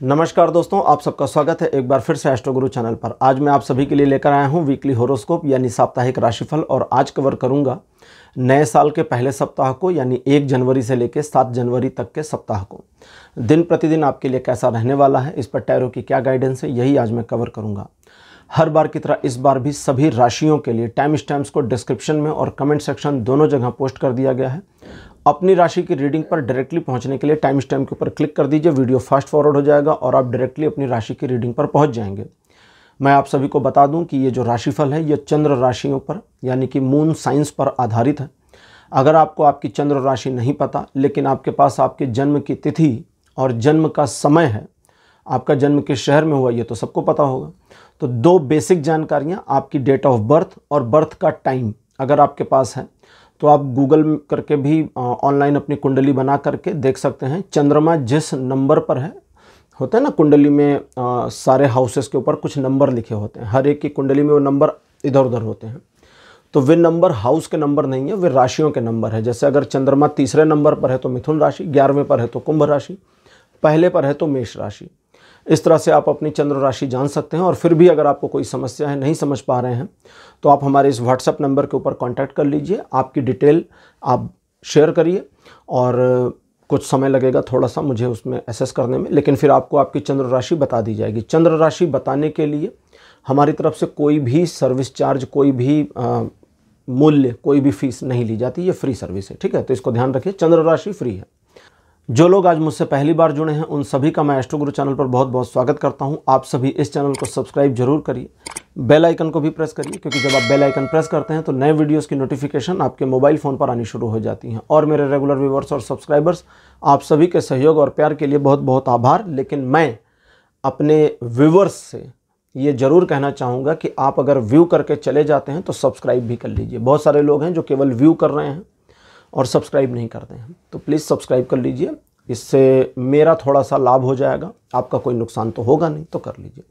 नमस्कार दोस्तों, आप सबका स्वागत है एक बार फिर से एस्ट्रो गुरु चैनल पर। आज मैं आप सभी के लिए लेकर आया हूं वीकली होरोस्कोप यानी साप्ताहिक राशिफल। और आज कवर करूंगा नए साल के पहले सप्ताह को यानी 1 जनवरी से लेकर 7 जनवरी तक के सप्ताह को। दिन प्रतिदिन आपके लिए कैसा रहने वाला है, इस पर टैरो की क्या गाइडेंस है, यही आज मैं कवर करूँगा। हर बार की तरह इस बार भी सभी राशियों के लिए टाइम स्टैम्प्स को डिस्क्रिप्शन में और कमेंट सेक्शन दोनों जगह पोस्ट कर दिया गया है। अपनी राशि की रीडिंग पर डायरेक्टली पहुंचने के लिए टाइम स्टैम्प के ऊपर क्लिक कर दीजिए, वीडियो फास्ट फॉरवर्ड हो जाएगा और आप डायरेक्टली अपनी राशि की रीडिंग पर पहुंच जाएंगे। मैं आप सभी को बता दूं कि ये जो राशिफल है ये चंद्र राशियों पर यानी कि मून साइंस पर आधारित है। अगर आपको आपकी चंद्र राशि नहीं पता लेकिन आपके पास आपके जन्म की तिथि और जन्म का समय है, आपका जन्म किस शहर में हुआ ये तो सबको पता होगा। तो 2 बेसिक जानकारियाँ, आपकी डेट ऑफ बर्थ और बर्थ का टाइम अगर आपके पास है तो आप गूगल करके भी ऑनलाइन अपनी कुंडली बना करके देख सकते हैं। चंद्रमा जिस नंबर पर है, होता है ना कुंडली में सारे हाउसेस के ऊपर कुछ नंबर लिखे होते हैं, हर एक की कुंडली में वो नंबर इधर उधर होते हैं। तो वे नंबर हाउस के नंबर नहीं है, वे राशियों के नंबर है। जैसे अगर चंद्रमा तीसरे नंबर पर है तो मिथुन राशि, 11वें पर है तो कुंभ राशि, पहले पर है तो मेष राशि। इस तरह से आप अपनी चंद्र राशि जान सकते हैं। और फिर भी अगर आपको कोई समस्या है, नहीं समझ पा रहे हैं, तो आप हमारे इस व्हाट्सएप नंबर के ऊपर कांटेक्ट कर लीजिए। आपकी डिटेल आप शेयर करिए और कुछ समय लगेगा थोड़ा सा मुझे उसमें एसेस करने में, लेकिन फिर आपको आपकी चंद्र राशि बता दी जाएगी। चंद्र राशि बताने के लिए हमारी तरफ से कोई भी सर्विस चार्ज, कोई भी मूल्य, कोई भी फीस नहीं ली जाती, ये फ्री सर्विस है, ठीक है। तो इसको ध्यान रखिए, चंद्र राशि फ्री है। जो लोग आज मुझसे पहली बार जुड़े हैं उन सभी का मैं एस्ट्रो गुरु चैनल पर बहुत बहुत स्वागत करता हूं। आप सभी इस चैनल को सब्सक्राइब जरूर करिए, बेल आइकन को भी प्रेस करिए, क्योंकि जब आप बेल आइकन प्रेस करते हैं तो नए वीडियोस की नोटिफिकेशन आपके मोबाइल फ़ोन पर आनी शुरू हो जाती हैं। और मेरे रेगुलर व्यूवर्स और सब्सक्राइबर्स, आप सभी के सहयोग और प्यार के लिए बहुत बहुत आभार। लेकिन मैं अपने व्यूवर्स से ये ज़रूर कहना चाहूँगा कि आप अगर व्यू करके चले जाते हैं तो सब्सक्राइब भी कर लीजिए। बहुत सारे लोग हैं जो केवल व्यू कर रहे हैं और सब्सक्राइब नहीं करते हैं, तो प्लीज़ सब्सक्राइब कर लीजिए। इससे मेरा थोड़ा सा लाभ हो जाएगा, आपका कोई नुकसान तो होगा नहीं, तो कर लीजिए।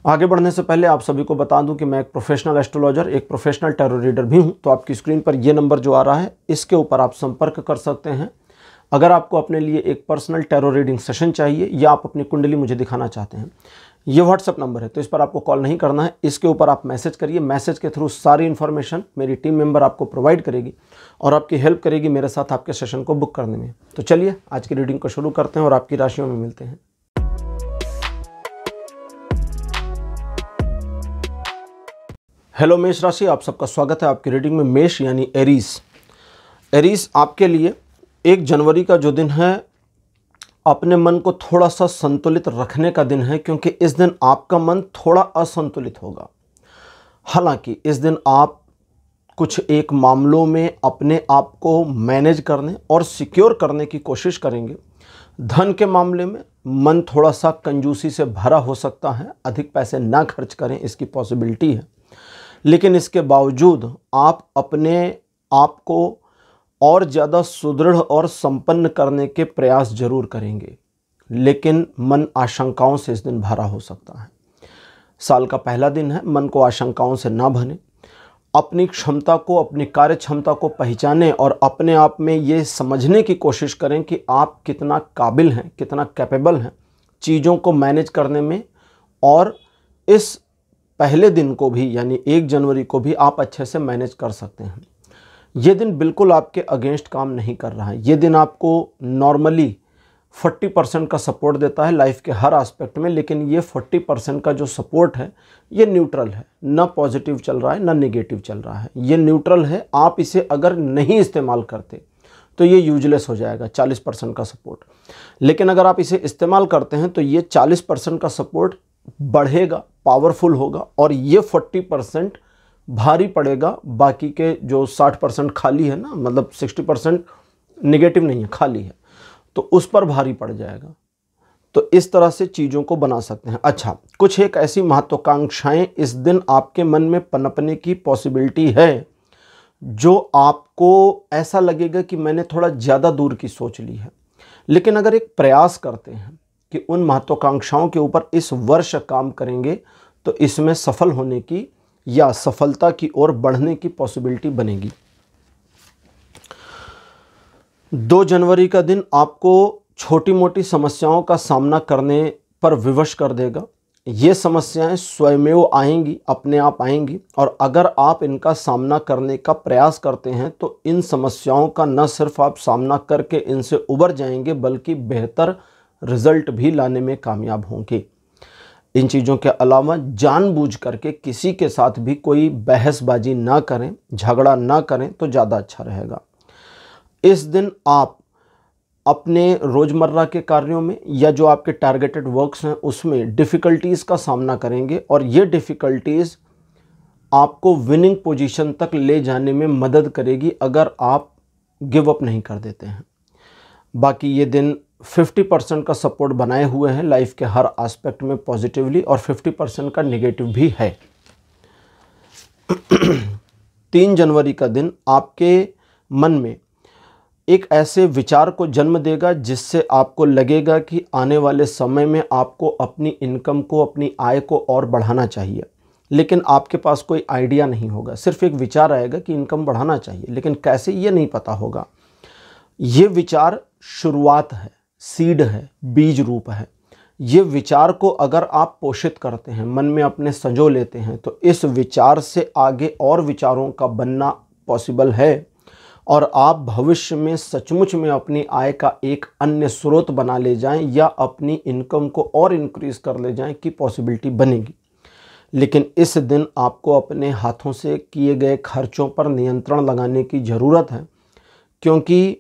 आगे बढ़ने से पहले आप सभी को बता दूं कि मैं एक प्रोफेशनल एस्ट्रोलॉजर, एक प्रोफेशनल टैरो रीडर भी हूं। तो आपकी स्क्रीन पर ये नंबर जो आ रहा है, इसके ऊपर आप संपर्क कर सकते हैं। अगर आपको अपने लिए एक पर्सनल टैरो रीडिंग सेशन चाहिए या आप अपनी कुंडली मुझे दिखाना चाहते हैं, ये व्हाट्सएप नंबर है, तो इस पर आपको कॉल नहीं करना है, इसके ऊपर आप मैसेज करिए। मैसेज के थ्रू सारी इन्फॉर्मेशन मेरी टीम मेंबर आपको प्रोवाइड करेगी और आपकी हेल्प करेगी मेरे साथ आपके सेशन को बुक करने में। तो चलिए आज की रीडिंग को शुरू करते हैं और आपकी राशियों में मिलते हैं। हेलो मेष राशि, आप सबका स्वागत है आपकी रीडिंग में। मेष यानी एरीज। एरीज आपके लिए 1 जनवरी का जो दिन है, अपने मन को थोड़ा सा संतुलित रखने का दिन है, क्योंकि इस दिन आपका मन थोड़ा असंतुलित होगा। हालांकि इस दिन आप कुछ एक मामलों में अपने आप को मैनेज करने और सिक्योर करने की कोशिश करेंगे। धन के मामले में मन थोड़ा सा कंजूसी से भरा हो सकता है, अधिक पैसे ना खर्च करें इसकी पॉसिबिलिटी है। लेकिन इसके बावजूद आप अपने आप को और ज़्यादा सुदृढ़ और संपन्न करने के प्रयास जरूर करेंगे, लेकिन मन आशंकाओं से इस दिन भरा हो सकता है। साल का पहला दिन है, मन को आशंकाओं से ना भरें। अपनी क्षमता को, अपनी कार्य क्षमता को पहचानें और अपने आप में ये समझने की कोशिश करें कि आप कितना काबिल हैं, कितना कैपेबल हैं चीज़ों को मैनेज करने में। और इस पहले दिन को भी यानी 1 जनवरी को भी आप अच्छे से मैनेज कर सकते हैं। ये दिन बिल्कुल आपके अगेंस्ट काम नहीं कर रहा है। ये दिन आपको नॉर्मली 40% का सपोर्ट देता है लाइफ के हर एस्पेक्ट में, लेकिन ये 40% का जो सपोर्ट है ये न्यूट्रल है, ना पॉजिटिव चल रहा है ना नेगेटिव चल रहा है, ये न्यूट्रल है। आप इसे अगर नहीं इस्तेमाल करते तो ये यूजलेस हो जाएगा 40% का सपोर्ट। लेकिन अगर आप इसे इस्तेमाल करते हैं तो ये 40% का सपोर्ट बढ़ेगा, पावरफुल होगा, और ये 40% भारी पड़ेगा। बाकी के जो 60% खाली है ना, मतलब 60% नेगेटिव नहीं है, खाली है, तो उस पर भारी पड़ जाएगा। तो इस तरह से चीज़ों को बना सकते हैं। अच्छा, कुछ एक ऐसी महत्वाकांक्षाएं इस दिन आपके मन में पनपने की पॉसिबिलिटी है जो आपको ऐसा लगेगा कि मैंने थोड़ा ज़्यादा दूर की सोच ली है। लेकिन अगर एक प्रयास करते हैं कि उन महत्वाकांक्षाओं के ऊपर इस वर्ष काम करेंगे तो इसमें सफल होने की या सफलता की ओर बढ़ने की पॉसिबिलिटी बनेगी। 2 जनवरी का दिन आपको छोटी मोटी समस्याओं का सामना करने पर विवश कर देगा। ये समस्याएं स्वयमेव आएंगी, अपने आप आएंगी, और अगर आप इनका सामना करने का प्रयास करते हैं तो इन समस्याओं का न सिर्फ आप सामना करके इनसे उबर जाएंगे बल्कि बेहतर रिजल्ट भी लाने में कामयाब होंगे। इन चीज़ों के अलावा जानबूझ करके किसी के साथ भी कोई बहसबाजी ना करें, झगड़ा ना करें तो ज़्यादा अच्छा रहेगा। इस दिन आप अपने रोज़मर्रा के कार्यों में या जो आपके टारगेटेड वर्क्स हैं उसमें डिफ़िकल्टीज़ का सामना करेंगे, और ये डिफ़िकल्टीज़ आपको विनिंग पोजीशन तक ले जाने में मदद करेगी अगर आप गिव अप नहीं कर देते हैं। बाकी ये दिन 50% का सपोर्ट बनाए हुए हैं लाइफ के हर एस्पेक्ट में पॉजिटिवली, और 50% का नेगेटिव भी है। 3 जनवरी का दिन आपके मन में एक ऐसे विचार को जन्म देगा जिससे आपको लगेगा कि आने वाले समय में आपको अपनी इनकम को, अपनी आय को और बढ़ाना चाहिए, लेकिन आपके पास कोई आइडिया नहीं होगा। सिर्फ एक विचार आएगा कि इनकम बढ़ाना चाहिए, लेकिन कैसे ये नहीं पता होगा। ये विचार शुरुआत है, सीड है, बीज रूप है। ये विचार को अगर आप पोषित करते हैं, मन में अपने संजो लेते हैं, तो इस विचार से आगे और विचारों का बनना पॉसिबल है, और आप भविष्य में सचमुच में अपनी आय का एक अन्य स्रोत बना ले जाएं या अपनी इनकम को और इंक्रीज कर ले जाएं की पॉसिबिलिटी बनेगी। लेकिन इस दिन आपको अपने हाथों से किए गए खर्चों पर नियंत्रण लगाने की ज़रूरत है, क्योंकि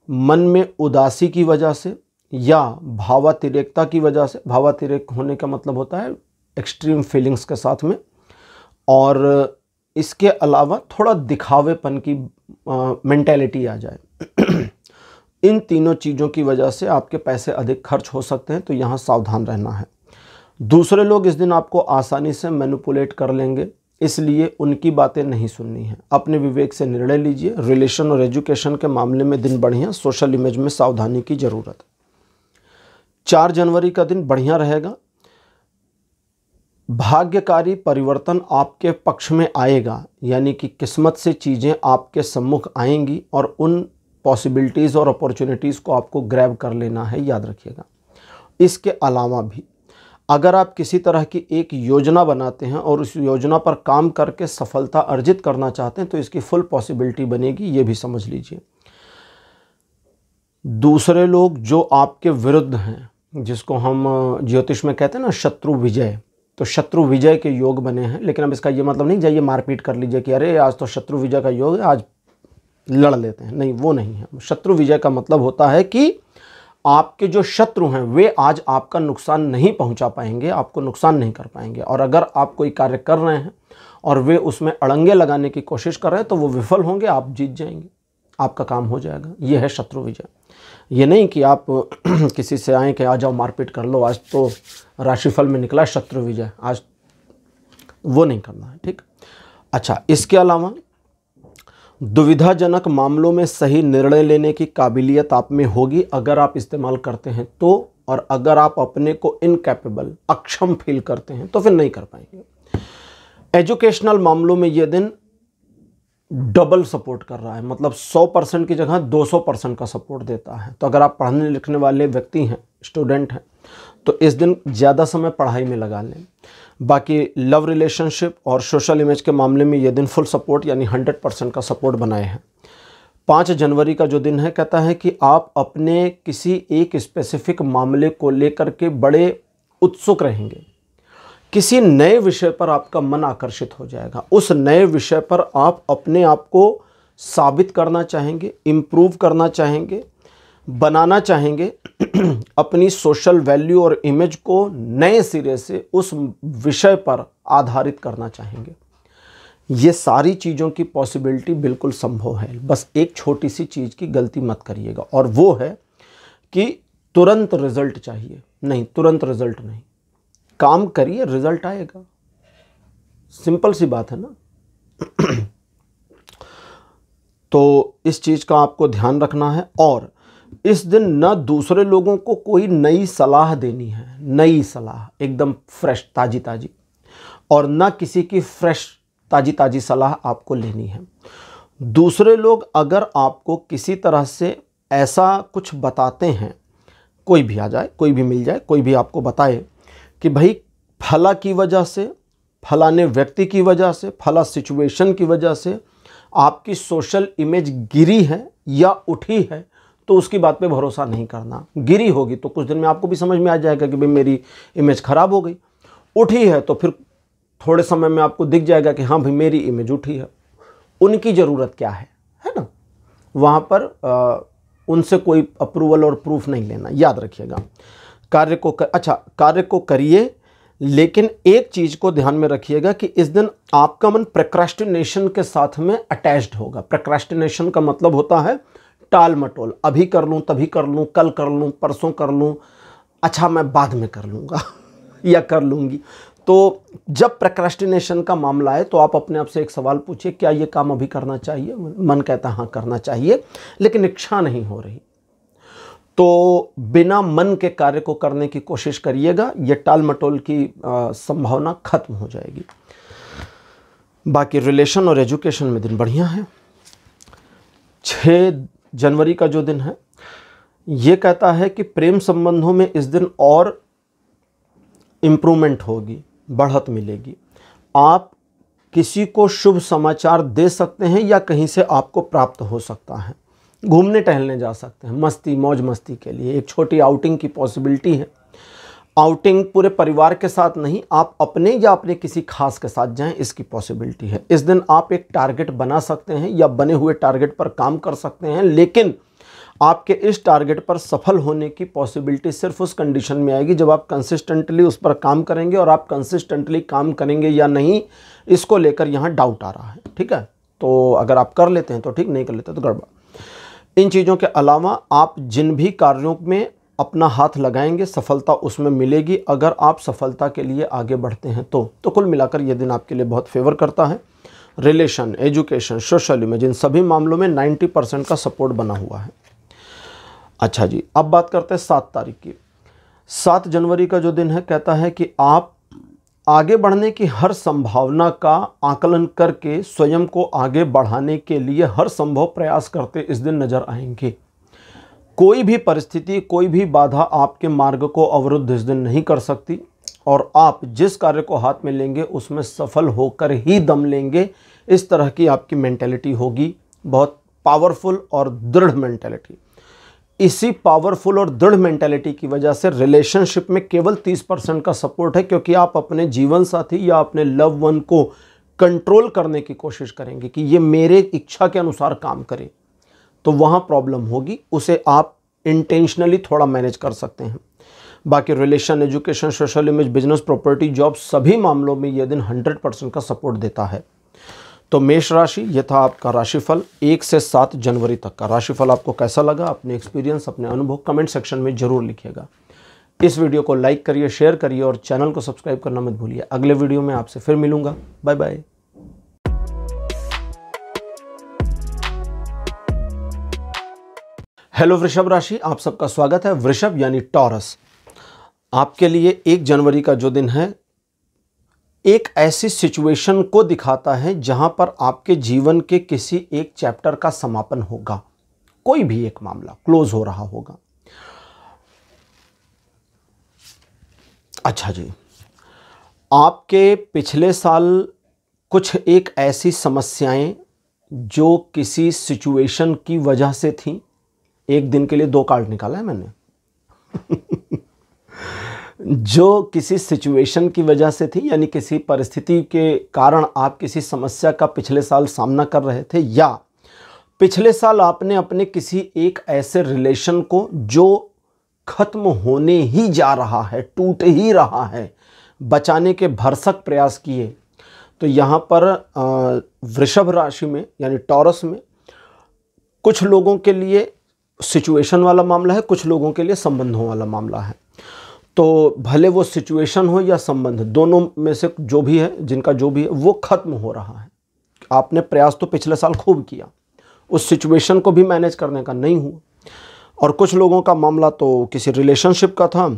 मन में उदासी की वजह से या भावातिरेकता की वजह से, भावातिरेक होने का मतलब होता है एक्सट्रीम फीलिंग्स के साथ में, और इसके अलावा थोड़ा दिखावेपन की मेंटेलिटी आ जाए। इन तीनों चीज़ों की वजह से आपके पैसे अधिक खर्च हो सकते हैं, तो यहाँ सावधान रहना है। दूसरे लोग इस दिन आपको आसानी से मैनिपुलेट कर लेंगे, इसलिए उनकी बातें नहीं सुननी है। अपने विवेक से निर्णय लीजिए। रिलेशन और एजुकेशन के मामले में दिन बढ़िया, सोशल इमेज में सावधानी की ज़रूरत है। 4 जनवरी का दिन बढ़िया रहेगा। भाग्यकारी परिवर्तन आपके पक्ष में आएगा, यानी कि किस्मत से चीज़ें आपके सम्मुख आएंगी और उन पॉसिबिलिटीज़ और अपॉर्चुनिटीज़ को आपको ग्रैब कर लेना है, याद रखिएगा। इसके अलावा भी अगर आप किसी तरह की एक योजना बनाते हैं और उस योजना पर काम करके सफलता अर्जित करना चाहते हैं तो इसकी फुल पॉसिबिलिटी बनेगी, ये भी समझ लीजिए। दूसरे लोग जो आपके विरुद्ध हैं, जिसको हम ज्योतिष में कहते हैं ना शत्रु विजय, तो शत्रु विजय के योग बने हैं। लेकिन अब इसका ये मतलब नहीं जाइए मारपीट कर लीजिए कि अरे आज तो शत्रु विजय का योग है, आज लड़ लेते हैं, नहीं, वो नहीं है। शत्रु विजय का मतलब होता है कि आपके जो शत्रु हैं वे आज आपका नुकसान नहीं पहुंचा पाएंगे, आपको नुकसान नहीं कर पाएंगे, और अगर आप कोई कार्य कर रहे हैं और वे उसमें अड़ंगे लगाने की कोशिश कर रहे हैं तो वो विफल होंगे, आप जीत जाएंगे, आपका काम हो जाएगा। ये है शत्रु विजय। ये नहीं कि आप किसी से आए कि आ जाओ मारपीट कर लो, आज तो राशिफल में निकला शत्रु विजय, आज वो नहीं करना है, ठीक। अच्छा, इसके अलावा दुविधाजनक मामलों में सही निर्णय लेने की काबिलियत आप में होगी अगर आप इस्तेमाल करते हैं तो, और अगर आप अपने को इनकैपेबल, अक्षम फील करते हैं तो फिर नहीं कर पाएंगे। एजुकेशनल मामलों में यह दिन डबल सपोर्ट कर रहा है, मतलब 100% की जगह 200% का सपोर्ट देता है। तो अगर आप पढ़ने लिखने वाले व्यक्ति हैं, स्टूडेंट हैं, तो इस दिन ज़्यादा समय पढ़ाई में लगा लें। बाकी लव रिलेशनशिप और सोशल इमेज के मामले में यह दिन फुल सपोर्ट यानी 100% का सपोर्ट बनाए हैं। 5 जनवरी का जो दिन है कहता है कि आप अपने किसी एक स्पेसिफिक मामले को लेकर के बड़े उत्सुक रहेंगे। किसी नए विषय पर आपका मन आकर्षित हो जाएगा, उस नए विषय पर आप अपने आप को साबित करना चाहेंगे, इम्प्रूव करना चाहेंगे, बनाना चाहेंगे, अपनी सोशल वैल्यू और इमेज को नए सिरे से उस विषय पर आधारित करना चाहेंगे। ये सारी चीज़ों की पॉसिबिलिटी बिल्कुल संभव है। बस एक छोटी सी चीज़ की गलती मत करिएगा, और वो है कि तुरंत रिजल्ट चाहिए। नहीं, तुरंत रिजल्ट नहीं, काम करिए, रिजल्ट आएगा। सिंपल सी बात है ना। तो इस चीज़ का आपको ध्यान रखना है। और इस दिन न दूसरे लोगों को कोई नई सलाह देनी है, नई सलाह एकदम फ्रेश, ताज़ी ताज़ी, और न किसी की फ्रेश ताज़ी ताज़ी सलाह आपको लेनी है। दूसरे लोग अगर आपको किसी तरह से ऐसा कुछ बताते हैं कोई भी आ जाए, कोई भी मिल जाए, कोई भी आपको बताए कि भाई फला की वजह से, फलाने व्यक्ति की वजह से, फला सिचुएशन की वजह से आपकी सोशल इमेज गिरी है या उठी है, तो उसकी बात पे भरोसा नहीं करना। गिरी होगी तो कुछ दिन में आपको भी समझ में आ जाएगा कि भाई मेरी इमेज खराब हो गई। उठी है तो फिर थोड़े समय में आपको दिख जाएगा कि हाँ भाई मेरी इमेज उठी है। उनकी ज़रूरत क्या है ना? वहाँ पर उनसे कोई अप्रूवल और प्रूफ नहीं लेना, याद रखिएगा। कार्य को करिए, लेकिन एक चीज़ को ध्यान में रखिएगा कि इस दिन आपका मन प्रोक्रेस्टिनेशन के साथ में अटैच्ड होगा। प्रोक्रेस्टिनेशन का मतलब होता है टाल मटोल, अभी कर लूँ, तभी कर लूँ, कल कर लूँ, परसों कर लूँ, अच्छा मैं बाद में कर लूँगा या कर लूँगी। तो जब प्रोक्रेस्टिनेशन का मामला है तो आप अपने आप से एक सवाल पूछिए, क्या ये काम अभी करना चाहिए? मन कहता है हाँ करना चाहिए, लेकिन इच्छा नहीं हो रही। तो बिना मन के कार्य को करने की कोशिश करिएगा, ये टाल मटोल की संभावना खत्म हो जाएगी। बाकी रिलेशन और एजुकेशन में दिन बढ़िया है। 6 जनवरी का जो दिन है ये कहता है कि प्रेम संबंधों में इस दिन और इम्प्रूवमेंट होगी, बढ़त मिलेगी। आप किसी को शुभ समाचार दे सकते हैं या कहीं से आपको प्राप्त हो सकता है। घूमने टहलने जा सकते हैं, मस्ती मौज मस्ती के लिए एक छोटी आउटिंग की पॉसिबिलिटी है। आउटिंग पूरे परिवार के साथ नहीं, आप अपने या अपने किसी खास के साथ जाएं, इसकी पॉसिबिलिटी है। इस दिन आप एक टारगेट बना सकते हैं या बने हुए टारगेट पर काम कर सकते हैं, लेकिन आपके इस टारगेट पर सफल होने की पॉसिबिलिटी सिर्फ उस कंडीशन में आएगी जब आप कंसिस्टेंटली उस पर काम करेंगे। और आप कंसिस्टेंटली काम करेंगे या नहीं, इसको लेकर यहाँ डाउट आ रहा है। ठीक है, तो अगर आप कर लेते हैं तो ठीक, नहीं कर लेते तो गड़बड़। इन चीज़ों के अलावा आप जिन भी कार्यों में अपना हाथ लगाएंगे सफलता उसमें मिलेगी, अगर आप सफलता के लिए आगे बढ़ते हैं तो कुल मिलाकर यह दिन आपके लिए बहुत फेवर करता है। रिलेशन, एजुकेशन, सोशल इमेज, इन सभी मामलों में 90% का सपोर्ट बना हुआ है। अच्छा जी, अब बात करते हैं 7 तारीख की। 7 जनवरी का जो दिन है कहता है कि आप आगे बढ़ने की हर संभावना का आकलन करके स्वयं को आगे बढ़ाने के लिए हर संभव प्रयास करते इस दिन नजर आएंगे। कोई भी परिस्थिति, कोई भी बाधा आपके मार्ग को अवरुद्ध इस दिन नहीं कर सकती, और आप जिस कार्य को हाथ में लेंगे उसमें सफल होकर ही दम लेंगे। इस तरह की आपकी मेंटेलिटी होगी, बहुत पावरफुल और दृढ़ मेंटेलिटी। इसी पावरफुल और दृढ़ मेंटेलिटी की वजह से रिलेशनशिप में केवल 30% का सपोर्ट है, क्योंकि आप अपने जीवन साथी या अपने लव वन को कंट्रोल करने की कोशिश करेंगे कि ये मेरे इच्छा के अनुसार काम करे, तो वहाँ प्रॉब्लम होगी। उसे आप इंटेंशनली थोड़ा मैनेज कर सकते हैं। बाकी relation, education, social image, business, property, job, सभी मामलों में यह दिन 100% का सपोर्ट देता है। तो मेष राशि, यह था आपका राशिफल 1 से 7 जनवरी तक का। राशिफल आपको कैसा लगा? अपने एक्सपीरियंस, अपने अनुभव कमेंट सेक्शन में जरूर लिखिएगा। इस वीडियो को लाइक करिए, शेयर करिए और चैनल को सब्सक्राइब करना मत भूलिए। अगले वीडियो में आपसे फिर मिलूंगा। Bye bye. हेलो वृषभ राशि, आप सबका स्वागत है। वृषभ यानी टॉरस, आपके लिए 1 जनवरी का जो दिन है एक ऐसी सिचुएशन को दिखाता है जहां पर आपके जीवन के किसी एक चैप्टर का समापन होगा। कोई भी एक मामला क्लोज हो रहा होगा। अच्छा जी, आपके पिछले साल कुछ एक ऐसी समस्याएं जो किसी सिचुएशन की वजह से थी। एक दिन के लिए 2 कार्ड निकाला है मैंने जो किसी सिचुएशन की वजह से थी, यानी किसी परिस्थिति के कारण आप किसी समस्या का पिछले साल सामना कर रहे थे, या पिछले साल आपने अपने किसी एक ऐसे रिलेशन को जो खत्म होने ही जा रहा है, टूट ही रहा है, बचाने के भरसक प्रयास किए। तो यहाँ पर वृषभ राशि में यानी टॉरस में कुछ लोगों के लिए सिचुएशन वाला मामला है, कुछ लोगों के लिए संबंधों वाला मामला है। तो भले वो सिचुएशन हो या संबंध, दोनों में से जो भी है, जिनका जो भी है, वो खत्म हो रहा है। आपने प्रयास तो पिछले साल खूब किया, उस सिचुएशन को भी मैनेज करने का, नहीं हुआ। और कुछ लोगों का मामला तो किसी रिलेशनशिप का था,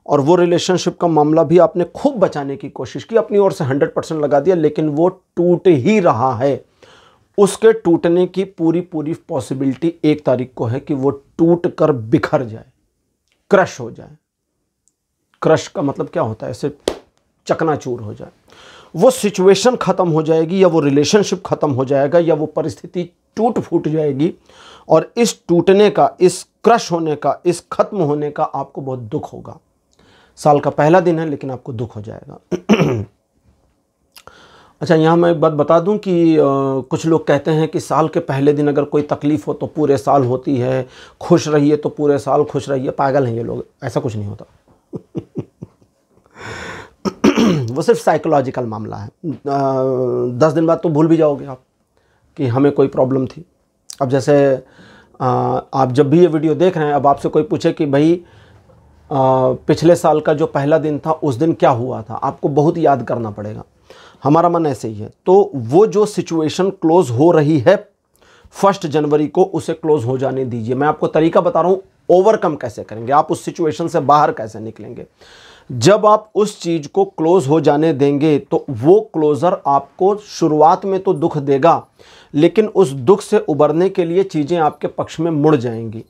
और वो रिलेशनशिप का मामला भी आपने खूब बचाने की कोशिश की, अपनी ओर से 100% लगा दिया, लेकिन वो टूट ही रहा है। उसके टूटने की पूरी पॉसिबिलिटी 1 तारीख को है कि वो टूट कर बिखर जाए। क्रश हो जाए। क्रश का मतलब क्या होता है? ऐसे चकनाचूर हो जाए। वो सिचुएशन ख़त्म हो जाएगी, या वो रिलेशनशिप ख़त्म हो जाएगा, या वो परिस्थिति टूट फूट जाएगी। और इस टूटने का, इस क्रश होने का, इस खत्म होने का आपको बहुत दुख होगा। साल का पहला दिन है लेकिन आपको दुख हो जाएगा। अच्छा, यहाँ मैं एक बात बता दूं कि कुछ लोग कहते हैं कि साल के पहले दिन अगर कोई तकलीफ़ हो तो पूरे साल होती है, खुश रहिए तो पूरे साल खुश रहिए। पागल हैं ये लोग, ऐसा कुछ नहीं होता। वो सिर्फ साइकोलॉजिकल मामला है। 10 दिन बाद तो भूल भी जाओगे आप कि हमें कोई प्रॉब्लम थी। अब जैसे आप जब भी ये वीडियो देख रहे हैं, अब आपसे कोई पूछे कि भाई पिछले साल का जो पहला दिन था उस दिन क्या हुआ था, आपको बहुत याद करना पड़ेगा। हमारा मन ऐसे ही है। तो वो जो सिचुएशन क्लोज हो रही है 1 जनवरी को, उसे क्लोज हो जाने दीजिए। मैं आपको तरीका बता रहा हूँ, ओवरकम कैसे करेंगे, आप उस सिचुएशन से बाहर कैसे निकलेंगे। जब आप उस चीज़ को क्लोज हो जाने देंगे तो वो क्लोज़र आपको शुरुआत में तो दुख देगा, लेकिन उस दुख से उबरने के लिए चीज़ें आपके पक्ष में मुड़ जाएंगी।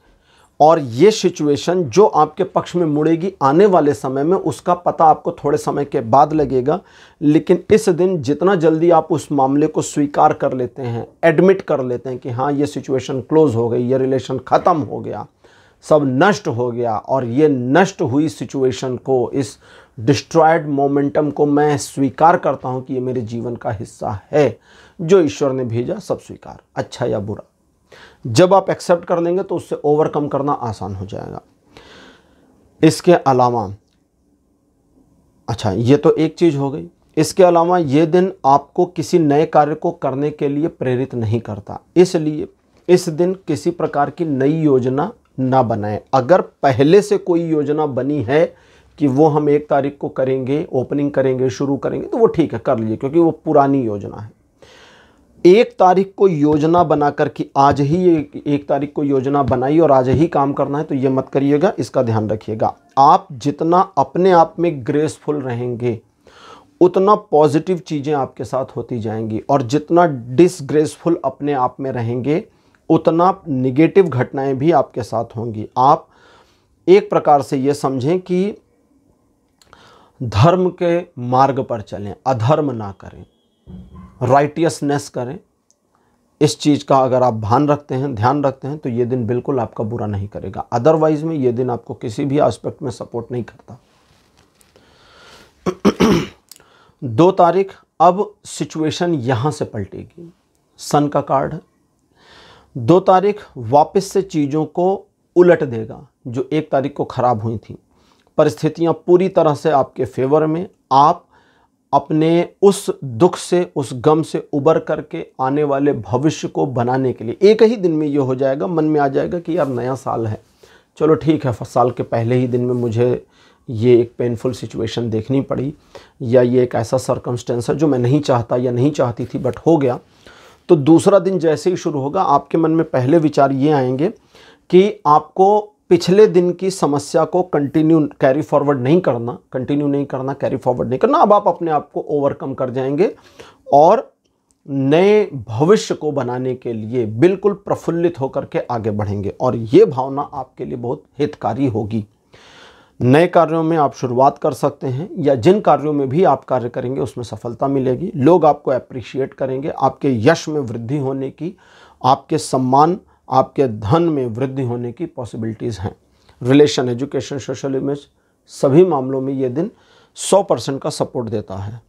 और ये सिचुएशन जो आपके पक्ष में मुड़ेगी आने वाले समय में, उसका पता आपको थोड़े समय के बाद लगेगा। लेकिन इस दिन जितना जल्दी आप उस मामले को स्वीकार कर लेते हैं, एडमिट कर लेते हैं कि हाँ ये सिचुएशन क्लोज हो गई, ये रिलेशन ख़त्म हो गया, सब नष्ट हो गया, और ये नष्ट हुई सिचुएशन को, इस डिस्ट्रॉयड मोमेंटम को मैं स्वीकार करता हूँ कि ये मेरे जीवन का हिस्सा है, जो ईश्वर ने भेजा, सब स्वीकार, अच्छा या बुरा। जब आप एक्सेप्ट कर लेंगे तो उससे ओवरकम करना आसान हो जाएगा। इसके अलावा, अच्छा ये तो एक चीज़ हो गई। इसके अलावा ये दिन आपको किसी नए कार्य को करने के लिए प्रेरित नहीं करता, इसलिए इस दिन किसी प्रकार की नई योजना ना बनाएं। अगर पहले से कोई योजना बनी है कि वो हम 1 तारीख को करेंगे, ओपनिंग करेंगे, शुरू करेंगे, तो वो ठीक है, कर लीजिए, क्योंकि वो पुरानी योजना है। 1 तारीख को योजना बनाकर कि आज ही 1 तारीख को योजना बनाई और आज ही काम करना है, तो ये मत करिएगा, इसका ध्यान रखिएगा। आप जितना अपने आप में ग्रेसफुल रहेंगे उतना पॉजिटिव चीज़ें आपके साथ होती जाएंगी, और जितना डिसग्रेसफुल अपने आप में रहेंगे उतना निगेटिव घटनाएं भी आपके साथ होंगी। आप एक प्रकार से ये समझें कि धर्म के मार्ग पर चलें, अधर्म ना करें, राइटियसनेस करें। इस चीज़ का अगर आप ध्यान रखते हैं तो ये दिन बिल्कुल आपका बुरा नहीं करेगा। अदरवाइज में ये दिन आपको किसी भी एस्पेक्ट में सपोर्ट नहीं करता। 2 तारीख, अब सिचुएशन यहाँ से पलटेगी। सन का कार्ड है। 2 तारीख वापस से चीज़ों को उलट देगा जो 1 तारीख को ख़राब हुई थी। परिस्थितियाँ पूरी तरह से आपके फेवर में। आप अपने उस दुख से, उस गम से उबर करके आने वाले भविष्य को बनाने के लिए, एक ही दिन में ये हो जाएगा, मन में आ जाएगा कि यार नया साल है, चलो ठीक है, साल के पहले ही दिन में मुझे ये एक पेनफुल सिचुएशन देखनी पड़ी, या ये एक ऐसा सर्कमस्टेंस है जो मैं नहीं चाहता या नहीं चाहती थी बट हो गया। तो दूसरा दिन जैसे ही शुरू होगा, आपके मन में पहले विचार ये आएंगे कि आपको पिछले दिन की समस्या को कैरी फॉरवर्ड नहीं करना, कैरी फॉरवर्ड नहीं करना। अब आप अपने आप को ओवरकम कर जाएंगे और नए भविष्य को बनाने के लिए बिल्कुल प्रफुल्लित होकर के आगे बढ़ेंगे, और ये भावना आपके लिए बहुत हितकारी होगी। नए कार्यों में आप शुरुआत कर सकते हैं, या जिन कार्यों में भी आप कार्य करेंगे उसमें सफलता मिलेगी। लोग आपको अप्रिशिएट करेंगे, आपके यश में वृद्धि होने की, आपके सम्मान, आपके धन में वृद्धि होने की पॉसिबिलिटीज़ हैं। रिलेशन, एजुकेशन, सोशल इमेज, सभी मामलों में ये दिन 100% का सपोर्ट देता है।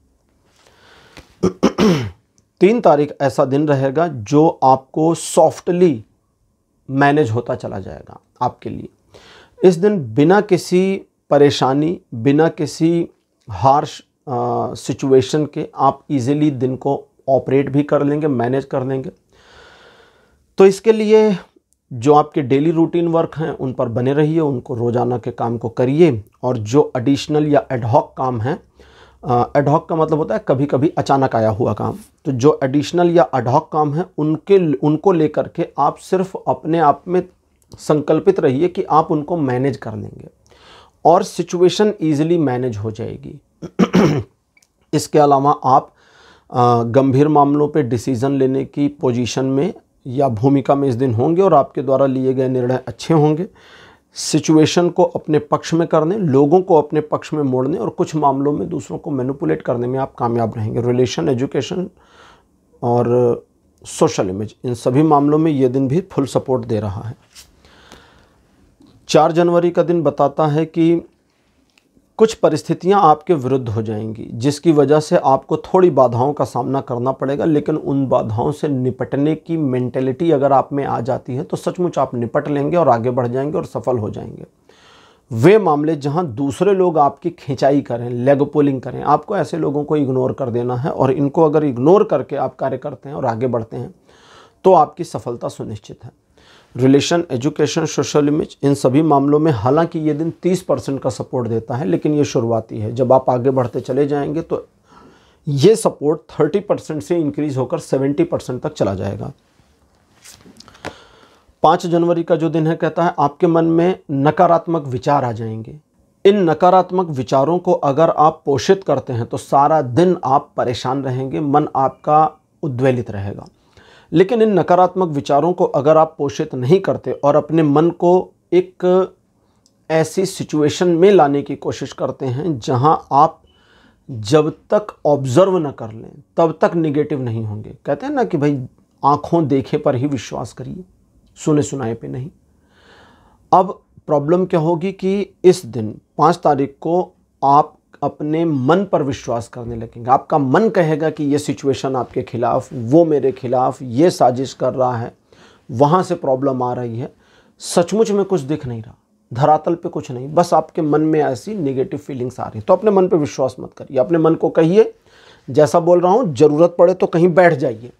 3 तारीख ऐसा दिन रहेगा जो आपको सॉफ्टली मैनेज होता चला जाएगा आपके लिए। इस दिन बिना किसी परेशानी, बिना किसी हार्श सिचुएशन के आप इजीली दिन को ऑपरेट भी कर लेंगे, मैनेज कर लेंगे। तो इसके लिए जो आपके डेली रूटीन वर्क हैं उन पर बने रहिए, उनको रोज़ाना के काम को करिए, और जो एडिशनल या एडहॉक काम हैं, एडहॉक का मतलब होता है कभी कभी अचानक आया हुआ काम, तो जो एडिशनल या एडहॉक काम हैं उनको लेकर के आप सिर्फ अपने आप में संकल्पित रहिए कि आप उनको मैनेज कर लेंगे और सिचुएशन ईजिली मैनेज हो जाएगी। इसके अलावा आप गंभीर मामलों पे डिसीज़न लेने की पोजीशन में या भूमिका में इस दिन होंगे, और आपके द्वारा लिए गए निर्णय अच्छे होंगे। सिचुएशन को अपने पक्ष में करने, लोगों को अपने पक्ष में मोड़ने और कुछ मामलों में दूसरों को मैनिपुलेट करने में आप कामयाब रहेंगे। रिलेशन, एजुकेशन और सोशल इमेज, इन सभी मामलों में ये दिन भी फुल सपोर्ट दे रहा है। 4 जनवरी का दिन बताता है कि कुछ परिस्थितियां आपके विरुद्ध हो जाएंगी, जिसकी वजह से आपको थोड़ी बाधाओं का सामना करना पड़ेगा, लेकिन उन बाधाओं से निपटने की मेंटेलिटी अगर आप में आ जाती है तो सचमुच आप निपट लेंगे और आगे बढ़ जाएंगे और सफल हो जाएंगे। वे मामले जहां दूसरे लोग आपकी खिंचाई करें, लेग पुलिंग करें, आपको ऐसे लोगों को इग्नोर कर देना है और इनको अगर इग्नोर करके आप कार्य करते हैं और आगे बढ़ते हैं तो आपकी सफलता सुनिश्चित है। रिलेशन, एजुकेशन, सोशल इमेज, इन सभी मामलों में हालांकि ये दिन 30% का सपोर्ट देता है, लेकिन ये शुरुआती है। जब आप आगे बढ़ते चले जाएंगे तो ये सपोर्ट 30% से इंक्रीज होकर 70% तक चला जाएगा। 5 जनवरी का जो दिन है कहता है आपके मन में नकारात्मक विचार आ जाएंगे। इन नकारात्मक विचारों को अगर आप पोषित करते हैं तो सारा दिन आप परेशान रहेंगे, मन आपका उद्वेलित रहेगा। लेकिन इन नकारात्मक विचारों को अगर आप पोषित नहीं करते और अपने मन को एक ऐसी सिचुएशन में लाने की कोशिश करते हैं जहां आप जब तक ऑब्जर्व न कर लें तब तक निगेटिव नहीं होंगे। कहते हैं ना कि भाई आंखों देखे पर ही विश्वास करिए, सुने सुनाए पे नहीं। अब प्रॉब्लम क्या होगी कि इस दिन 5 तारीख को आप अपने मन पर विश्वास करने लगेंगे। आपका मन कहेगा कि ये सिचुएशन आपके खिलाफ, वो मेरे खिलाफ, ये साजिश कर रहा है, वहाँ से प्रॉब्लम आ रही है। सचमुच में कुछ दिख नहीं रहा, धरातल पे कुछ नहीं, बस आपके मन में ऐसी नेगेटिव फीलिंग्स आ रही हैं। तो अपने मन पे विश्वास मत करिए, अपने मन को कहिए जैसा बोल रहा हूँ, ज़रूरत पड़े तो कहीं बैठ जाइए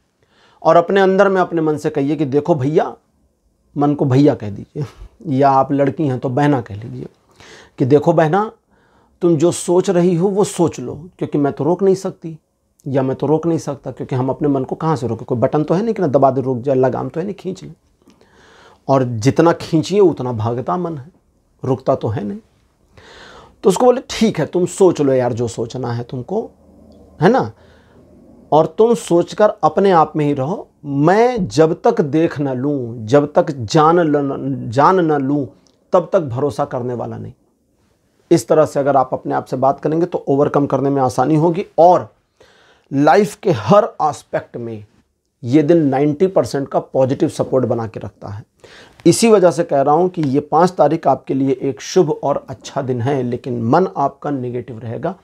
और अपने अंदर में अपने मन से कहिए कि देखो भैया, मन को भैया कह दीजिए, या आप लड़की हैं तो बहना कह लीजिए कि देखो बहना, तुम जो सोच रही हो वो सोच लो, क्योंकि मैं तो रोक नहीं सकती, या मैं तो रोक नहीं सकता, क्योंकि हम अपने मन को कहाँ से रोकें? कोई बटन तो है नहीं कि ना दबा दे रुक जाए, लगाम तो है नहीं खींच ले, और जितना खींचिए उतना भागता मन है, रुकता तो है नहीं। तो उसको बोले ठीक है, तुम सोच लो यार जो सोचना है तुमको, है ना, और तुम सोचकर अपने आप में ही रहो। मैं जब तक देख न लूँ, जब तक जान न लूँ, तब तक भरोसा करने वाला नहीं। इस तरह से अगर आप अपने आप से बात करेंगे तो ओवरकम करने में आसानी होगी और लाइफ के हर एस्पेक्ट में ये दिन 90% का पॉजिटिव सपोर्ट बना के रखता है। इसी वजह से कह रहा हूं कि ये 5 तारीख आपके लिए एक शुभ और अच्छा दिन है, लेकिन मन आपका नेगेटिव रहेगा,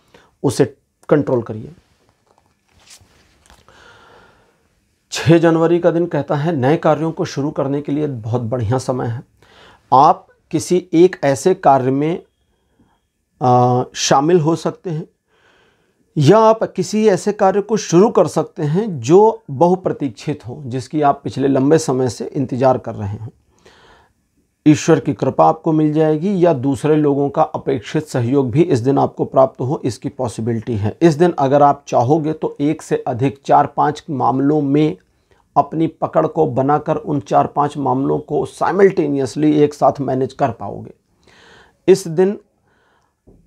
उसे कंट्रोल करिए। 6 जनवरी का दिन कहता है नए कार्यों को शुरू करने के लिए बहुत बढ़िया समय है। आप किसी एक ऐसे कार्य में शामिल हो सकते हैं या आप किसी ऐसे कार्य को शुरू कर सकते हैं जो बहुप्रतीक्षित हो, जिसकी आप पिछले लंबे समय से इंतजार कर रहे हैं। ईश्वर की कृपा आपको मिल जाएगी या दूसरे लोगों का अपेक्षित सहयोग भी इस दिन आपको प्राप्त हो, इसकी पॉसिबिलिटी है। इस दिन अगर आप चाहोगे तो 1 से अधिक 4-5 मामलों में अपनी पकड़ को बनाकर उन 4-5 मामलों को साइमल्टेनियसली एक साथ मैनेज कर पाओगे। इस दिन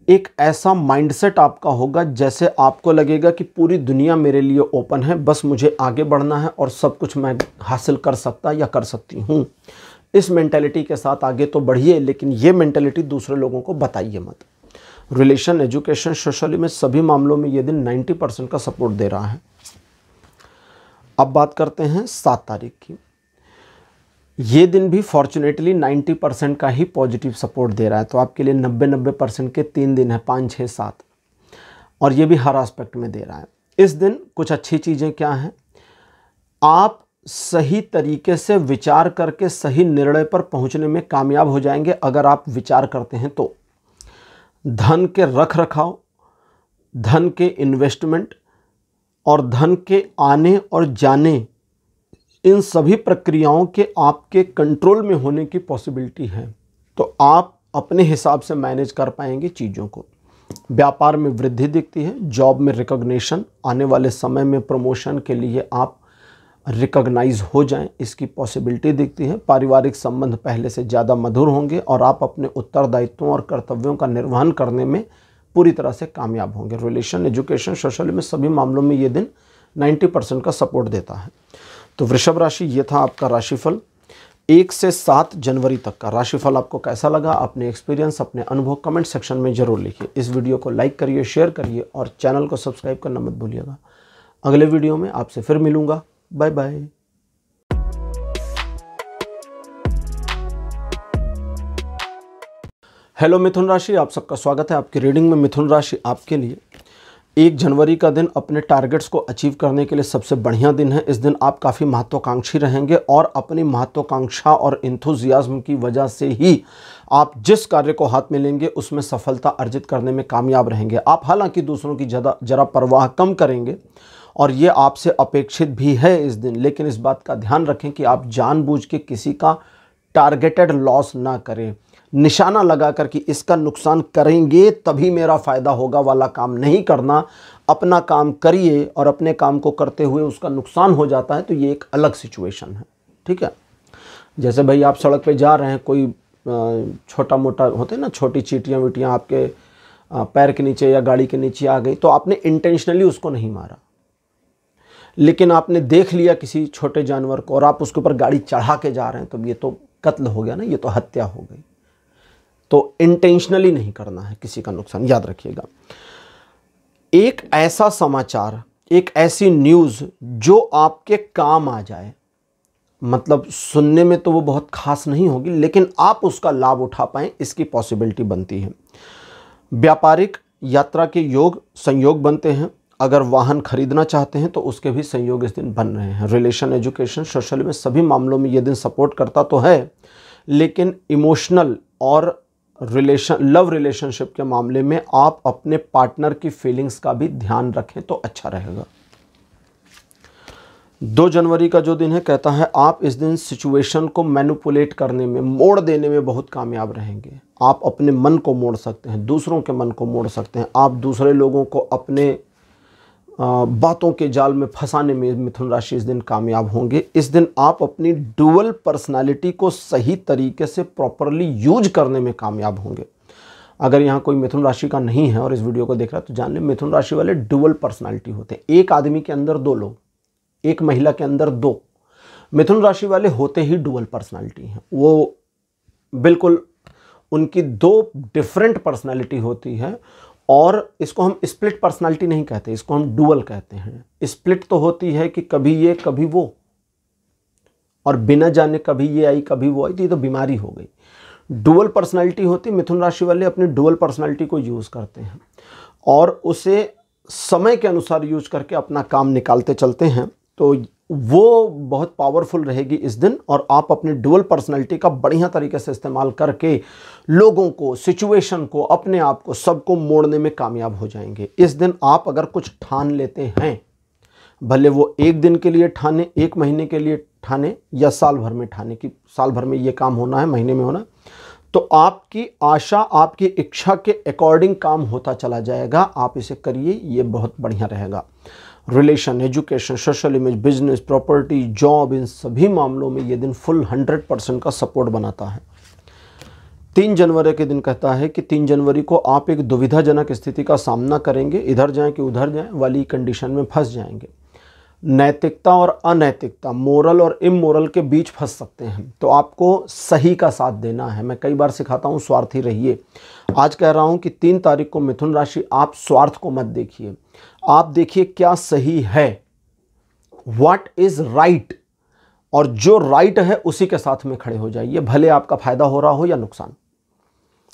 एक ऐसा माइंडसेट आपका होगा जैसे आपको लगेगा कि पूरी दुनिया मेरे लिए ओपन है, बस मुझे आगे बढ़ना है और सब कुछ मैं हासिल कर सकता या कर सकती हूँ। इस मेंटालिटी के साथ आगे तो बढ़िए, लेकिन ये मेंटालिटी दूसरे लोगों को बताइए मत। रिलेशन, एजुकेशन, सोशल में सभी मामलों में ये दिन 90% का सपोर्ट दे रहा है। अब बात करते हैं 7 तारीख की। ये दिन भी फॉर्चुनेटली 90% का ही पॉजिटिव सपोर्ट दे रहा है, तो आपके लिए 90% के 3 दिन है, 5, 6, 7, और ये भी हर एस्पेक्ट में दे रहा है। इस दिन कुछ अच्छी चीज़ें क्या हैं? आप सही तरीके से विचार करके सही निर्णय पर पहुंचने में कामयाब हो जाएंगे। अगर आप विचार करते हैं तो धन के रख रखाव, धन के इन्वेस्टमेंट और धन के आने और जाने, इन सभी प्रक्रियाओं के आपके कंट्रोल में होने की पॉसिबिलिटी है, तो आप अपने हिसाब से मैनेज कर पाएंगे चीज़ों को। व्यापार में वृद्धि दिखती है, जॉब में रिकॉग्निशन, आने वाले समय में प्रमोशन के लिए आप रिकॉग्नाइज हो जाएं, इसकी पॉसिबिलिटी दिखती है। पारिवारिक संबंध पहले से ज़्यादा मधुर होंगे और आप अपने उत्तरदायित्वों और कर्तव्यों का निर्वहन करने में पूरी तरह से कामयाब होंगे। रिलेशन, एजुकेशन, सोशल में सभी मामलों में ये दिन 90% का सपोर्ट देता है। तो वृषभ राशि, ये था आपका राशिफल। 1 से 7 जनवरी तक का राशिफल आपको कैसा लगा, अपने एक्सपीरियंस, अपने अनुभव कमेंट सेक्शन में जरूर लिखिए। इस वीडियो को लाइक करिए, शेयर करिए और चैनल को सब्सक्राइब करना मत भूलिएगा। अगले वीडियो में आपसे फिर मिलूंगा। Bye bye. हेलो मिथुन राशि, आप सबका स्वागत है आपकी रीडिंग में। मिथुन राशि आपके लिए 1 जनवरी का दिन अपने टारगेट्स को अचीव करने के लिए सबसे बढ़िया दिन है। इस दिन आप काफ़ी महत्वाकांक्षी रहेंगे और अपनी महत्वाकांक्षा और एंथुजियाज्म की वजह से ही आप जिस कार्य को हाथ में लेंगे उसमें सफलता अर्जित करने में कामयाब रहेंगे। आप हालांकि दूसरों की जरा परवाह कम करेंगे और ये आपसे अपेक्षित भी है इस दिन, लेकिन इस बात का ध्यान रखें कि आप जानबूझ के किसी का टारगेटेड लॉस ना करें। निशाना लगाकर कि इसका नुकसान करेंगे तभी मेरा फायदा होगा वाला काम नहीं करना। अपना काम करिए और अपने काम को करते हुए उसका नुकसान हो जाता है तो ये एक अलग सिचुएशन है, ठीक है। जैसे भाई आप सड़क पे जा रहे हैं, कोई छोटा मोटा होते हैं ना, छोटी चींटियाँ वीटियाँ आपके पैर के नीचे या गाड़ी के नीचे आ गई, तो आपने इंटेंशनली उसको नहीं मारा, लेकिन आपने देख लिया किसी छोटे जानवर को और आप उसके ऊपर गाड़ी चढ़ा के जा रहे हैं, तो ये तो कत्ल हो गया ना, ये तो हत्या हो गई। तो इंटेंशनली नहीं करना है किसी का नुकसान, याद रखिएगा। एक ऐसा समाचार, एक ऐसी न्यूज़ जो आपके काम आ जाए, मतलब सुनने में तो वो बहुत खास नहीं होगी लेकिन आप उसका लाभ उठा पाएं, इसकी पॉसिबिलिटी बनती है। व्यापारिक यात्रा के संयोग बनते हैं। अगर वाहन खरीदना चाहते हैं तो उसके भी संयोग इस दिन बन रहे हैं। रिलेशन, एजुकेशन, सोशल में सभी मामलों में ये दिन सपोर्ट करता तो है, लेकिन इमोशनल और लव रिलेशनशिप के मामले में आप अपने पार्टनर की फीलिंग्स का भी ध्यान रखें तो अच्छा रहेगा। 2 जनवरी का जो दिन है, कहता है आप इस दिन सिचुएशन को मैनिपुलेट करने में, मोड़ देने में बहुत कामयाब रहेंगे। आप अपने मन को मोड़ सकते हैं, दूसरों के मन को मोड़ सकते हैं। आप दूसरे लोगों को अपने बातों के जाल में फंसाने में मिथुन राशि इस दिन कामयाब होंगे। इस दिन आप अपनी डुअल पर्सनालिटी को सही तरीके से प्रॉपरली यूज करने में कामयाब होंगे। अगर यहाँ कोई मिथुन राशि का नहीं है और इस वीडियो को देख रहा है तो जान लें, मिथुन राशि वाले डुअल पर्सनालिटी होते हैं। एक आदमी के अंदर 2 लोग, एक महिला के अंदर 2। मिथुन राशि वाले होते ही डुअल पर्सनालिटी हैं। वो बिल्कुल, उनकी 2 डिफरेंट पर्सनालिटी होती है और इसको हम स्प्लिट पर्सनालिटी नहीं कहते, इसको हम डुअल कहते हैं। स्प्लिट तो होती है कि कभी ये कभी वो, और बिना जाने कभी ये आई कभी वो आई, तो ये तो बीमारी हो गई। डुअल पर्सनालिटी होती, मिथुन राशि वाले अपनी डुअल पर्सनालिटी को यूज करते हैं और उसे समय के अनुसार यूज करके अपना काम निकालते चलते हैं, तो वो बहुत पावरफुल रहेगी इस दिन। और आप अपनी डुअल पर्सनालिटी का बढ़िया तरीके से इस्तेमाल करके लोगों को, सिचुएशन को, अपने आप को, सबको मोड़ने में कामयाब हो जाएंगे। इस दिन आप अगर कुछ ठान लेते हैं, भले वो 1 दिन के लिए ठाने, 1 महीने के लिए ठाने या साल भर में ठाने, कि साल भर में ये काम होना है, महीने में होना, तो आपकी आशा, आपकी इच्छा के अकॉर्डिंग काम होता चला जाएगा। आप इसे करिए, ये बहुत बढ़िया रहेगा। Relation, education, social image, business, property, job, इन सभी मामलों में ये दिन फुल 100% का सपोर्ट बनाता है। 3 जनवरी के दिन कहता है कि 3 जनवरी को आप एक दुविधाजनक स्थिति का सामना करेंगे, इधर जाएं कि उधर जाएं वाली कंडीशन में फंस जाएंगे। नैतिकता और अनैतिकता, मोरल और इमोरल के बीच फंस सकते हैं, तो आपको सही का साथ देना है। मैं कई बार सिखाता हूँ, स्वार्थी रहिए। आज कह रहा हूँ कि 3 तारीख को मिथुन राशि, आप स्वार्थ को मत देखिए, आप देखिए क्या सही है, व्हाट इज राइट, और जो राइट है उसी के साथ में खड़े हो जाइए, भले आपका फायदा हो रहा हो या नुकसान।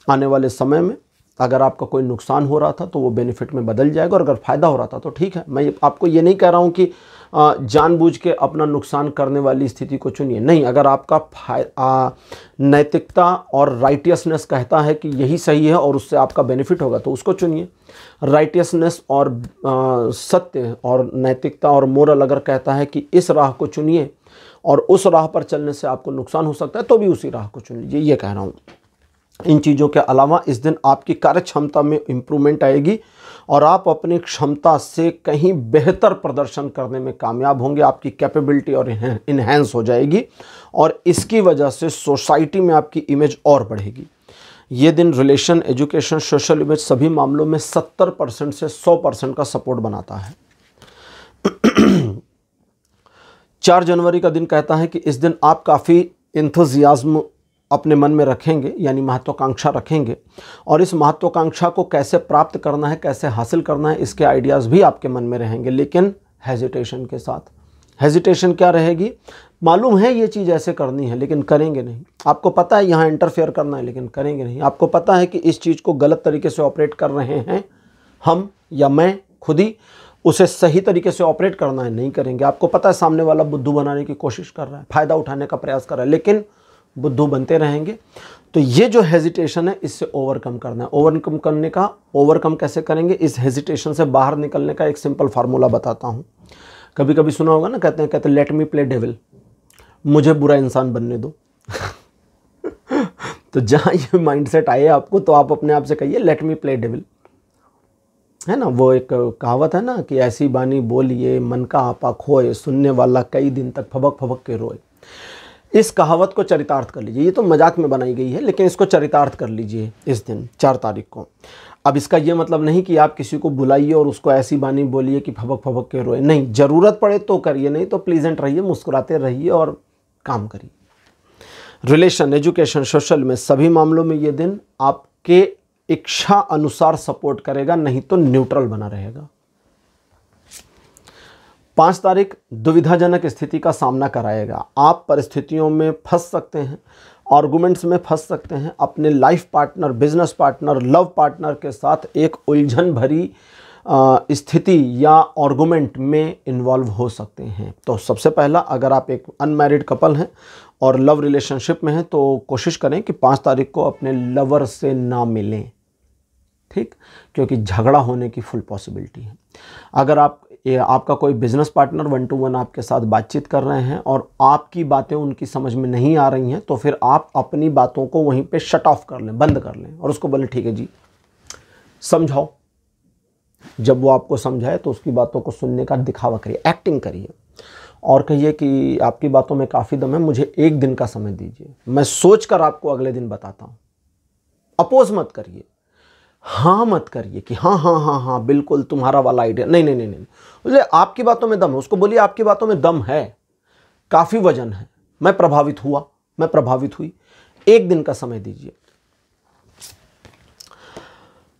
आने वाले समय में अगर आपका कोई नुकसान हो रहा था तो वो बेनिफिट में बदल जाएगा, और अगर फायदा हो रहा था तो ठीक है। मैं आपको ये नहीं कह रहा हूँ कि जानबूझ के अपना नुकसान करने वाली स्थिति को चुनिए, नहीं। अगर आपका नैतिकता और राइटियसनेस कहता है कि यही सही है और उससे आपका बेनिफिट होगा तो उसको चुनिए। राइटियसनेस और सत्य और नैतिकता और मोरल अगर कहता है कि इस राह को चुनिए और उस राह पर चलने से आपको नुकसान हो सकता है, तो भी उसी राह को चुन लीजिए, ये कह रहा हूँ। इन चीज़ों के अलावा इस दिन आपकी कार्य क्षमता में इम्प्रूवमेंट आएगी और आप अपनी क्षमता से कहीं बेहतर प्रदर्शन करने में कामयाब होंगे। आपकी कैपेबिलिटी और इन्हेंस हो जाएगी और इसकी वजह से सोसाइटी में आपकी इमेज और बढ़ेगी। ये दिन रिलेशन, एजुकेशन, सोशल इमेज सभी मामलों में 70% से 100% का सपोर्ट बनाता है। 4 जनवरी का दिन कहता है कि इस दिन आप काफ़ी इंथुजियाज्म अपने मन में रखेंगे, यानी महत्वाकांक्षा रखेंगे, और इस महत्वाकांक्षा को कैसे प्राप्त करना है, कैसे हासिल करना है, इसके आइडियाज़ भी आपके मन में रहेंगे, लेकिन हेजिटेशन के साथ। हेजिटेशन क्या रहेगी? मालूम है ये चीज़ ऐसे करनी है लेकिन करेंगे नहीं। आपको पता है यहाँ इंटरफेयर करना है लेकिन करेंगे नहीं। आपको पता है कि इस चीज़ को गलत तरीके से ऑपरेट कर रहे हैं हम या मैं खुद ही, उसे सही तरीके से ऑपरेट करना है, नहीं करेंगे। आपको पता है सामने वाला बुद्धू बनाने की कोशिश कर रहा है, फ़ायदा उठाने का प्रयास कर रहा है, लेकिन बुद्धू बनते रहेंगे। तो ये जो हेजिटेशन है इससे ओवरकम करना है। ओवरकम करने का, ओवरकम कैसे करेंगे, इस हेजिटेशन से बाहर निकलने का एक सिंपल फार्मूला बताता हूँ। कभी कभी सुना होगा ना, कहते हैं लेट मी प्ले डेविल, मुझे बुरा इंसान बनने दो। तो जहाँ ये माइंडसेट आए आपको, तो आप अपने आप से कहिए लेट मी प्ले डेविल, है ना। वो एक कहावत है ना कि ऐसी बानी बोलिए मन का आपा खोए, सुनने वाला कई दिन तक फबक फबक के रोए। इस कहावत को चरितार्थ कर लीजिए। ये तो मजाक में बनाई गई है, लेकिन इसको चरितार्थ कर लीजिए इस दिन 4 तारीख को। अब इसका ये मतलब नहीं कि आप किसी को बुलाइए और उसको ऐसी बानी बोलिए कि फबक फबक के रोए, नहीं। ज़रूरत पड़े तो करिए, नहीं तो प्लीजेंट रहिए, मुस्कुराते रहिए और काम करिए। रिलेशन, एजुकेशन, सोशल में सभी मामलों में ये दिन आपके इच्छा अनुसार सपोर्ट करेगा, नहीं तो न्यूट्रल बना रहेगा। 5 तारीख दुविधाजनक स्थिति का सामना कराएगा। आप परिस्थितियों में फंस सकते हैं, आर्गुमेंट्स में फंस सकते हैं, अपने life partner, business partner, love partner के साथ एक उलझन भरी स्थिति या आर्गुमेंट में इन्वॉल्व हो सकते हैं। तो सबसे पहला, अगर आप एक अनमैरिड कपल हैं और लव रिलेशनशिप में हैं, तो कोशिश करें कि 5 तारीख को अपने लवर से ना मिलें, ठीक, क्योंकि झगड़ा होने की फुल पॉसिबिलिटी है। अगर आपका कोई बिजनेस पार्टनर 1 to 1 आपके साथ बातचीत कर रहे हैं और आपकी बातें उनकी समझ में नहीं आ रही हैं, तो फिर आप अपनी बातों को वहीं पे शट ऑफ कर लें, बंद कर लें, और उसको बोलें ठीक है जी, समझाओ। जब वो आपको समझाए तो उसकी बातों को सुनने का दिखावा करिए, एक्टिंग करिए, और कहिए कि आपकी बातों में काफ़ी दम है, मुझे 1 दिन का समय दीजिए, मैं सोचकर आपको अगले दिन बताता हूँ। अपोज मत करिए, हाँ मत करिए कि हाँ हाँ हाँ हाँ बिल्कुल तुम्हारा वाला आइडिया, नहीं नहीं नहीं नहीं। बोले आपकी बातों में दम है, उसको बोलिए आपकी बातों में दम है, काफ़ी वजन है, मैं प्रभावित हुआ, मैं प्रभावित हुई, 1 दिन का समय दीजिए,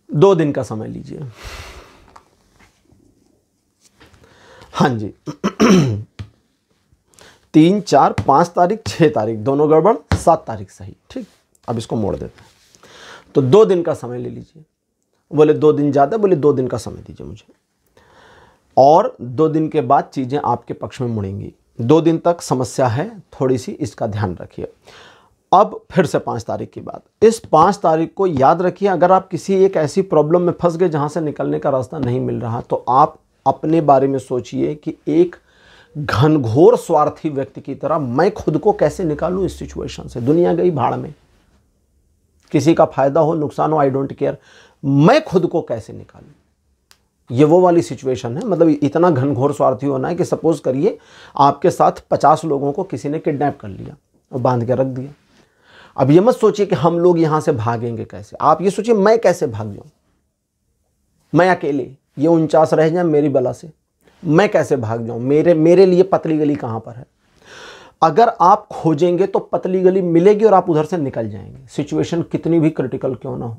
2 दिन का समय लीजिए। हाँ जी। 3, 4, 5 तारीख, 6 तारीख दोनों गड़बड़, 7 तारीख सही, ठीक। अब इसको मोड़ देते हैं। तो 2 दिन का समय ले लीजिए। बोले 2 दिन ज़्यादा, बोले 2 दिन का समय दीजिए मुझे, और 2 दिन के बाद चीज़ें आपके पक्ष में मुड़ेंगी। 2 दिन तक समस्या है थोड़ी सी, इसका ध्यान रखिए। अब फिर से 5 तारीख की बात, इस 5 तारीख को याद रखिए, अगर आप किसी एक ऐसी प्रॉब्लम में फंस गए जहाँ से निकलने का रास्ता नहीं मिल रहा, तो आप अपने बारे में सोचिए कि एक घनघोर स्वार्थी व्यक्ति की तरह मैं खुद को कैसे निकालूं इस सिचुएशन से। दुनिया गई भाड़ में, किसी का फायदा हो नुकसान हो, आई डोंट केयर, मैं खुद को कैसे निकालूं। ये वो वाली सिचुएशन है, मतलब इतना घनघोर स्वार्थी होना है कि सपोज करिए आपके साथ 50 लोगों को किसी ने किडनैप कर लिया और बांध के रख दिया। अब ये मत सोचिए कि हम लोग यहां से भागेंगे कैसे, आप ये सोचिए मैं कैसे भाग जाऊं, मैं अकेले, ये 49 रह जाए मेरी बला से, मैं कैसे भाग जाऊं, मेरे लिए पतली गली कहां पर है। अगर आप खोजेंगे तो पतली गली मिलेगी और आप उधर से निकल जाएंगे, सिचुएशन कितनी भी क्रिटिकल क्यों ना हो।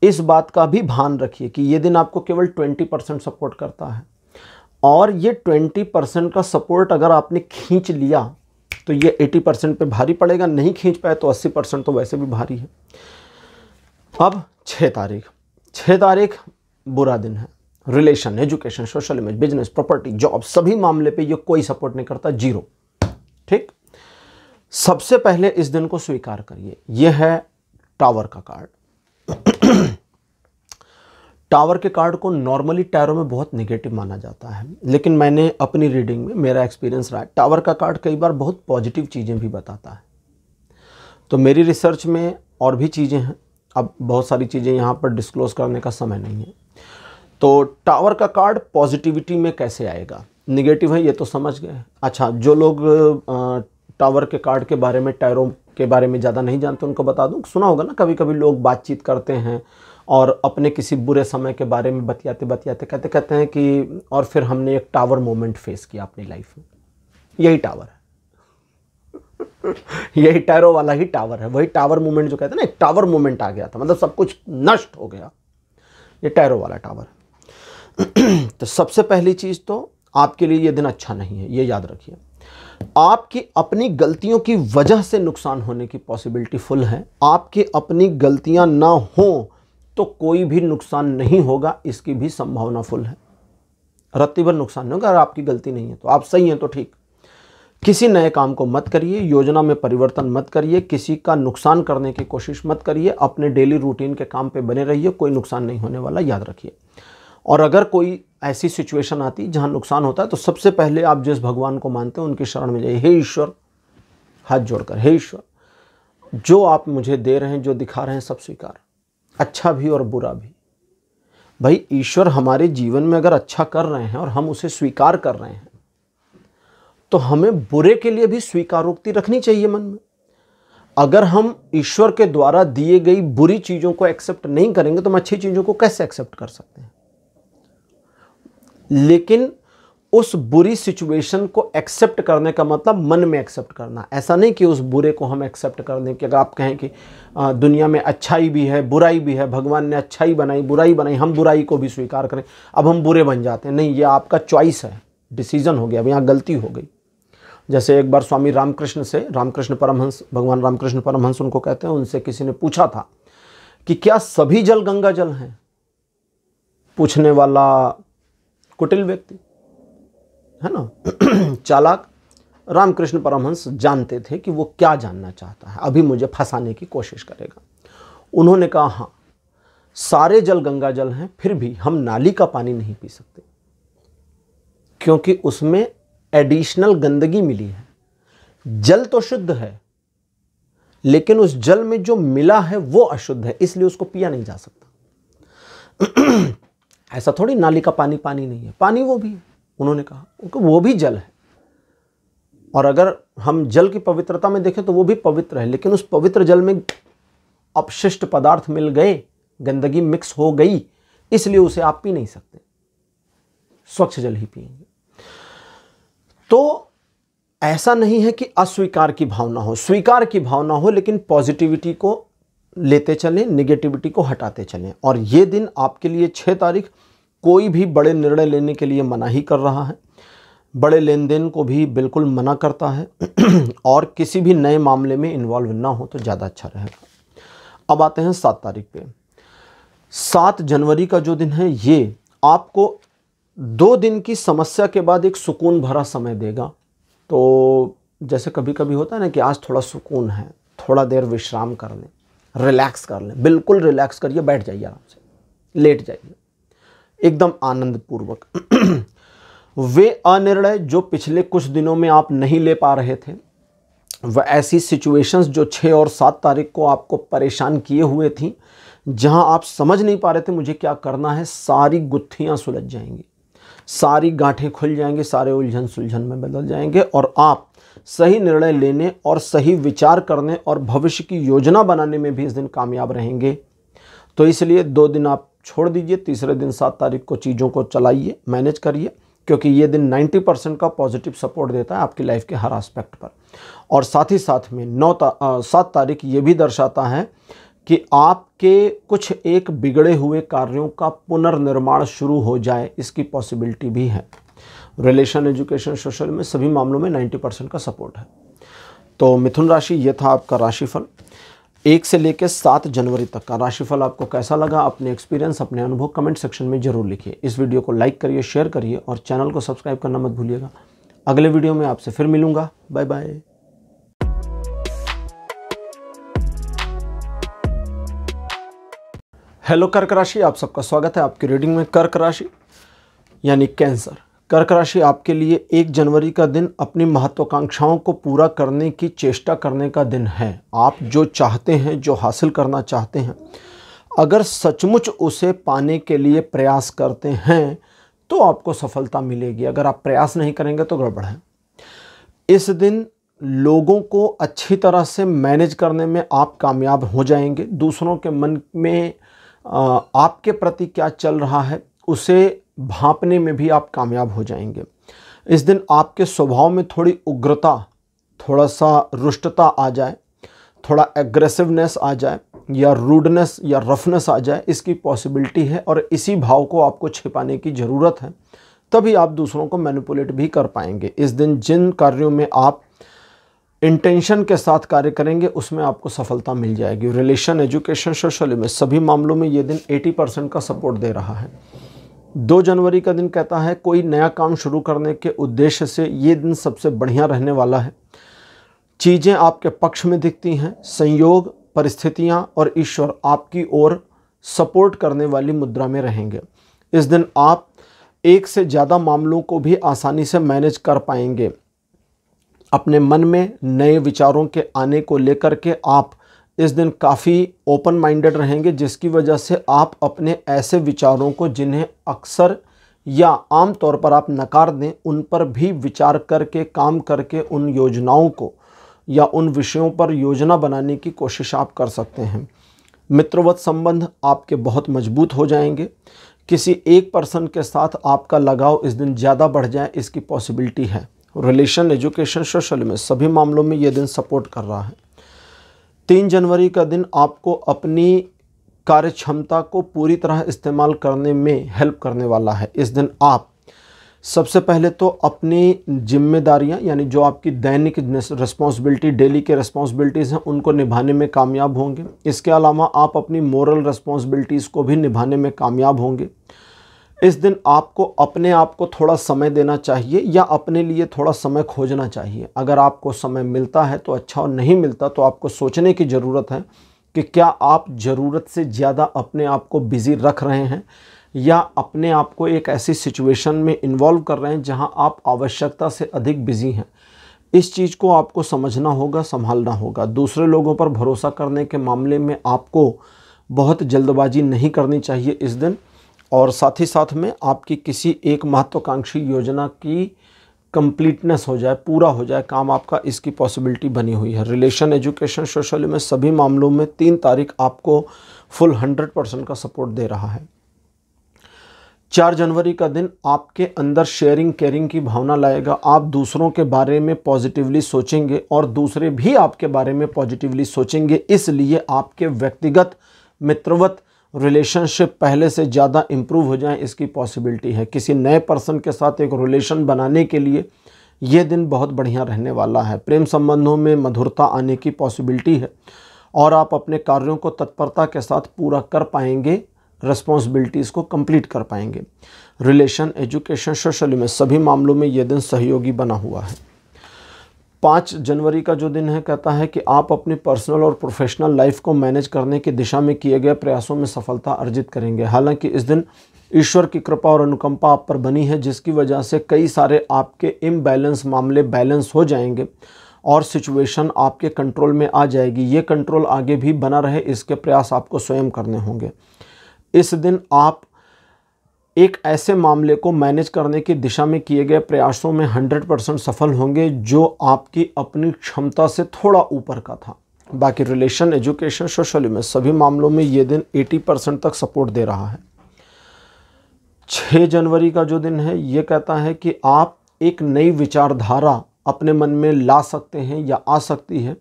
इस बात का भी भान रखिए कि ये दिन आपको केवल 20% सपोर्ट करता है, और ये 20% का सपोर्ट अगर आपने खींच लिया तो ये 80% पे भारी पड़ेगा, नहीं खींच पाए तो 80% तो वैसे भी भारी है। अब 6 तारीख बुरा दिन है। Relation, education, social image, business, property, job, सभी मामले पे ये कोई सपोर्ट नहीं करता, 0, ठीक। सबसे पहले इस दिन को स्वीकार करिए, यह है टावर का कार्ड। टावर के कार्ड को नॉर्मली टैरो में बहुत नेगेटिव माना जाता है, लेकिन मैंने अपनी रीडिंग में, मेरा एक्सपीरियंस रहा है, टावर का कार्ड कई बार बहुत पॉजिटिव चीज़ें भी बताता है। तो मेरी रिसर्च में और भी चीज़ें हैं, अब बहुत सारी चीज़ें यहाँ पर डिस्क्लोज करने का समय नहीं है। तो टावर का कार्ड पॉजिटिविटी में कैसे आएगा, निगेटिव है ये तो समझ गए। अच्छा, जो लोग टावर के कार्ड के बारे में, टैरो के बारे में ज़्यादा नहीं जानते उनको बता दूं, सुना होगा ना कभी कभी लोग बातचीत करते हैं और अपने किसी बुरे समय के बारे में बतियाते बतियाते कहते हैं कि और फिर हमने एक टावर मोमेंट फेस किया अपनी लाइफ में, यही टावर है। यही टैरो वाला ही टावर है, वही टावर मूवमेंट जो कहते हैं ना, एक टावर मूवमेंट आ गया था, मतलब सब कुछ नष्ट हो गया, ये टैरो वाला टावर है। तो सबसे पहली चीज तो आपके लिए ये दिन अच्छा नहीं है, ये याद रखिए। आपकी अपनी गलतियों की वजह से नुकसान होने की पॉसिबिलिटी फुल है। आपकी अपनी गलतियां ना हो तो कोई भी नुकसान नहीं होगा, इसकी भी संभावना फुल है। रत्ती भर नुकसान नहीं होगा। अगर आपकी गलती नहीं है तो आप सही हैं तो ठीक। किसी नए काम को मत करिए, योजना में परिवर्तन मत करिए, किसी का नुकसान करने की कोशिश मत करिए, अपने डेली रूटीन के काम पे बने रहिए, कोई नुकसान नहीं होने वाला, याद रखिए। और अगर कोई ऐसी सिचुएशन आती जहां नुकसान होता है तो सबसे पहले आप जिस भगवान को मानते हैं उनकी शरण में जाइए। हे ईश्वर, हाथ जोड़कर, हे ईश्वर, जो आप मुझे दे रहे हैं, जो दिखा रहे हैं, सब स्वीकार, अच्छा भी और बुरा भी। भाई ईश्वर हमारे जीवन में अगर अच्छा कर रहे हैं और हम उसे स्वीकार कर रहे हैं तो हमें बुरे के लिए भी स्वीकारोक्ति रखनी चाहिए मन में। अगर हम ईश्वर के द्वारा दिए गई बुरी चीजों को एक्सेप्ट नहीं करेंगे तो हम अच्छी चीजों को कैसे एक्सेप्ट कर सकते हैं। लेकिन उस बुरी सिचुएशन को एक्सेप्ट करने का मतलब मन में एक्सेप्ट करना, ऐसा नहीं कि उस बुरे को हम एक्सेप्ट कर दें। कि अगर आप कहें कि दुनिया में अच्छाई भी है बुराई भी है, भगवान ने अच्छाई बनाई बुराई बनाई, हम बुराई को भी स्वीकार करें, अब हम बुरे बन जाते हैं। नहीं, ये आपका चॉइस है, डिसीजन हो गया, अब यहाँ गलती हो गई। जैसे एक बार स्वामी रामकृष्ण से, रामकृष्ण परमहंस, भगवान रामकृष्ण परमहंस उनको कहते हैं, उनसे किसी ने पूछा था कि क्या सभी जल गंगा जल हैं। पूछने वाला कुटिल व्यक्ति है ना, चालाक। रामकृष्ण परमहंस जानते थे कि वो क्या जानना चाहता है, अभी मुझे फंसाने की कोशिश करेगा। उन्होंने कहा हाँ, सारे जल गंगा जल हैं, फिर भी हम नाली का पानी नहीं पी सकते क्योंकि उसमें एडिशनल गंदगी मिली है। जल तो शुद्ध है लेकिन उस जल में जो मिला है वो अशुद्ध है, इसलिए उसको पिया नहीं जा सकता। ऐसा थोड़ी नाली का पानी पानी नहीं है, पानी वो भी है। उन्होंने कहा वो भी जल है, और अगर हम जल की पवित्रता में देखें तो वो भी पवित्र है, लेकिन उस पवित्र जल में अपशिष्ट पदार्थ मिल गए, गंदगी मिक्स हो गई, इसलिए उसे आप पी नहीं सकते, स्वच्छ जल ही पिएंगे। तो ऐसा नहीं है कि अस्वीकार की भावना हो, स्वीकार की भावना हो, लेकिन पॉजिटिविटी को लेते चलें, नेगेटिविटी को हटाते चलें। और ये दिन आपके लिए 6 तारीख कोई भी बड़े निर्णय लेने के लिए मना ही कर रहा है, बड़े लेन देन को भी बिल्कुल मना करता है, और किसी भी नए मामले में इन्वॉल्व ना हो तो ज़्यादा अच्छा रहेगा। अब आते हैं 7 तारीख पे। 7 जनवरी का जो दिन है ये आपको 2 दिन की समस्या के बाद एक सुकून भरा समय देगा। तो जैसे कभी कभी होता है ना कि आज थोड़ा सुकून है, थोड़ा देर विश्राम कर लें, रिलैक्स कर लें, बिल्कुल रिलैक्स करिए, बैठ जाइए आराम से, लेट जाइए एकदम आनंद पूर्वक। वे अनिर्णय जो पिछले कुछ दिनों में आप नहीं ले पा रहे थे, वह ऐसी सिचुएशंस जो 6 और 7 तारीख को आपको परेशान किए हुए थी, जहां आप समझ नहीं पा रहे थे मुझे क्या करना है, सारी गुत्थियां सुलझ जाएंगी, सारी गांठें खुल जाएंगी, सारे उलझन सुलझन में बदल जाएंगे, और आप सही निर्णय लेने और सही विचार करने और भविष्य की योजना बनाने में भी इस दिन कामयाब रहेंगे। तो इसलिए 2 दिन आप छोड़ दीजिए, तीसरे दिन 7 तारीख को चीज़ों को चलाइए, मैनेज करिए, क्योंकि ये दिन 90% का पॉजिटिव सपोर्ट देता है आपकी लाइफ के हर एस्पेक्ट पर। और साथ ही साथ में 7 तारीख ये भी दर्शाता है कि आपके कुछ एक बिगड़े हुए कार्यों का पुनर्निर्माण शुरू हो जाए, इसकी पॉसिबिलिटी भी है। रिलेशन, एजुकेशन, सोशल में सभी मामलों में 90% का सपोर्ट है। तो मिथुन राशि, ये था आपका राशिफल। 1 से लेकर 7 जनवरी तक का राशिफल आपको कैसा लगा, अपने एक्सपीरियंस, अपने अनुभव कमेंट सेक्शन में जरूर लिखिए। इस वीडियो को लाइक करिए, शेयर करिए और चैनल को सब्सक्राइब करना मत भूलिएगा। अगले वीडियो में आपसे फिर मिलूंगा। Bye bye. हेलो कर्क राशि, आप सबका स्वागत है आपकी रीडिंग में। कर्क राशि यानी कैंसर। कर्क राशि आपके लिए 1 जनवरी का दिन अपनी महत्वाकांक्षाओं को पूरा करने की चेष्टा करने का दिन है। आप जो चाहते हैं, जो हासिल करना चाहते हैं, अगर सचमुच उसे पाने के लिए प्रयास करते हैं तो आपको सफलता मिलेगी। अगर आप प्रयास नहीं करेंगे तो गड़बड़ है। इस दिन लोगों को अच्छी तरह से मैनेज करने में आप कामयाब हो जाएंगे। दूसरों के मन में आपके प्रति क्या चल रहा है उसे भांपने में भी आप कामयाब हो जाएंगे। इस दिन आपके स्वभाव में थोड़ी उग्रता थोड़ा सा रुष्टता आ जाए, थोड़ा एग्रेसिवनेस आ जाए या रूडनेस या रफनेस आ जाए, इसकी पॉसिबिलिटी है। और इसी भाव को आपको छिपाने की ज़रूरत है, तभी आप दूसरों को मैनिपुलेट भी कर पाएंगे। इस दिन जिन कार्यों में आप इंटेंशन के साथ कार्य करेंगे उसमें आपको सफलता मिल जाएगी। रिलेशन, एजुकेशन, सोशल में सभी मामलों में ये दिन 80% का सपोर्ट दे रहा है। 2 जनवरी का दिन कहता है कोई नया काम शुरू करने के उद्देश्य से ये दिन सबसे बढ़िया रहने वाला है। चीज़ें आपके पक्ष में दिखती हैं। संयोग, परिस्थितियां और ईश्वर आपकी ओर सपोर्ट करने वाली मुद्रा में रहेंगे। इस दिन आप एक से ज़्यादा मामलों को भी आसानी से मैनेज कर पाएंगे। अपने मन में नए विचारों के आने को लेकर के आप इस दिन काफ़ी ओपन माइंडेड रहेंगे, जिसकी वजह से आप अपने ऐसे विचारों को जिन्हें अक्सर या आम तौर पर आप नकार दें, उन पर भी विचार करके, काम करके उन योजनाओं को या उन विषयों पर योजना बनाने की कोशिश आप कर सकते हैं। मित्रवत संबंध आपके बहुत मजबूत हो जाएंगे। किसी एक पर्सन के साथ आपका लगाव इस दिन ज़्यादा बढ़ जाए, इसकी पॉसिबिलिटी है। रिलेशन, एजुकेशन, सोशल में सभी मामलों में ये दिन सपोर्ट कर रहा है। 3 जनवरी का दिन आपको अपनी कार्य क्षमता को पूरी तरह इस्तेमाल करने में हेल्प करने वाला है। इस दिन आप सबसे पहले तो अपनी जिम्मेदारियां, यानी जो आपकी दैनिक रिस्पॉन्सिबिलिटी, डेली के रिस्पॉन्सिबिलिटीज़ हैं, उनको निभाने में कामयाब होंगे। इसके अलावा आप अपनी मोरल रिस्पॉन्सिबिलिटीज़ को भी निभाने में कामयाब होंगे। इस दिन आपको अपने आप को थोड़ा समय देना चाहिए या अपने लिए थोड़ा समय खोजना चाहिए। अगर आपको समय मिलता है तो अच्छा, और नहीं मिलता तो आपको सोचने की ज़रूरत है कि क्या आप ज़रूरत से ज़्यादा अपने आप को बिज़ी रख रहे हैं या अपने आप को एक ऐसी सिचुएशन में इन्वॉल्व कर रहे हैं जहां आप आवश्यकता से अधिक बिज़ी हैं। इस चीज़ को आपको समझना होगा, संभालना होगा। दूसरे लोगों पर भरोसा करने के मामले में आपको बहुत जल्दबाजी नहीं करनी चाहिए इस दिन। और साथ ही साथ में आपकी किसी एक महत्वाकांक्षी योजना की कंप्लीटनेस हो जाए, पूरा हो जाए काम आपका, इसकी पॉसिबिलिटी बनी हुई है। रिलेशन, एजुकेशन, सोशल में सभी मामलों में 3 तारीख आपको फुल 100% का सपोर्ट दे रहा है। 4 जनवरी का दिन आपके अंदर शेयरिंग, केयरिंग की भावना लाएगा। आप दूसरों के बारे में पॉजिटिवली सोचेंगे और दूसरे भी आपके बारे में पॉजिटिवली सोचेंगे। इसलिए आपके व्यक्तिगत मित्रवत रिलेशनशिप पहले से ज़्यादा इम्प्रूव हो जाए, इसकी पॉसिबिलिटी है। किसी नए पर्सन के साथ एक रिलेशन बनाने के लिए ये दिन बहुत बढ़िया रहने वाला है। प्रेम संबंधों में मधुरता आने की पॉसिबिलिटी है और आप अपने कार्यों को तत्परता के साथ पूरा कर पाएंगे, रिस्पॉन्सिबिलिटीज़ को कंप्लीट कर पाएंगे। रिलेशन, एजुकेशन, सोशल में सभी मामलों में ये दिन सहयोगी बना हुआ है। 5 जनवरी का जो दिन है कहता है कि आप अपनी पर्सनल और प्रोफेशनल लाइफ को मैनेज करने की दिशा में किए गए प्रयासों में सफलता अर्जित करेंगे। हालांकि इस दिन ईश्वर की कृपा और अनुकंपा आप पर बनी है, जिसकी वजह से कई सारे आपके इम्बैलेंस मामले बैलेंस हो जाएंगे और सिचुएशन आपके कंट्रोल में आ जाएगी। ये कंट्रोल आगे भी बना रहे, इसके प्रयास आपको स्वयं करने होंगे। इस दिन आप एक ऐसे मामले को मैनेज करने की दिशा में किए गए प्रयासों में 100% सफल होंगे जो आपकी अपनी क्षमता से थोड़ा ऊपर का था। बाकी रिलेशन, एजुकेशन, सोशल में सभी मामलों में ये दिन 80% तक सपोर्ट दे रहा है। 6 जनवरी का जो दिन है ये कहता है कि आप एक नई विचारधारा अपने मन में ला सकते हैं या आ सकती है।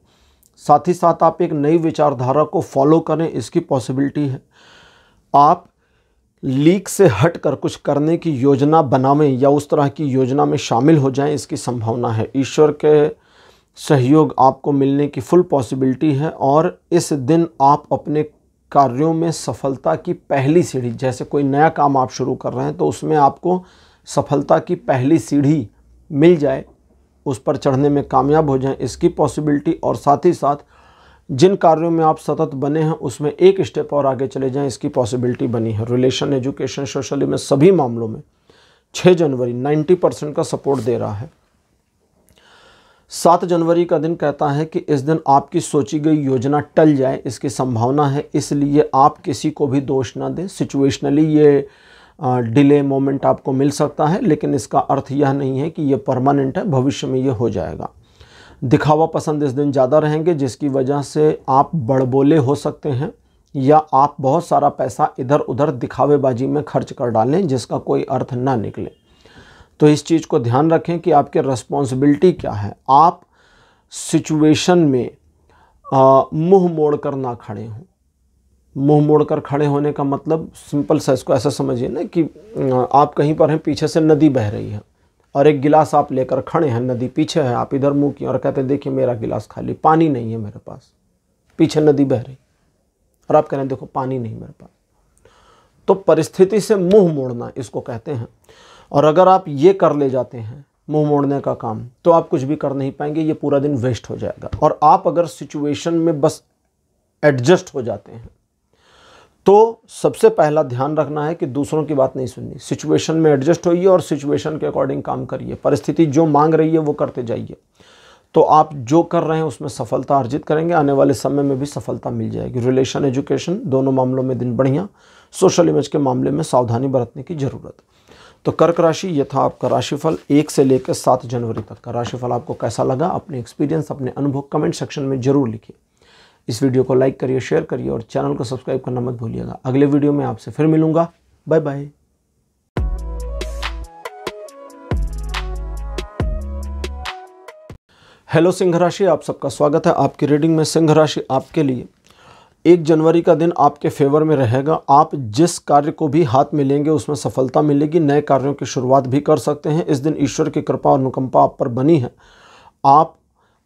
साथ ही साथ आप एक नई विचारधारा को फॉलो करें, इसकी पॉसिबिलिटी है। आप लीक से हटकर कुछ करने की योजना बनावें या उस तरह की योजना में शामिल हो जाएं, इसकी संभावना है। ईश्वर के सहयोग आपको मिलने की फुल पॉसिबिलिटी है और इस दिन आप अपने कार्यों में सफलता की पहली सीढ़ी, जैसे कोई नया काम आप शुरू कर रहे हैं तो उसमें आपको सफलता की पहली सीढ़ी मिल जाए, उस पर चढ़ने में कामयाब हो जाएं, इसकी पॉसिबिलिटी। और साथ ही साथ जिन कार्यों में आप सतत बने हैं उसमें एक स्टेप और आगे चले जाएं, इसकी पॉसिबिलिटी बनी है। रिलेशन, एजुकेशन, सोशल में सभी मामलों में 6 जनवरी 90% का सपोर्ट दे रहा है। 7 जनवरी का दिन कहता है कि इस दिन आपकी सोची गई योजना टल जाए, इसकी संभावना है, इसलिए आप किसी को भी दोष ना दें। सिचुएशनली ये डिले मोमेंट आपको मिल सकता है, लेकिन इसका अर्थ यह नहीं है कि ये परमानेंट है, भविष्य में ये हो जाएगा। दिखावा पसंद इस दिन ज़्यादा रहेंगे, जिसकी वजह से आप बड़बोले हो सकते हैं या आप बहुत सारा पैसा इधर उधर दिखावेबाजी में खर्च कर डालें जिसका कोई अर्थ ना निकले। तो इस चीज़ को ध्यान रखें कि आपकी रिस्पॉन्सिबिलिटी क्या है। आप सिचुएशन में मुंह मोड़कर ना खड़े हों। मुंह मोड़कर खड़े होने का मतलब सिंपल सा इसको ऐसा समझिए ना कि आप कहीं पर हैं, पीछे से नदी बह रही है और एक गिलास आप लेकर खड़े हैं, नदी पीछे है, आप इधर मुंह किए और कहते हैं देखिए मेरा गिलास खाली, पानी नहीं है मेरे पास, पीछे नदी बह रही और आप कह रहे हैं देखो पानी नहीं मेरे पास। तो परिस्थिति से मुंह मोड़ना इसको कहते हैं। और अगर आप ये कर ले जाते हैं मुंह मोड़ने का काम, तो आप कुछ भी कर नहीं पाएंगे, ये पूरा दिन वेस्ट हो जाएगा। और आप अगर सिचुएशन में बस एडजस्ट हो जाते हैं तो सबसे पहला ध्यान रखना है कि दूसरों की बात नहीं सुननी, सिचुएशन में एडजस्ट होइए और सिचुएशन के अकॉर्डिंग काम करिए। परिस्थिति जो मांग रही है वो करते जाइए, तो आप जो कर रहे हैं उसमें सफलता अर्जित करेंगे, आने वाले समय में भी सफलता मिल जाएगी। रिलेशन, एजुकेशन दोनों मामलों में दिन बढ़िया, सोशल इमेज के मामले में सावधानी बरतने की जरूरत। तो कर्क राशि, ये था आपका राशिफल 1 से लेकर 7 जनवरी तक का राशिफल। आपको कैसा लगा, अपने एक्सपीरियंस, अपने अनुभव कमेंट सेक्शन में जरूर लिखिए। इस वीडियो को लाइक करिए, शेयर करिए और चैनल को सब्सक्राइब करना मत भूलिएगा। अगले वीडियो में आपसे फिर मिलूंगा। Bye bye. हेलो सिंह राशि, आप सबका स्वागत है आपकी रीडिंग में। सिंह राशि आपके लिए 1 जनवरी का दिन आपके फेवर में रहेगा। आप जिस कार्य को भी हाथ में लेंगे उसमें सफलता मिलेगी। नए कार्यों की शुरुआत भी कर सकते हैं। इस दिन ईश्वर की कृपा और अनुकंपा आप पर बनी है। आप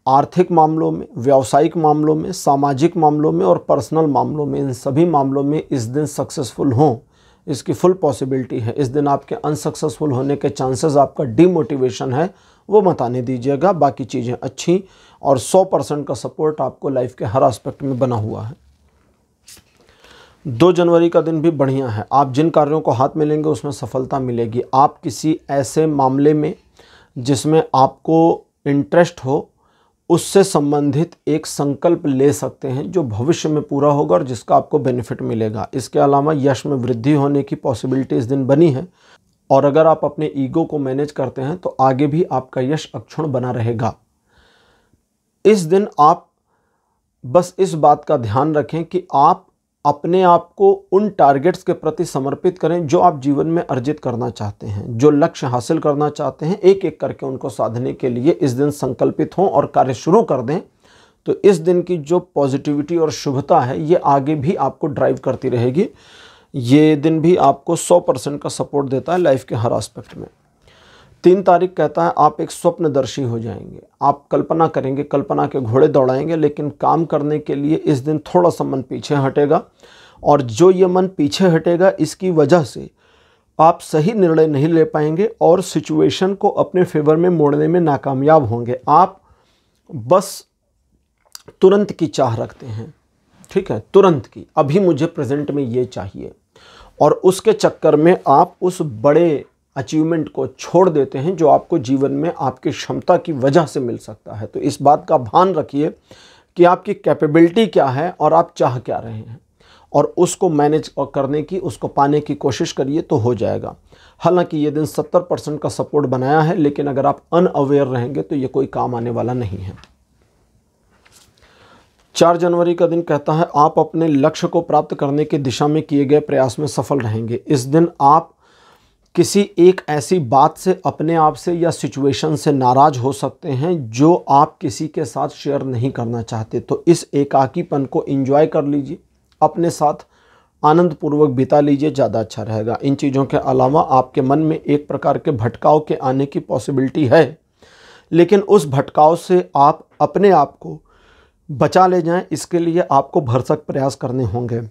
आर्थिक मामलों में, व्यावसायिक मामलों में, सामाजिक मामलों में और पर्सनल मामलों में, इन सभी मामलों में इस दिन सक्सेसफुल हों, इसकी फुल पॉसिबिलिटी है। इस दिन आपके अनसक्सेसफुल होने के चांसेस, आपका डिमोटिवेशन है वो मत आने दीजिएगा। बाकी चीज़ें अच्छी और 100% का सपोर्ट आपको लाइफ के हर एस्पेक्ट में बना हुआ है। 2 जनवरी का दिन भी बढ़िया है। आप जिन कार्यों को हाथ में लेंगे उसमें सफलता मिलेगी। आप किसी ऐसे मामले में जिसमें आपको इंटरेस्ट हो, उससे संबंधित एक संकल्प ले सकते हैं जो भविष्य में पूरा होगा और जिसका आपको बेनिफिट मिलेगा। इसके अलावा यश में वृद्धि होने की पॉसिबिलिटी इस दिन बनी है। और अगर आप अपने ईगो को मैनेज करते हैं तो आगे भी आपका यश अक्षुण्ण बना रहेगा। इस दिन आप बस इस बात का ध्यान रखें कि आप अपने आप को उन टारगेट्स के प्रति समर्पित करें जो आप जीवन में अर्जित करना चाहते हैं। जो लक्ष्य हासिल करना चाहते हैं, एक एक करके उनको साधने के लिए इस दिन संकल्पित हों और कार्य शुरू कर दें। तो इस दिन की जो पॉजिटिविटी और शुभता है ये आगे भी आपको ड्राइव करती रहेगी। ये दिन भी आपको 100% का सपोर्ट देता है लाइफ के हर एस्पेक्ट में। 3 तारीख कहता है आप एक स्वप्नदर्शी हो जाएंगे। आप कल्पना करेंगे, कल्पना के घोड़े दौड़ाएंगे, लेकिन काम करने के लिए इस दिन थोड़ा सा मन पीछे हटेगा। और जो ये मन पीछे हटेगा इसकी वजह से आप सही निर्णय नहीं ले पाएंगे और सिचुएशन को अपने फेवर में मोड़ने में नाकामयाब होंगे। आप बस तुरंत की चाह रखते हैं, ठीक है, तुरंत की, अभी मुझे प्रेजेंट में ये चाहिए, और उसके चक्कर में आप उस बड़े अचीवमेंट को छोड़ देते हैं जो आपको जीवन में आपकी क्षमता की वजह से मिल सकता है। तो इस बात का भान रखिए कि आपकी कैपेबिलिटी क्या है और आप चाह क्या रहे हैं, और उसको मैनेज करने की, उसको पाने की कोशिश करिए तो हो जाएगा। हालांकि ये दिन 70% का सपोर्ट बनाया है, लेकिन अगर आप अनअवेयर रहेंगे तो ये कोई काम आने वाला नहीं है। 4 जनवरी का दिन कहता है आप अपने लक्ष्य को प्राप्त करने की दिशा में किए गए प्रयास में सफल रहेंगे। इस दिन आप किसी एक ऐसी बात से, अपने आप से या सिचुएशन से नाराज हो सकते हैं जो आप किसी के साथ शेयर नहीं करना चाहते। तो इस एकाकीपन को एंजॉय कर लीजिए, अपने साथ आनंदपूर्वक बिता लीजिए, ज़्यादा अच्छा रहेगा। इन चीज़ों के अलावा आपके मन में एक प्रकार के भटकाव के आने की पॉसिबिलिटी है, लेकिन उस भटकाव से आप अपने आप को बचा ले जाएं, इसके लिए आपको भरसक प्रयास करने होंगे।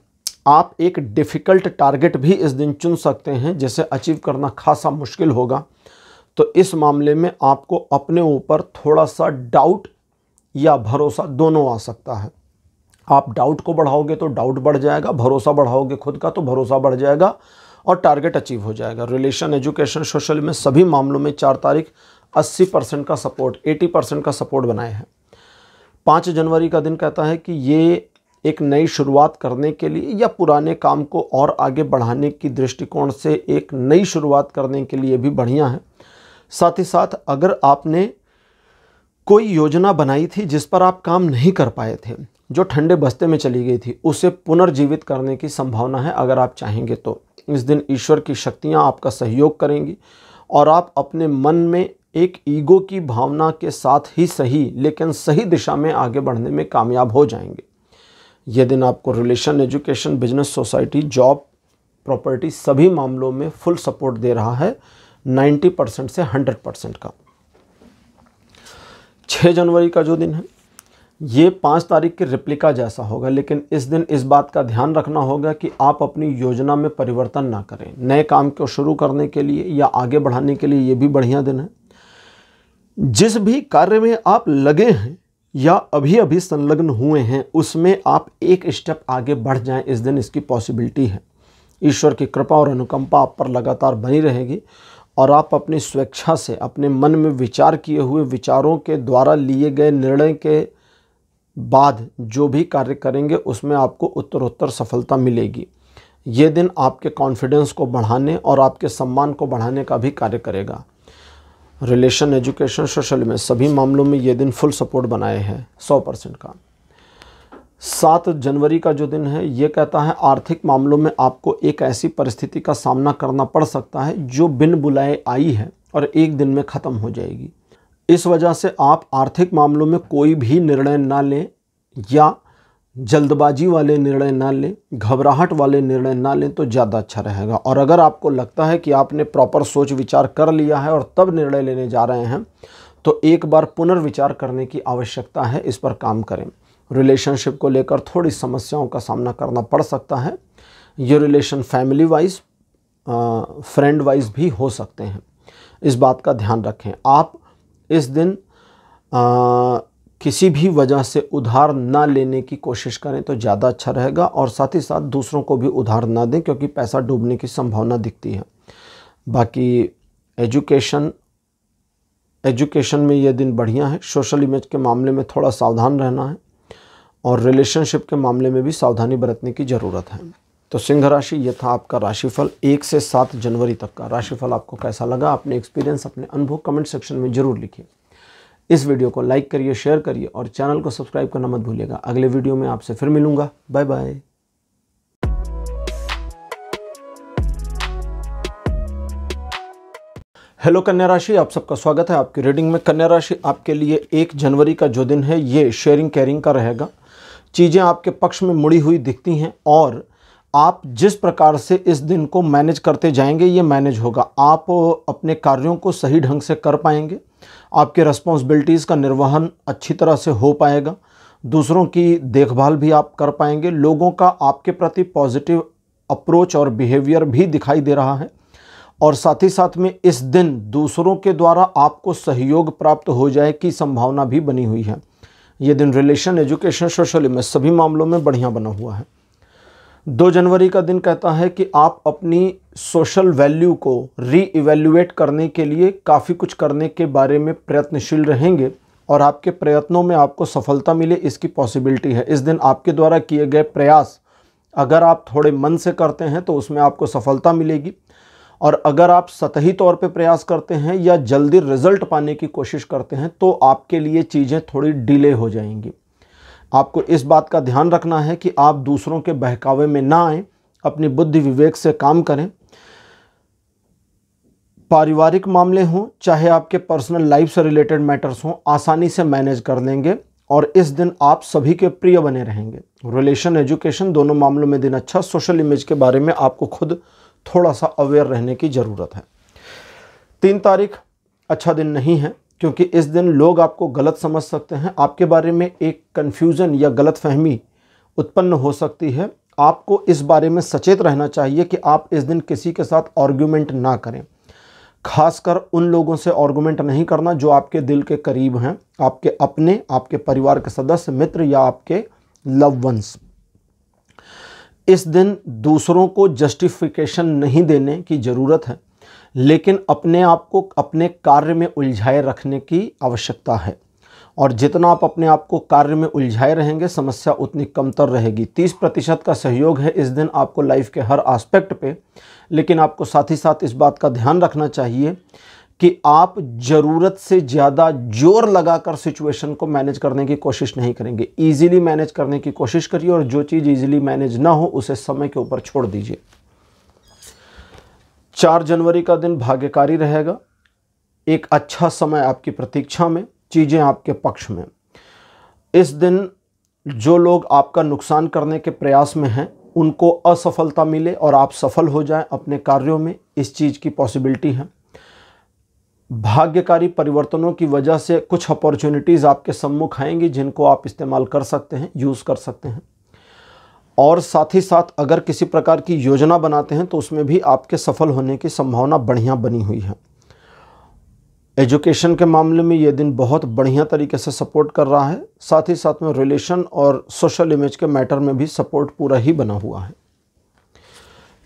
आप एक डिफ़िकल्ट टारगेट भी इस दिन चुन सकते हैं जिसे अचीव करना खासा मुश्किल होगा। तो इस मामले में आपको अपने ऊपर थोड़ा सा डाउट या भरोसा दोनों आ सकता है। आप डाउट को बढ़ाओगे तो डाउट बढ़ जाएगा, भरोसा बढ़ाओगे खुद का तो भरोसा बढ़ जाएगा और टारगेट अचीव हो जाएगा। रिलेशन, एजुकेशन, सोशल में सभी मामलों में 4 तारीख 80% का सपोर्ट, 80% का सपोर्ट बनाए हैं। 5 जनवरी का दिन कहता है कि ये एक नई शुरुआत करने के लिए या पुराने काम को और आगे बढ़ाने की दृष्टिकोण से एक नई शुरुआत करने के लिए भी बढ़िया है। साथ ही साथ अगर आपने कोई योजना बनाई थी जिस पर आप काम नहीं कर पाए थे, जो ठंडे बस्ते में चली गई थी, उसे पुनर्जीवित करने की संभावना है अगर आप चाहेंगे तो। इस दिन ईश्वर की शक्तियाँ आपका सहयोग करेंगी और आप अपने मन में एक ईगो की भावना के साथ ही सही लेकिन सही दिशा में आगे बढ़ने में कामयाब हो जाएंगे। यह दिन आपको relation, education, business, society, job, property सभी मामलों में फुल सपोर्ट दे रहा है, 90% से 100% का। 6 जनवरी का जो दिन है ये 5 तारीख के रिप्लिका जैसा होगा, लेकिन इस दिन इस बात का ध्यान रखना होगा कि आप अपनी योजना में परिवर्तन ना करें। नए काम को शुरू करने के लिए या आगे बढ़ाने के लिए ये भी बढ़िया दिन है। जिस भी कार्य में आप लगे हैं या अभी अभी संलग्न हुए हैं उसमें आप एक स्टेप आगे बढ़ जाएं, इस दिन इसकी पॉसिबिलिटी है। ईश्वर की कृपा और अनुकंपा आप पर लगातार बनी रहेगी और आप अपनी स्वेच्छा से अपने मन में विचार किए हुए विचारों के द्वारा लिए गए निर्णय के बाद जो भी कार्य करेंगे उसमें आपको उत्तरोत्तर सफलता मिलेगी। ये दिन आपके कॉन्फिडेंस को बढ़ाने और आपके सम्मान को बढ़ाने का भी कार्य करेगा। रिलेशन, एजुकेशन, सोशल में सभी मामलों में ये दिन फुल सपोर्ट बनाए हैं 100% का। 7 जनवरी का जो दिन है ये कहता है आर्थिक मामलों में आपको एक ऐसी परिस्थिति का सामना करना पड़ सकता है जो बिन बुलाए आई है और एक दिन में ख़त्म हो जाएगी। इस वजह से आप आर्थिक मामलों में कोई भी निर्णय ना लें या जल्दबाजी वाले निर्णय ना लें, घबराहट वाले निर्णय ना लें तो ज़्यादा अच्छा रहेगा। और अगर आपको लगता है कि आपने प्रॉपर सोच विचार कर लिया है और तब निर्णय लेने जा रहे हैं तो एक बार पुनर्विचार करने की आवश्यकता है, इस पर काम करें। रिलेशनशिप को लेकर थोड़ी समस्याओं का सामना करना पड़ सकता है। ये relation family wise, friend wise भी हो सकते हैं, इस बात का ध्यान रखें। आप इस दिन किसी भी वजह से उधार ना लेने की कोशिश करें तो ज़्यादा अच्छा रहेगा और साथ ही साथ दूसरों को भी उधार ना दें क्योंकि पैसा डूबने की संभावना दिखती है। बाकी एजुकेशन में ये दिन बढ़िया है। सोशल इमेज के मामले में थोड़ा सावधान रहना है और रिलेशनशिप के मामले में भी सावधानी बरतने की ज़रूरत है। तो सिंह राशि, ये था आपका राशिफल 1 से 7 जनवरी तक का। राशिफल आपको कैसा लगा, अपने एक्सपीरियंस, अपने अनुभव कमेंट सेक्शन में ज़रूर लिखिए। इस वीडियो को लाइक करिए, शेयर करिए और चैनल को सब्सक्राइब करना मत भूलिएगा। अगले वीडियो में आपसे फिर मिलूंगा। Bye bye. हेलो कन्या राशि, आप सबका स्वागत है आपकी रीडिंग में। कन्या राशि, आपके लिए 1 जनवरी का जो दिन है ये शेयरिंग केयरिंग का रहेगा। चीज़ें आपके पक्ष में मुड़ी हुई दिखती हैं और आप जिस प्रकार से इस दिन को मैनेज करते जाएंगे ये मैनेज होगा। आप अपने कार्यों को सही ढंग से कर पाएंगे, आपके रिस्पॉन्सिबिलिटीज़ का निर्वहन अच्छी तरह से हो पाएगा, दूसरों की देखभाल भी आप कर पाएंगे। लोगों का आपके प्रति पॉजिटिव अप्रोच और बिहेवियर भी दिखाई दे रहा है और साथ ही साथ में इस दिन दूसरों के द्वारा आपको सहयोग प्राप्त हो जाए की संभावना भी बनी हुई है। ये दिन रिलेशन, एजुकेशन, सोशल में सभी मामलों में बढ़िया बना हुआ है। 2 जनवरी का दिन कहता है कि आप अपनी सोशल वैल्यू को रीइवैल्यूएट करने के लिए काफ़ी कुछ करने के बारे में प्रयत्नशील रहेंगे और आपके प्रयत्नों में आपको सफलता मिले इसकी पॉसिबिलिटी है। इस दिन आपके द्वारा किए गए प्रयास अगर आप थोड़े मन से करते हैं तो उसमें आपको सफलता मिलेगी और अगर आप सतही तौर पे प्रयास करते हैं या जल्दी रिजल्ट पाने की कोशिश करते हैं तो आपके लिए चीज़ें थोड़ी डिले हो जाएंगी। आपको इस बात का ध्यान रखना है कि आप दूसरों के बहकावे में ना आएं, अपनी बुद्धि विवेक से काम करें। पारिवारिक मामले हों चाहे आपके पर्सनल लाइफ से रिलेटेड मैटर्स हों, आसानी से मैनेज कर लेंगे और इस दिन आप सभी के प्रिय बने रहेंगे। रिलेशन, एजुकेशन दोनों मामलों में दिन अच्छा। सोशल इमेज के बारे में आपको खुद थोड़ा सा अवेयर रहने की ज़रूरत है। 3 तारीख अच्छा दिन नहीं है क्योंकि इस दिन लोग आपको गलत समझ सकते हैं, आपके बारे में एक कन्फ्यूज़न या गलतफहमी उत्पन्न हो सकती है। आपको इस बारे में सचेत रहना चाहिए कि आप इस दिन किसी के साथ आर्ग्यूमेंट ना करें, खासकर उन लोगों से आर्ग्यूमेंट नहीं करना जो आपके दिल के करीब हैं, आपके अपने, आपके परिवार के सदस्य, मित्र या आपके लव वंस। इस दिन दूसरों को जस्टिफिकेशन नहीं देने की ज़रूरत है, लेकिन अपने आप को अपने कार्य में उलझाए रखने की आवश्यकता है और जितना आप अपने आप को कार्य में उलझाए रहेंगे समस्या उतनी कमतर रहेगी। 30% का सहयोग है इस दिन आपको लाइफ के हर एस्पेक्ट पे, लेकिन आपको साथ ही साथ इस बात का ध्यान रखना चाहिए कि आप ज़रूरत से ज़्यादा जोर लगाकर सिचुएशन को मैनेज करने की कोशिश नहीं करेंगे। ईजिली मैनेज करने की कोशिश करिए और जो चीज़ ईजिली मैनेज ना हो उसे समय के ऊपर छोड़ दीजिए। 4 जनवरी का दिन भाग्यकारी रहेगा। एक अच्छा समय आपकी प्रतीक्षा में, चीज़ें आपके पक्ष में। इस दिन जो लोग आपका नुकसान करने के प्रयास में हैं उनको असफलता मिले और आप सफल हो जाएं अपने कार्यों में, इस चीज़ की पॉसिबिलिटी है। भाग्यकारी परिवर्तनों की वजह से कुछ अपॉर्चुनिटीज़ आपके सम्मुख आएंगी जिनको आप इस्तेमाल कर सकते हैं, यूज़ कर सकते हैं। और साथ ही साथ अगर किसी प्रकार की योजना बनाते हैं तो उसमें भी आपके सफल होने की संभावना बढ़िया बनी हुई है। एजुकेशन के मामले में ये दिन बहुत बढ़िया तरीके से सपोर्ट कर रहा है। साथ ही साथ में रिलेशन और सोशल इमेज के मैटर में भी सपोर्ट पूरा ही बना हुआ है।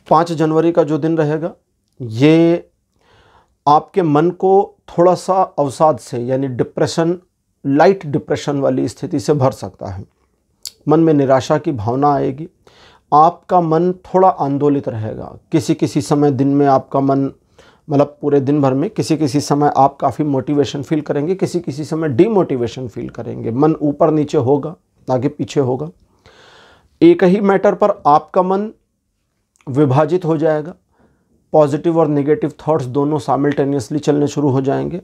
5 जनवरी का जो दिन रहेगा ये आपके मन को थोड़ा सा अवसाद से यानी डिप्रेशन, लाइट डिप्रेशन वाली स्थिति से भर सकता है। मन में निराशा की भावना आएगी। आपका मन थोड़ा आंदोलित रहेगा। किसी समय दिन में आपका मन, मतलब पूरे दिन भर में किसी समय आप काफ़ी मोटिवेशन फील करेंगे, किसी समय डीमोटिवेशन फील करेंगे। मन ऊपर नीचे होगा, आगे पीछे होगा। एक ही मैटर पर आपका मन विभाजित हो जाएगा। पॉजिटिव और नेगेटिव थॉट्स दोनों साइमल्टेनियसली चलने शुरू हो जाएंगे।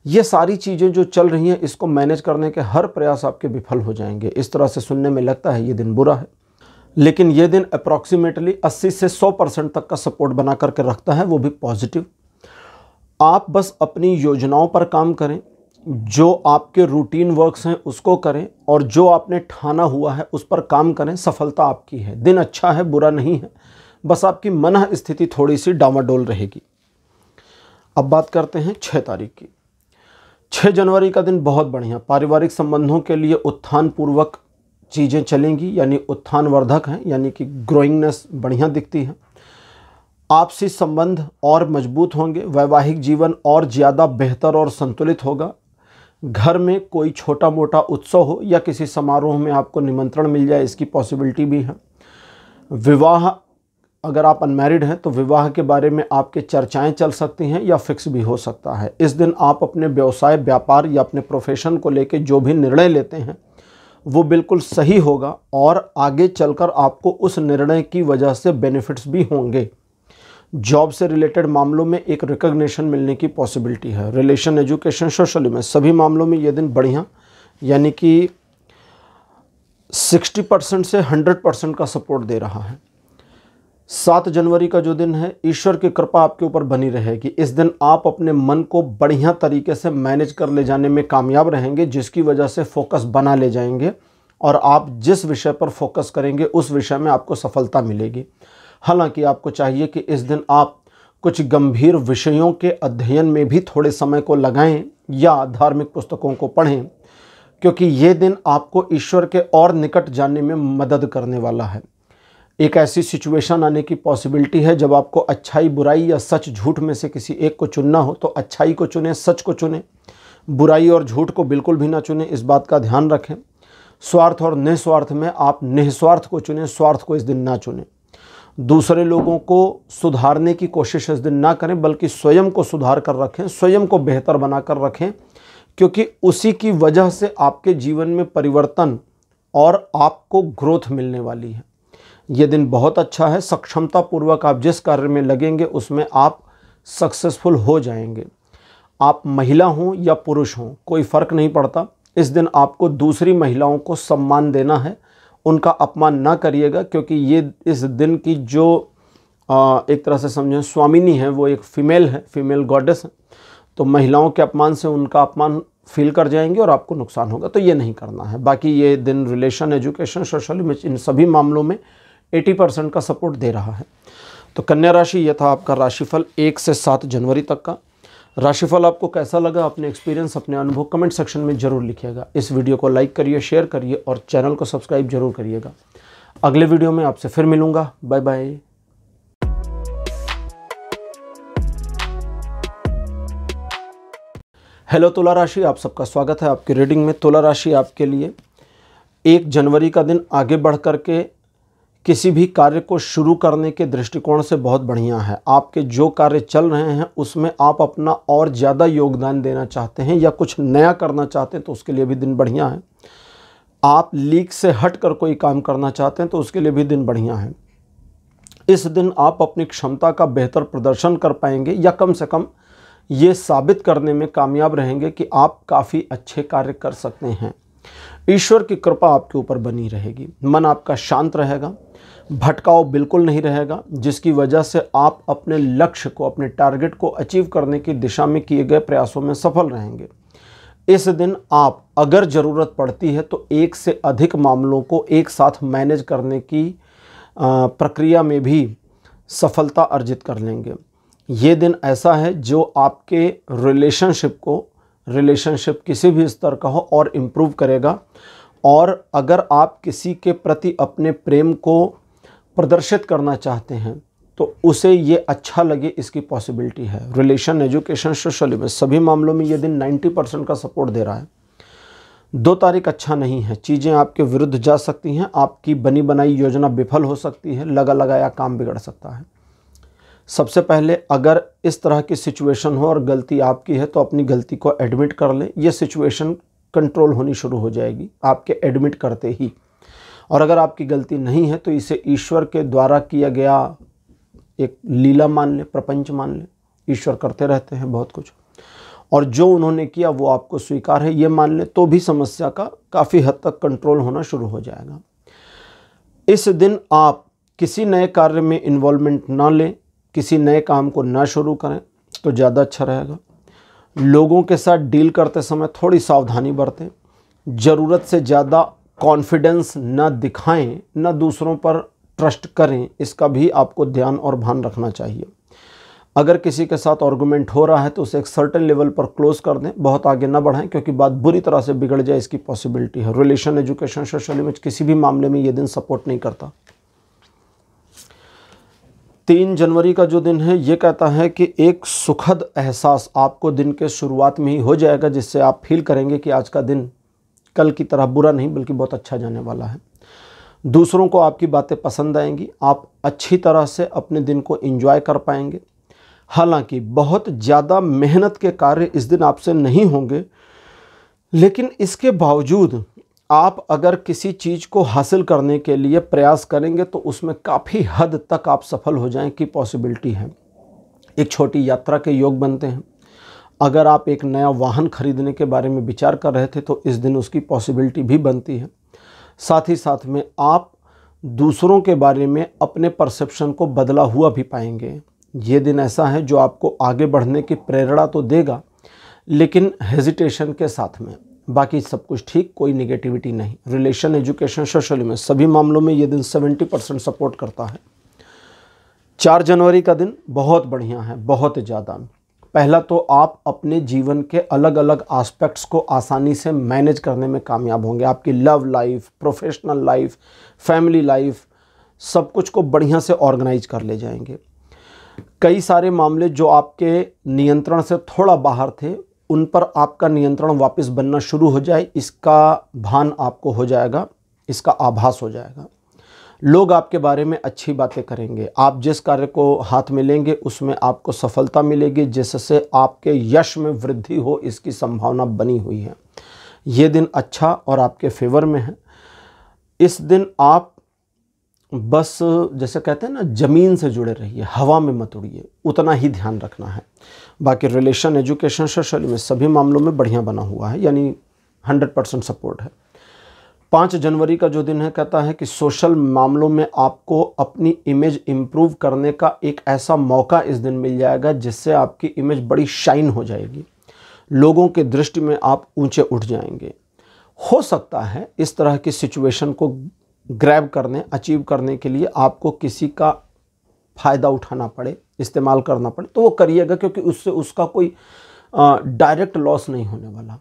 ये सारी चीज़ें जो चल रही हैं इसको मैनेज करने के हर प्रयास आपके विफल हो जाएंगे। इस तरह से सुनने में लगता है ये दिन बुरा है, लेकिन ये दिन अप्रॉक्सीमेटली 80 से 100% तक का सपोर्ट बना करके रखता है, वो भी पॉजिटिव। आप बस अपनी योजनाओं पर काम करें, जो आपके रूटीन वर्क्स हैं उसको करें और जो आपने ठाना हुआ है उस पर काम करें। सफलता आपकी है। दिन अच्छा है, बुरा नहीं है, बस आपकी मन स्थिति थोड़ी सी डामाडोल रहेगी। अब बात करते हैं 6 तारीख की। 6 जनवरी का दिन बहुत बढ़िया, पारिवारिक संबंधों के लिए उत्थान पूर्वक चीज़ें चलेंगी, यानी उत्थानवर्धक हैं, यानी कि ग्रोइंगनेस बढ़िया दिखती है। आपसी संबंध और मजबूत होंगे। वैवाहिक जीवन और ज़्यादा बेहतर और संतुलित होगा। घर में कोई छोटा मोटा उत्सव हो या किसी समारोह में आपको निमंत्रण मिल जाए, इसकी पॉसिबिलिटी भी है। विवाह, अगर आप अनमैरिड हैं तो विवाह के बारे में आपके चर्चाएं चल सकती हैं या फिक्स भी हो सकता है। इस दिन आप अपने व्यवसाय, व्यापार या अपने प्रोफेशन को लेकर जो भी निर्णय लेते हैं वो बिल्कुल सही होगा और आगे चलकर आपको उस निर्णय की वजह से बेनिफिट्स भी होंगे। जॉब से रिलेटेड मामलों में एक रिकॉग्निशन मिलने की पॉसिबिलिटी है। रिलेशन, एजुकेशन, सोशल इमेज, सभी मामलों में ये दिन बढ़िया, यानी कि 60% से 100% का सपोर्ट दे रहा है। 7 जनवरी का जो दिन है, ईश्वर की कृपा आपके ऊपर बनी रहेगी। इस दिन आप अपने मन को बढ़िया तरीके से मैनेज कर ले जाने में कामयाब रहेंगे, जिसकी वजह से फोकस बना ले जाएंगे और आप जिस विषय पर फोकस करेंगे उस विषय में आपको सफलता मिलेगी। हालांकि आपको चाहिए कि इस दिन आप कुछ गंभीर विषयों के अध्ययन में भी थोड़े समय को लगाएं या धार्मिक पुस्तकों को पढ़ें, क्योंकि ये दिन आपको ईश्वर के और निकट जाने में मदद करने वाला है। एक ऐसी सिचुएशन आने की पॉसिबिलिटी है जब आपको अच्छाई, बुराई या सच, झूठ में से किसी एक को चुनना हो तो अच्छाई को चुनें, सच को चुनें। बुराई और झूठ को बिल्कुल भी ना चुनें, इस बात का ध्यान रखें। स्वार्थ और निस्वार्थ में आप निस्वार्थ को चुनें, स्वार्थ को इस दिन ना चुनें। दूसरे लोगों को सुधारने की कोशिश इस दिन ना करें, बल्कि स्वयं को सुधार कर रखें, स्वयं को बेहतर बना कर रखें, क्योंकि उसी की वजह से आपके जीवन में परिवर्तन और आपको ग्रोथ मिलने वाली है। ये दिन बहुत अच्छा है। सक्षमतापूर्वक आप जिस कार्य में लगेंगे उसमें आप सक्सेसफुल हो जाएंगे। आप महिला हों या पुरुष हों, कोई फ़र्क नहीं पड़ता। इस दिन आपको दूसरी महिलाओं को सम्मान देना है, उनका अपमान ना करिएगा, क्योंकि ये इस दिन की जो एक तरह से समझें स्वामिनी है वो एक फीमेल है, फीमेल गॉडेस है। तो महिलाओं के अपमान से उनका अपमान फील कर जाएंगे और आपको नुकसान होगा, तो ये नहीं करना है। बाकी ये दिन रिलेशन, एजुकेशन, सोशल इमेज, इन सभी मामलों में 80% का सपोर्ट दे रहा है। तो कन्या राशि, ये था आपका राशिफल 1 से 7 जनवरी तक का। राशिफल आपको कैसा लगा, अपने एक्सपीरियंस, अपने अनुभव कमेंट सेक्शन में ज़रूर लिखिएगा। इस वीडियो को लाइक करिए, शेयर करिए और चैनल को सब्सक्राइब जरूर करिएगा। अगले वीडियो में आपसे फिर मिलूँगा। Bye bye. हेलो तुला राशि, आप सबका स्वागत है आपकी रीडिंग में। तुला राशि आपके लिए 1 जनवरी का दिन आगे बढ़ करके किसी भी कार्य को शुरू करने के दृष्टिकोण से बहुत बढ़िया है। आपके जो कार्य चल रहे हैं उसमें आप अपना और ज़्यादा योगदान देना चाहते हैं या कुछ नया करना चाहते हैं तो उसके लिए भी दिन बढ़िया है। आप लीक से हट कर कोई काम करना चाहते हैं तो उसके लिए भी दिन बढ़िया है। इस दिन आप अपनी क्षमता का बेहतर प्रदर्शन कर पाएंगे या कम से कम ये साबित करने में कामयाब रहेंगे कि आप काफ़ी अच्छे कार्य कर सकते हैं। ईश्वर की कृपा आपके ऊपर बनी रहेगी। मन आपका शांत रहेगा, भटकाव बिल्कुल नहीं रहेगा, जिसकी वजह से आप अपने लक्ष्य को, अपने टारगेट को अचीव करने की दिशा में किए गए प्रयासों में सफल रहेंगे। इस दिन आप अगर ज़रूरत पड़ती है तो एक से अधिक मामलों को एक साथ मैनेज करने की प्रक्रिया में भी सफलता अर्जित कर लेंगे। ये दिन ऐसा है जो आपके रिलेशनशिप किसी भी स्तर का हो और इम्प्रूव करेगा। और अगर आप किसी के प्रति अपने प्रेम को प्रदर्शित करना चाहते हैं तो उसे ये अच्छा लगे, इसकी पॉसिबिलिटी है। रिलेशन, एजुकेशन, सोशल में सभी मामलों में ये दिन 90% का सपोर्ट दे रहा है। 2 तारीख अच्छा नहीं है, चीज़ें आपके विरुद्ध जा सकती हैं, आपकी बनी बनाई योजना विफल हो सकती है, लगा लगाया काम बिगड़ सकता है। सबसे पहले अगर इस तरह की सिचुएशन हो और गलती आपकी है तो अपनी गलती को एडमिट कर लें। ये सिचुएशन कंट्रोल होनी शुरू हो जाएगी आपके एडमिट करते ही। और अगर आपकी गलती नहीं है तो इसे ईश्वर के द्वारा किया गया एक लीला मान लें, प्रपंच मान लें। ईश्वर करते रहते हैं बहुत कुछ, और जो उन्होंने किया वो आपको स्वीकार है, ये मान लें तो भी समस्या का काफ़ी हद तक कंट्रोल होना शुरू हो जाएगा। इस दिन आप किसी नए कार्य में इन्वॉल्वमेंट ना लें, किसी नए काम को ना शुरू करें तो ज़्यादा अच्छा रहेगा। लोगों के साथ डील करते समय थोड़ी सावधानी बरतें। ज़रूरत से ज़्यादा कॉन्फिडेंस ना दिखाएं, ना दूसरों पर ट्रस्ट करें, इसका भी आपको ध्यान और भान रखना चाहिए। अगर किसी के साथ आर्गुमेंट हो रहा है तो उसे एक सर्टेन लेवल पर क्लोज कर दें, बहुत आगे ना बढ़ाएं, क्योंकि बात बुरी तरह से बिगड़ जाए इसकी पॉसिबिलिटी है। रिलेशन, एजुकेशन, सोशल में किसी भी मामले में ये दिन सपोर्ट नहीं करता। 3 जनवरी का जो दिन है ये कहता है कि एक सुखद एहसास आपको दिन के शुरुआत में ही हो जाएगा, जिससे आप फील करेंगे कि आज का दिन कल की तरह बुरा नहीं बल्कि बहुत अच्छा जाने वाला है। दूसरों को आपकी बातें पसंद आएंगी, आप अच्छी तरह से अपने दिन को एंजॉय कर पाएंगे। हालांकि बहुत ज़्यादा मेहनत के कार्य इस दिन आपसे नहीं होंगे, लेकिन इसके बावजूद आप अगर किसी चीज़ को हासिल करने के लिए प्रयास करेंगे तो उसमें काफ़ी हद तक आप सफल हो जाएं की पॉसिबिलिटी है। एक छोटी यात्रा के योग बनते हैं। अगर आप एक नया वाहन खरीदने के बारे में विचार कर रहे थे तो इस दिन उसकी पॉसिबिलिटी भी बनती है। साथ ही साथ में आप दूसरों के बारे में अपने परसेप्शन को बदला हुआ भी पाएंगे। ये दिन ऐसा है जो आपको आगे बढ़ने की प्रेरणा तो देगा, लेकिन हेजिटेशन के साथ में। बाकी सब कुछ ठीक, कोई नेगेटिविटी नहीं। रिलेशन, एजुकेशन, सोशल में सभी मामलों में ये दिन 70% सपोर्ट करता है। 4 जनवरी का दिन बहुत बढ़िया है, बहुत ज़्यादा। पहला तो आप अपने जीवन के अलग अलग एस्पेक्ट्स को आसानी से मैनेज करने में कामयाब होंगे। आपकी love life, professional life, family life, सब कुछ को बढ़िया से ऑर्गेनाइज कर ले जाएंगे। कई सारे मामले जो आपके नियंत्रण से थोड़ा बाहर थे, उन पर आपका नियंत्रण वापस बनना शुरू हो जाए, इसका भान आपको हो जाएगा, इसका आभास हो जाएगा। लोग आपके बारे में अच्छी बातें करेंगे। आप जिस कार्य को हाथ में लेंगे उसमें आपको सफलता मिलेगी, जिससे आपके यश में वृद्धि हो, इसकी संभावना बनी हुई है। ये दिन अच्छा और आपके फेवर में है। इस दिन आप बस जैसे कहते हैं ना, ज़मीन से जुड़े रहिए, हवा में मत उड़िए, उतना ही ध्यान रखना है। बाकी रिलेशन, एजुकेशन, सोशल में सभी मामलों में बढ़िया बना हुआ है, यानी 100% सपोर्ट है। 5 जनवरी का जो दिन है कहता है कि सोशल मामलों में आपको अपनी इमेज इम्प्रूव करने का एक ऐसा मौका इस दिन मिल जाएगा जिससे आपकी इमेज बड़ी शाइन हो जाएगी। लोगों के दृष्टि में आप ऊंचे उठ जाएंगे। हो सकता है इस तरह की सिचुएशन को ग्रैब करने, अचीव करने के लिए आपको किसी का फ़ायदा उठाना पड़े, इस्तेमाल करना पड़े, तो वो करिएगा, क्योंकि उससे उसका कोई डायरेक्ट लॉस नहीं होने वाला।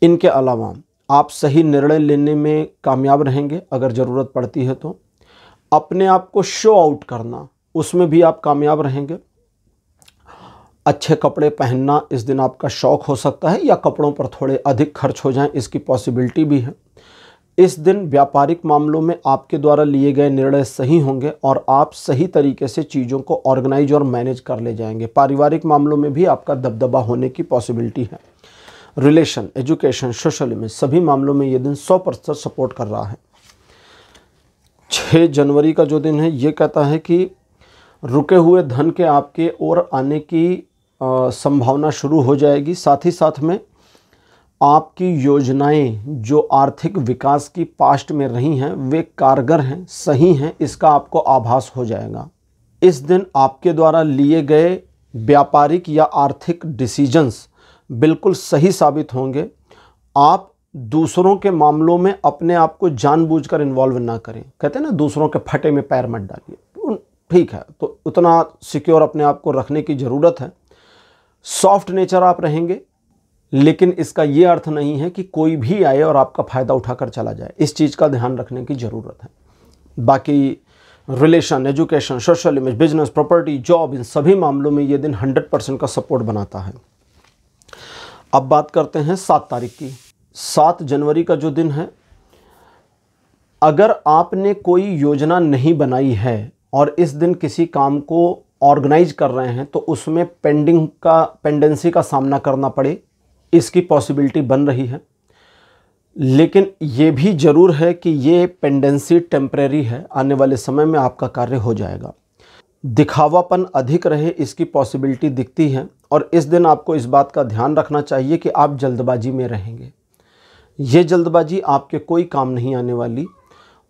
इनके अलावा आप सही निर्णय लेने में कामयाब रहेंगे। अगर ज़रूरत पड़ती है तो अपने आप को शो आउट करना, उसमें भी आप कामयाब रहेंगे। अच्छे कपड़े पहनना इस दिन आपका शौक़ हो सकता है, या कपड़ों पर थोड़े अधिक खर्च हो जाएं, इसकी पॉसिबिलिटी भी है। इस दिन व्यापारिक मामलों में आपके द्वारा लिए गए निर्णय सही होंगे और आप सही तरीके से चीज़ों को ऑर्गेनाइज और मैनेज कर ले जाएंगे। पारिवारिक मामलों में भी आपका दबदबा होने की पॉसिबिलिटी है। रिलेशन, एजुकेशन, सोशल में सभी मामलों में ये दिन 100% सपोर्ट कर रहा है। 6 जनवरी का जो दिन है ये कहता है कि रुके हुए धन के आपके ओर आने की संभावना शुरू हो जाएगी। साथ ही साथ में आपकी योजनाएं जो आर्थिक विकास की पास्ट में रही हैं वे कारगर हैं, सही हैं, इसका आपको आभास हो जाएगा। इस दिन आपके द्वारा लिए गए व्यापारिक या आर्थिक डिसीजंस बिल्कुल सही साबित होंगे। आप दूसरों के मामलों में अपने आप को जानबूझकर इन्वॉल्व ना करें। कहते हैं ना, दूसरों के फटे में पैर मत डालिए। ठीक है, तो उतना सिक्योर अपने आप को रखने की ज़रूरत है। सॉफ्ट नेचर आप रहेंगे, लेकिन इसका ये अर्थ नहीं है कि कोई भी आए और आपका फ़ायदा उठाकर चला जाए। इस चीज़ का ध्यान रखने की ज़रूरत है। बाकी relation, education, social image, business, property, job, इन सभी मामलों में ये दिन 100% का सपोर्ट बनाता है। अब बात करते हैं 7 तारीख की। 7 जनवरी का जो दिन है, अगर आपने कोई योजना नहीं बनाई है और इस दिन किसी काम को ऑर्गेनाइज कर रहे हैं तो उसमें पेंडेंसी का सामना करना पड़े, इसकी पॉसिबिलिटी बन रही है। लेकिन ये भी ज़रूर है कि ये पेंडेंसी टेम्परेरी है, आने वाले समय में आपका कार्य हो जाएगा। दिखावापन अधिक रहे, इसकी पॉसिबिलिटी दिखती है। और इस दिन आपको इस बात का ध्यान रखना चाहिए कि आप जल्दबाजी में रहेंगे। ये जल्दबाजी आपके कोई काम नहीं आने वाली,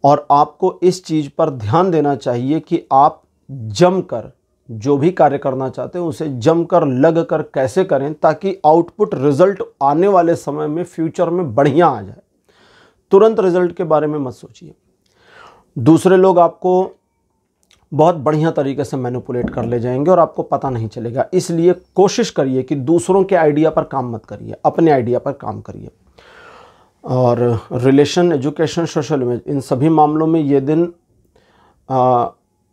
और आपको इस चीज़ पर ध्यान देना चाहिए कि आप जमकर जो भी कार्य करना चाहते हैं उसे जमकर लग कर कैसे करें, ताकि आउटपुट रिजल्ट आने वाले समय में फ्यूचर में बढ़िया आ जाए। तुरंत रिजल्ट के बारे में मत सोचिए। दूसरे लोग आपको बहुत बढ़िया तरीके से मैनिपुलेट कर ले जाएंगे और आपको पता नहीं चलेगा। इसलिए कोशिश करिए कि दूसरों के आइडिया पर काम मत करिए, अपने आइडिया पर काम करिए। और रिलेशन, एजुकेशन, सोशल इमेज, इन सभी मामलों में ये दिन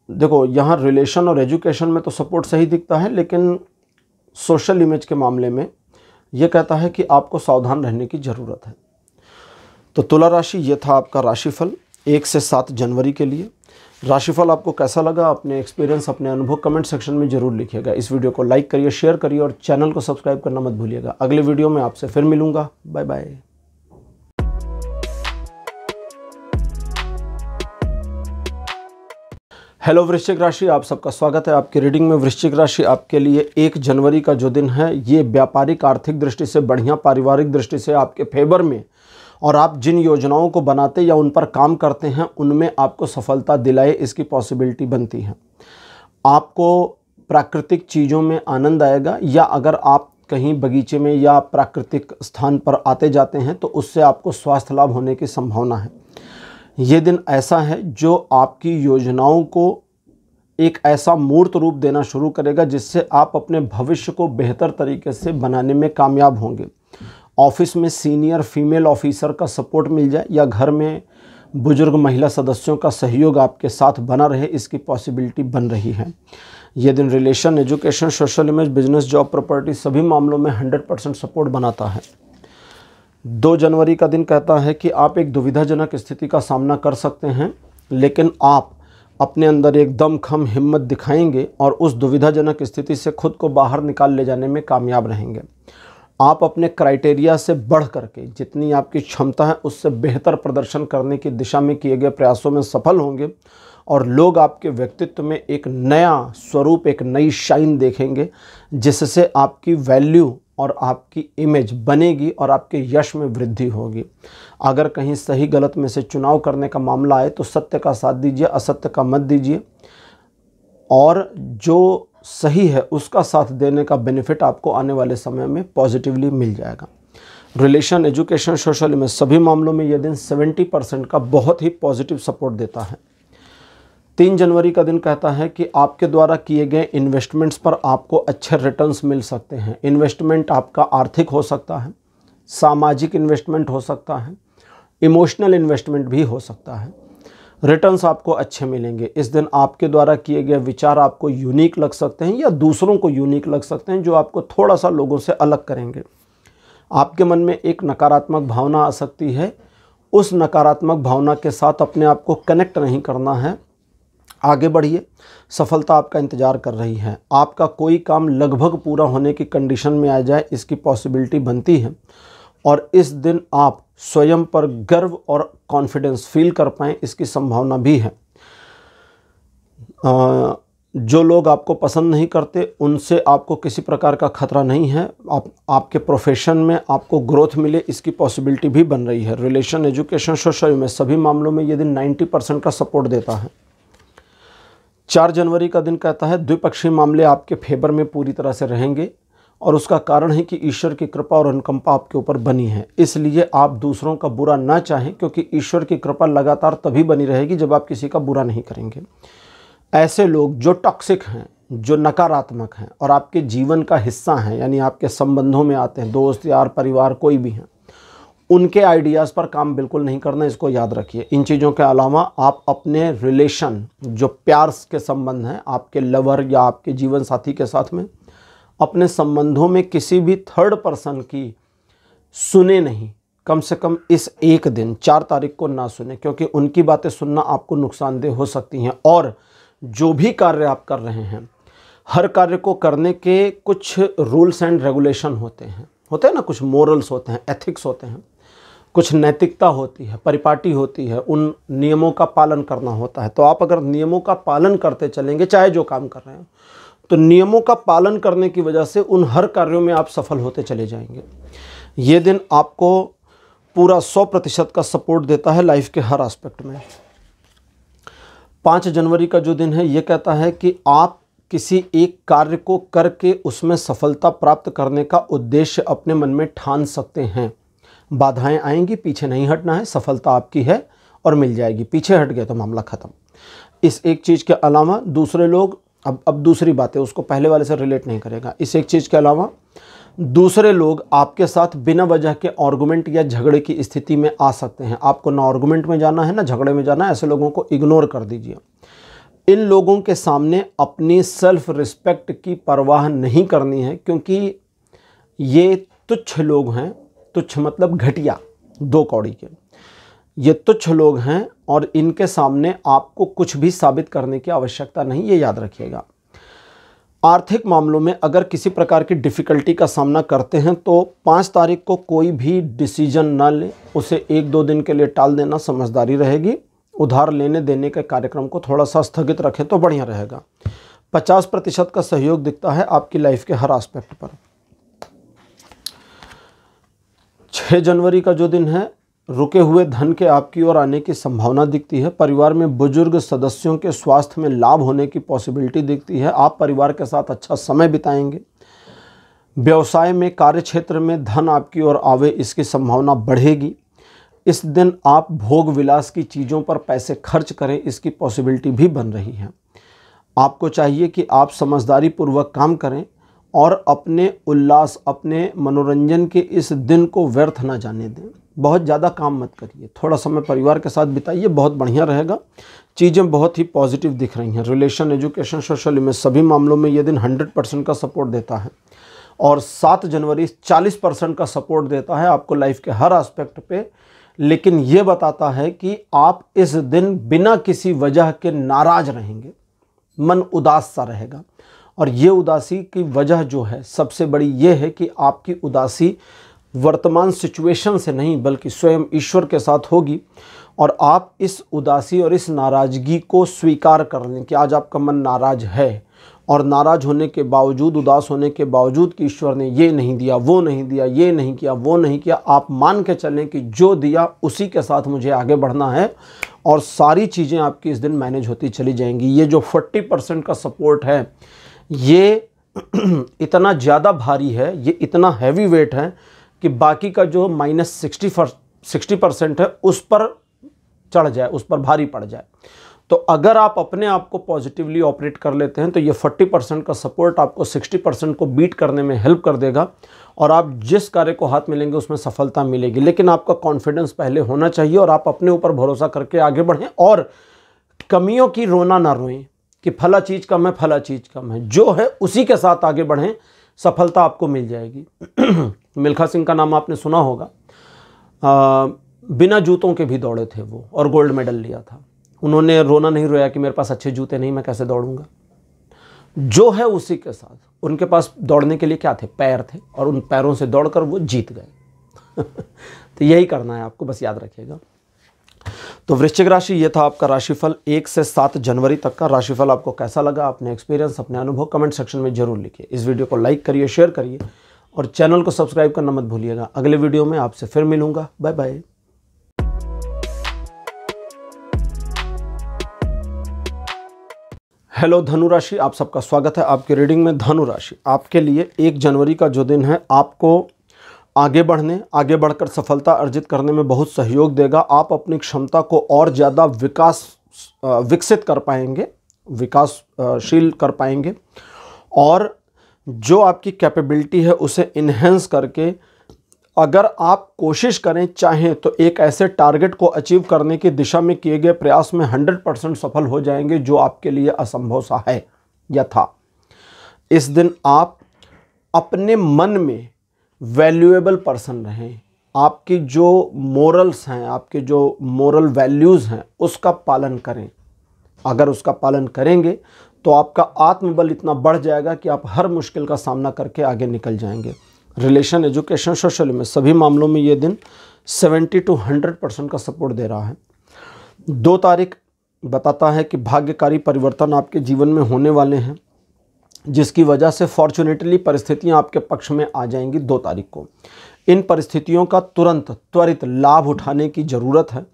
देखो, यहाँ रिलेशन और एजुकेशन में तो सपोर्ट सही दिखता है, लेकिन सोशल इमेज के मामले में ये कहता है कि आपको सावधान रहने की ज़रूरत है। तो तुला राशि, ये था आपका राशिफल 1 से 7 जनवरी के लिए। राशिफल आपको कैसा लगा, अपने एक्सपीरियंस, अपने अनुभव कमेंट सेक्शन में ज़रूर लिखिएगा। इस वीडियो को लाइक करिए, शेयर करिए और चैनल को सब्सक्राइब करना मत भूलिएगा। अगले वीडियो में आपसे फिर मिलूँगा। Bye bye. हेलो वृश्चिक राशि, आप सबका स्वागत है आपकी रीडिंग में। वृश्चिक राशि आपके लिए 1 जनवरी का जो दिन है, ये व्यापारिक, आर्थिक दृष्टि से बढ़िया, पारिवारिक दृष्टि से आपके फेवर में, और आप जिन योजनाओं को बनाते या उन पर काम करते हैं उनमें आपको सफलता दिलाए, इसकी पॉसिबिलिटी बनती है। आपको प्राकृतिक चीज़ों में आनंद आएगा, या अगर आप कहीं बगीचे में या प्राकृतिक स्थान पर आते जाते हैं तो उससे आपको स्वास्थ्य लाभ होने की संभावना है। ये दिन ऐसा है जो आपकी योजनाओं को एक ऐसा मूर्त रूप देना शुरू करेगा जिससे आप अपने भविष्य को बेहतर तरीके से बनाने में कामयाब होंगे। ऑफिस में सीनियर फीमेल ऑफिसर का सपोर्ट मिल जाए, या घर में बुजुर्ग महिला सदस्यों का सहयोग आपके साथ बना रहे, इसकी पॉसिबिलिटी बन रही है। ये दिन relation, education, social image, business, job, property सभी मामलों में 100% सपोर्ट बनाता है। 2 जनवरी का दिन कहता है कि आप एक दुविधाजनक स्थिति का सामना कर सकते हैं, लेकिन आप अपने अंदर एक दमखम हिम्मत दिखाएंगे और उस दुविधाजनक स्थिति से खुद को बाहर निकाल ले जाने में कामयाब रहेंगे। आप अपने क्राइटेरिया से बढ़ करके, जितनी आपकी क्षमता है उससे बेहतर प्रदर्शन करने की दिशा में किए गए प्रयासों में सफल होंगे, और लोग आपके व्यक्तित्व में एक नया स्वरूप, एक नई शाइन देखेंगे, जिससे आपकी वैल्यू और आपकी इमेज बनेगी और आपके यश में वृद्धि होगी। अगर कहीं सही गलत में से चुनाव करने का मामला आए तो सत्य का साथ दीजिए, असत्य का मत दीजिए, और जो सही है उसका साथ देने का बेनिफिट आपको आने वाले समय में पॉजिटिवली मिल जाएगा। रिलेशन, एजुकेशन, सोशल में सभी मामलों में यह दिन 70% का बहुत ही पॉजिटिव सपोर्ट देता है। 3 जनवरी का दिन कहता है कि आपके द्वारा किए गए इन्वेस्टमेंट्स पर आपको अच्छे रिटर्न्स मिल सकते हैं। इन्वेस्टमेंट आपका आर्थिक हो सकता है, सामाजिक इन्वेस्टमेंट हो सकता है, इमोशनल इन्वेस्टमेंट भी हो सकता है। रिटर्न्स आपको अच्छे मिलेंगे। इस दिन आपके द्वारा किए गए विचार आपको यूनिक लग सकते हैं या दूसरों को यूनिक लग सकते हैं, जो आपको थोड़ा सा लोगों से अलग करेंगे। आपके मन में एक नकारात्मक भावना आ सकती है, उस नकारात्मक भावना के साथ अपने आप को कनेक्ट नहीं करना है, आगे बढ़िए। सफलता आपका इंतज़ार कर रही है। आपका कोई काम लगभग पूरा होने की कंडीशन में आ जाए, इसकी पॉसिबिलिटी बनती है, और इस दिन आप स्वयं पर गर्व और कॉन्फिडेंस फील कर पाएँ, इसकी संभावना भी है। जो लोग आपको पसंद नहीं करते उनसे आपको किसी प्रकार का खतरा नहीं है। आपके प्रोफेशन में आपको ग्रोथ मिले इसकी पॉसिबिलिटी भी बन रही है। रिलेशन, एजुकेशन, सोशल में सभी मामलों में ये दिन 90% का सपोर्ट देता है। 4 जनवरी का दिन कहता है द्विपक्षीय मामले आपके फेवर में पूरी तरह से रहेंगे और उसका कारण है कि ईश्वर की कृपा और अनुकंपा आपके ऊपर बनी है, इसलिए आप दूसरों का बुरा ना चाहें, क्योंकि ईश्वर की कृपा लगातार तभी बनी रहेगी जब आप किसी का बुरा नहीं करेंगे। ऐसे लोग जो टॉक्सिक हैं, जो नकारात्मक हैं और आपके जीवन का हिस्सा हैं, यानी आपके संबंधों में आते हैं, दोस्त यार परिवार कोई भी हैं, उनके आइडियाज़ पर काम बिल्कुल नहीं करना, इसको याद रखिए। इन चीज़ों के अलावा आप अपने रिलेशन, जो प्यार के संबंध हैं आपके लवर या आपके जीवन साथी के साथ में, अपने संबंधों में किसी भी थर्ड पर्सन की सुने नहीं। कम से कम इस एक दिन 4 तारीख को ना सुने, क्योंकि उनकी बातें सुनना आपको नुकसानदेह हो सकती हैं। और जो भी कार्य आप कर रहे हैं, हर कार्य को करने के कुछ रूल्स एंड रेगुलेशन होते हैं ना, कुछ मोरल्स होते हैं, एथिक्स होते हैं, कुछ नैतिकता होती है, परिपाटी होती है, उन नियमों का पालन करना होता है। तो आप अगर नियमों का पालन करते चलेंगे, चाहे जो काम कर रहे हैं, तो नियमों का पालन करने की वजह से उन हर कार्यों में आप सफल होते चले जाएंगे। ये दिन आपको पूरा 100% का सपोर्ट देता है लाइफ के हर एस्पेक्ट में। 5 जनवरी का जो दिन है ये कहता है कि आप किसी एक कार्य को करके उसमें सफलता प्राप्त करने का उद्देश्य अपने मन में ठान सकते हैं। बाधाएं आएंगी, पीछे नहीं हटना है, सफलता आपकी है और मिल जाएगी। पीछे हट गए तो मामला ख़त्म। इस एक चीज़ के अलावा दूसरे लोग, अब दूसरी बात है, उसको पहले वाले से रिलेट नहीं करेगा। इस एक चीज़ के अलावा दूसरे लोग आपके साथ बिना वजह के आर्गुमेंट या झगड़े की स्थिति में आ सकते हैं। आपको ना आर्गुमेंट में जाना है ना झगड़े में जाना है, ऐसे लोगों को इग्नोर कर दीजिए। इन लोगों के सामने अपनी सेल्फ रिस्पेक्ट की परवाह नहीं करनी है, क्योंकि ये तुच्छ लोग हैं। तुच्छ मतलब घटिया, 2 कौड़ी के। ये तुच्छ लोग हैं और इनके सामने आपको कुछ भी साबित करने की आवश्यकता नहीं, ये याद रखिएगा। आर्थिक मामलों में अगर किसी प्रकार की डिफ़िकल्टी का सामना करते हैं तो 5 तारीख को कोई भी डिसीजन ना लें, उसे 1-2 दिन के लिए टाल देना समझदारी रहेगी। उधार लेने देने के कार्यक्रम को थोड़ा सा स्थगित रखें तो बढ़िया रहेगा। 50% का सहयोग दिखता है आपकी लाइफ के हर एस्पेक्ट पर। 6 जनवरी का जो दिन है, रुके हुए धन के आपकी ओर आने की संभावना दिखती है। परिवार में बुजुर्ग सदस्यों के स्वास्थ्य में लाभ होने की पॉसिबिलिटी दिखती है। आप परिवार के साथ अच्छा समय बिताएंगे। व्यवसाय में, कार्य क्षेत्र में धन आपकी ओर आवे, इसकी संभावना बढ़ेगी। इस दिन आप भोग विलास की चीज़ों पर पैसे खर्च करें, इसकी पॉसिबिलिटी भी बन रही है। आपको चाहिए कि आप समझदारी पूर्वक काम करें और अपने उल्लास, अपने मनोरंजन के इस दिन को व्यर्थ ना जाने दें। बहुत ज़्यादा काम मत करिए, थोड़ा समय परिवार के साथ बिताइए, बहुत बढ़िया रहेगा। चीज़ें बहुत ही पॉजिटिव दिख रही हैं। रिलेशन, एजुकेशन, सोशल में सभी मामलों में ये दिन 100% का सपोर्ट देता है। और 7 जनवरी 40% का सपोर्ट देता है आपको लाइफ के हर एस्पेक्ट पे। लेकिन ये बताता है कि आप इस दिन बिना किसी वजह के नाराज़ रहेंगे, मन उदास सा रहेगा। और ये उदासी की वजह जो है सबसे बड़ी ये है कि आपकी उदासी वर्तमान सिचुएशन से नहीं बल्कि स्वयं ईश्वर के साथ होगी। और आप इस उदासी और इस नाराज़गी को स्वीकार कर लें कि आज आपका मन नाराज़ है, और नाराज़ होने के बावजूद, उदास होने के बावजूद कि ईश्वर ने ये नहीं दिया, वो नहीं दिया, ये नहीं किया, वो नहीं किया, आप मान के चलें कि जो दिया उसी के साथ मुझे आगे बढ़ना है और सारी चीज़ें आपकी इस दिन मैनेज होती चली जाएंगी। ये जो 40% का सपोर्ट है ये इतना ज़्यादा भारी है, ये इतना हैवी वेट है कि बाकी का जो -60% है उस पर चढ़ जाए, उस पर भारी पड़ जाए। तो अगर आप अपने आप को पॉजिटिवली ऑपरेट कर लेते हैं तो ये 40% का सपोर्ट आपको 60% को बीट करने में हेल्प कर देगा और आप जिस कार्य को हाथ में लेंगे उसमें सफलता मिलेगी। लेकिन आपका कॉन्फिडेंस पहले होना चाहिए और आप अपने ऊपर भरोसा करके आगे बढ़ें और कमियों की रोना ना रोएं कि फला चीज़ कम है, फला चीज़ कम है। जो है उसी के साथ आगे बढ़ें, सफलता आपको मिल जाएगी। मिल्खा सिंह का नाम आपने सुना होगा। बिना जूतों के भी दौड़े थे वो और गोल्ड मेडल लिया था। उन्होंने रोना नहीं रोया कि मेरे पास अच्छे जूते नहीं, मैं कैसे दौड़ूंगा। जो है उसी के साथ, उनके पास दौड़ने के लिए क्या थे? पैर थे, और उन पैरों से दौड़कर वो जीत गए। तो यही करना है आपको, बस याद रखिएगा। तो वृश्चिक राशि, ये था आपका राशिफल 1 से 7 जनवरी तक का। राशिफल आपको कैसा लगा, अपने एक्सपीरियंस, अपने अनुभव कमेंट सेक्शन में जरूर लिखिए। इस वीडियो को लाइक करिए, शेयर करिए और चैनल को सब्सक्राइब करना मत भूलिएगा। अगले वीडियो में आपसे फिर मिलूंगा। Bye bye. हेलो धनु राशि, आप सबका स्वागत है आपकी रीडिंग में। धनु राशि आपके लिए 1 जनवरी का जो दिन है आपको आगे बढ़कर सफलता अर्जित करने में बहुत सहयोग देगा। आप अपनी क्षमता को और ज़्यादा विकसित कर पाएंगे, विकासशील कर पाएंगे और जो आपकी कैपेबिलिटी है उसे इन्हेंस करके अगर आप कोशिश करें, चाहें तो एक ऐसे टारगेट को अचीव करने की दिशा में किए गए प्रयास में 100% सफल हो जाएंगे जो आपके लिए असंभव सा है या था। इस दिन आप अपने मन में वैल्यूएबल पर्सन रहें। आपकी जो मोरल्स हैं, आपके जो मोरल वैल्यूज़ हैं उसका पालन करें। अगर उसका पालन करेंगे तो आपका आत्मबल इतना बढ़ जाएगा कि आप हर मुश्किल का सामना करके आगे निकल जाएंगे। रिलेशन, एजुकेशन, सोशल में सभी मामलों में ये दिन 70 to 100% का सपोर्ट दे रहा है। 2 तारीख बताता है कि भाग्यकारी परिवर्तन आपके जीवन में होने वाले हैं, जिसकी वजह से फॉर्चुनेटली परिस्थितियां आपके पक्ष में आ जाएंगी 2 तारीख को। इन परिस्थितियों का त्वरित लाभ उठाने की ज़रूरत है।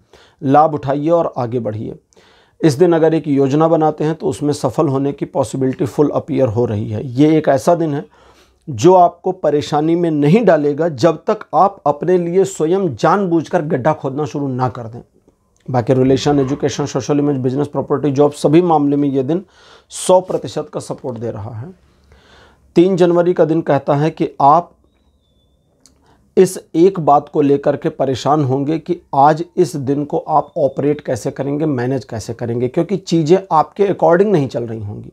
लाभ उठाइए और आगे बढ़िए। इस दिन अगर एक योजना बनाते हैं तो उसमें सफल होने की पॉसिबिलिटी फुल अपीयर हो रही है। ये एक ऐसा दिन है जो आपको परेशानी में नहीं डालेगा जब तक आप अपने लिए स्वयं जानबूझकर गड्ढा खोदना शुरू ना कर दें। बाकी relation, education, social image, business, property, job सभी मामले में ये दिन 100% का सपोर्ट दे रहा है। 3 जनवरी का दिन कहता है कि आप इस एक बात को लेकर के परेशान होंगे कि आज इस दिन को आप ऑपरेट कैसे करेंगे, मैनेज कैसे करेंगे, क्योंकि चीज़ें आपके अकॉर्डिंग नहीं चल रही होंगी।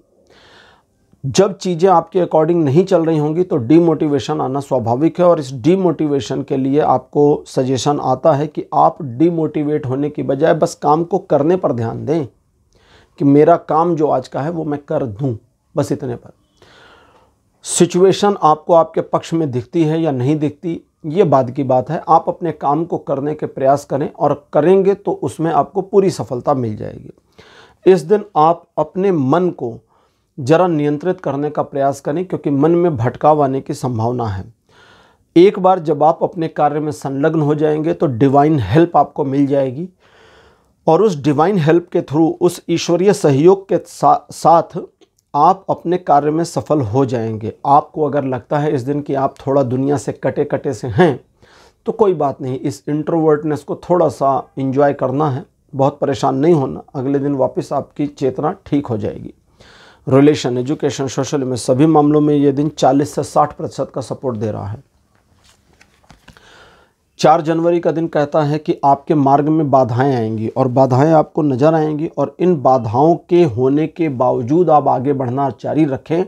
जब चीज़ें आपके अकॉर्डिंग नहीं चल रही होंगी तो डीमोटिवेशन आना स्वाभाविक है और इस डीमोटिवेशन के लिए आपको सजेशन आता है कि आप डीमोटिवेट होने की बजाय बस काम को करने पर ध्यान दें कि मेरा काम जो आज का है वो मैं कर दूं, बस इतने पर। सिचुएशन आपको आपके पक्ष में दिखती है या नहीं दिखती, ये बाद की बात है। आप अपने काम को करने के प्रयास करें और करेंगे तो उसमें आपको पूरी सफलता मिल जाएगी। इस दिन आप अपने मन को जरा नियंत्रित करने का प्रयास करें क्योंकि मन में भटकाव आने की संभावना है। एक बार जब आप अपने कार्य में संलग्न हो जाएंगे तो डिवाइन हेल्प आपको मिल जाएगी और उस डिवाइन हेल्प के थ्रू, उस ईश्वरीय सहयोग के साथ आप अपने कार्य में सफल हो जाएंगे। आपको अगर लगता है इस दिन कि आप थोड़ा दुनिया से कटे कटे से हैं तो कोई बात नहीं, इस इंट्रोवर्टनेस को थोड़ा सा एंजॉय करना है, बहुत परेशान नहीं होना। अगले दिन वापस आपकी चेतना ठीक हो जाएगी। रिलेशन, एजुकेशन, सोशल में सभी मामलों में ये दिन 40 से 60% का सपोर्ट दे रहा है। 4 जनवरी का दिन कहता है कि आपके मार्ग में बाधाएं आएंगी और बाधाएं आपको नजर आएंगी और इन बाधाओं के होने के बावजूद आप आगे बढ़ना जारी रखें।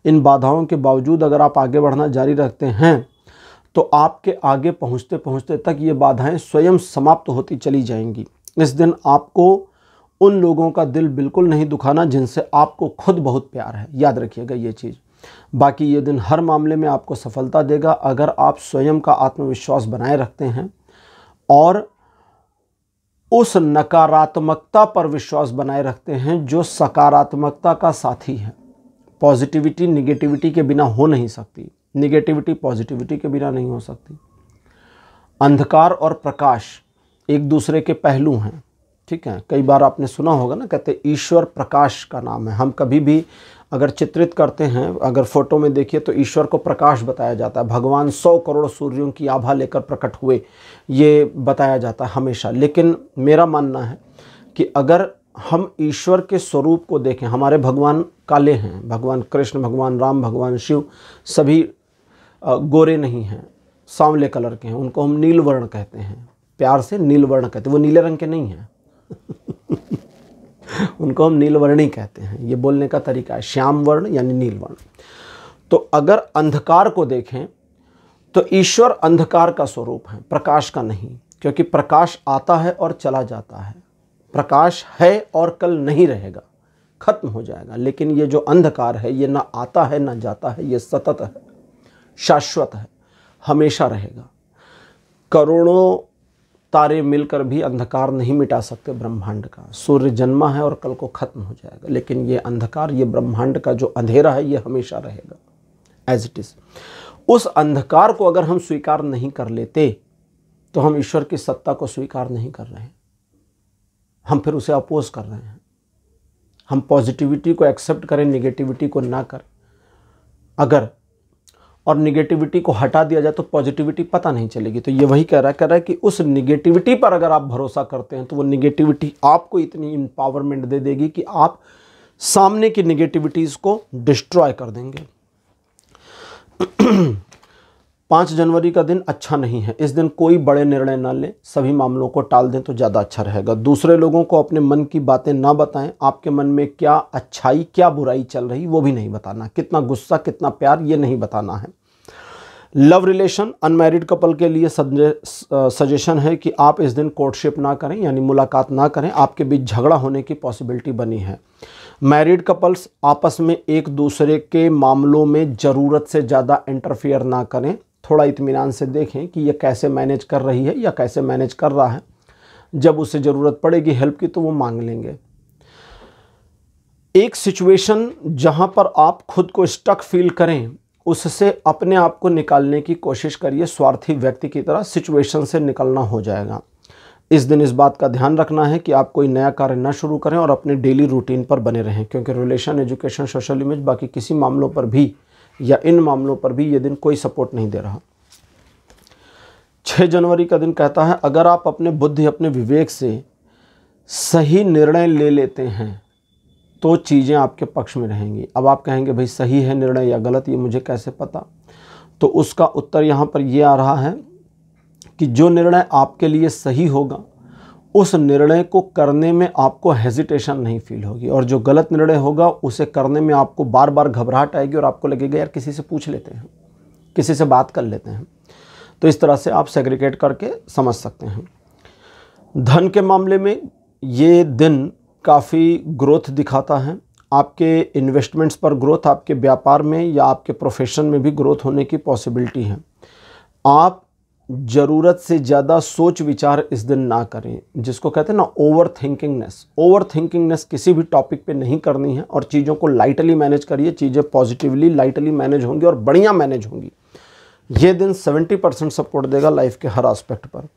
इन बाधाओं के बावजूद अगर आप आगे बढ़ना जारी रखते हैं तो आपके आगे पहुंचते पहुंचते तक ये बाधाएं स्वयं समाप्त होती चली जाएंगी। इस दिन आपको उन लोगों का दिल बिल्कुल नहीं दुखाना जिनसे आपको खुद बहुत प्यार है, याद रखिएगा ये चीज़। बाकी ये दिन हर मामले में आपको सफलता देगा अगर आप स्वयं का आत्मविश्वास बनाए रखते हैं और उस नकारात्मकता पर विश्वास बनाए रखते हैं जो सकारात्मकता का साथी है। पॉजिटिविटी निगेटिविटी के बिना हो नहीं सकती, निगेटिविटी पॉजिटिविटी के बिना नहीं हो सकती। अंधकार और प्रकाश एक दूसरे के पहलू हैं, ठीक है। कई बार आपने सुना होगा ना, कहते ईश्वर प्रकाश का नाम है। हम कभी भी अगर चित्रित करते हैं, अगर फोटो में देखिए तो ईश्वर को प्रकाश बताया जाता है। भगवान 100 करोड़ सूर्यों की आभा लेकर प्रकट हुए, ये बताया जाता है हमेशा। लेकिन मेरा मानना है कि अगर हम ईश्वर के स्वरूप को देखें, हमारे भगवान काले हैं, भगवान कृष्ण, भगवान राम, भगवान शिव सभी गोरे नहीं हैं, सांवले कलर के हैं। उनको हम नीलवर्ण कहते हैं, प्यार से नीलवर्ण कहते हैं। वो नीले रंग के नहीं हैं उनको हम नीलवर्णी कहते हैं, ये बोलने का तरीका है। श्याम वर्ण यानी नीलवर्ण। तो अगर अंधकार को देखें तो ईश्वर अंधकार का स्वरूप है, प्रकाश का नहीं, क्योंकि प्रकाश आता है और चला जाता है। प्रकाश है और कल नहीं रहेगा, खत्म हो जाएगा। लेकिन ये जो अंधकार है ये ना आता है ना जाता है, ये सतत है, शाश्वत है, हमेशा रहेगा। करोड़ों तारे मिलकर भी अंधकार नहीं मिटा सकते ब्रह्मांड का। सूर्य जन्मा है और कल को खत्म हो जाएगा, लेकिन ये अंधकार, ये ब्रह्मांड का जो अंधेरा है, ये हमेशा रहेगा एज इट इज़। उस अंधकार को अगर हम स्वीकार नहीं कर लेते तो हम ईश्वर की सत्ता को स्वीकार नहीं कर रहे हैं, हम फिर उसे अपोज कर रहे हैं। हम पॉजिटिविटी को एक्सेप्ट करें, निगेटिविटी को ना करें। अगर और निगेटिविटी को हटा दिया जाए तो पॉजिटिविटी पता नहीं चलेगी। तो ये वही कह रहा है कि उस निगेटिविटी पर अगर आप भरोसा करते हैं तो वो निगेटिविटी आपको इतनी एम्पावरमेंट दे देगी कि आप सामने की निगेटिविटीज़ को डिस्ट्रॉय कर देंगे। 5 जनवरी का दिन अच्छा नहीं है। इस दिन कोई बड़े निर्णय ना लें, सभी मामलों को टाल दें तो ज़्यादा अच्छा रहेगा। दूसरे लोगों को अपने मन की बातें ना बताएं। आपके मन में क्या अच्छाई क्या बुराई चल रही वो भी नहीं बताना। कितना गुस्सा कितना प्यार ये नहीं बताना है। लव रिलेशन, अनमैरिड कपल के लिए सजेशन है कि आप इस दिन कोर्टशिप ना करें, यानी मुलाकात ना करें। आपके बीच झगड़ा होने की पॉसिबिलिटी बनी है। मैरिड कपल्स आपस में एक दूसरे के मामलों में ज़रूरत से ज़्यादा इंटरफियर ना करें। थोड़ा इत्मीनान से देखें कि ये कैसे मैनेज कर रही है या कैसे मैनेज कर रहा है। जब उसे ज़रूरत पड़ेगी हेल्प की तो वो मांग लेंगे। एक सिचुएशन जहां पर आप खुद को स्टक फील करें, उससे अपने आप को निकालने की कोशिश करिए। स्वार्थी व्यक्ति की तरह सिचुएशन से निकलना हो जाएगा। इस दिन इस बात का ध्यान रखना है कि आप कोई नया कार्य न शुरू करें और अपने डेली रूटीन पर बने रहें, क्योंकि रिलेशन, एजुकेशन, सोशल इमेज, बाकी किसी मामलों पर भी या इन मामलों पर भी ये दिन कोई सपोर्ट नहीं दे रहा। 6 जनवरी का दिन कहता है अगर आप अपने बुद्धि, अपने विवेक से सही निर्णय ले लेते हैं तो चीज़ें आपके पक्ष में रहेंगी। अब आप कहेंगे भाई सही है निर्णय या गलत, ये मुझे कैसे पता? तो उसका उत्तर यहाँ पर ये आ रहा है कि जो निर्णय आपके लिए सही होगा उस निर्णय को करने में आपको हेजिटेशन नहीं फील होगी, और जो गलत निर्णय होगा उसे करने में आपको बार बार घबराहट आएगी और आपको लगेगा यार किसी से पूछ लेते हैं, किसी से बात कर लेते हैं। तो इस तरह से आप सेग्रीगेट करके समझ सकते हैं। धन के मामले में ये दिन काफ़ी ग्रोथ दिखाता है। आपके इन्वेस्टमेंट्स पर ग्रोथ, आपके व्यापार में या आपके प्रोफेशन में भी ग्रोथ होने की पॉसिबिलिटी है। आप ज़रूरत से ज़्यादा सोच विचार इस दिन ना करें, जिसको कहते हैं ना ओवर थिंकिंगनेस किसी भी टॉपिक पे नहीं करनी है और चीज़ों को लाइटली मैनेज करिए। चीज़ें पॉजिटिवली लाइटली मैनेज होंगी और बढ़िया मैनेज होंगी। ये दिन 70% सपोर्ट देगा लाइफ के हर एस्पेक्ट पर।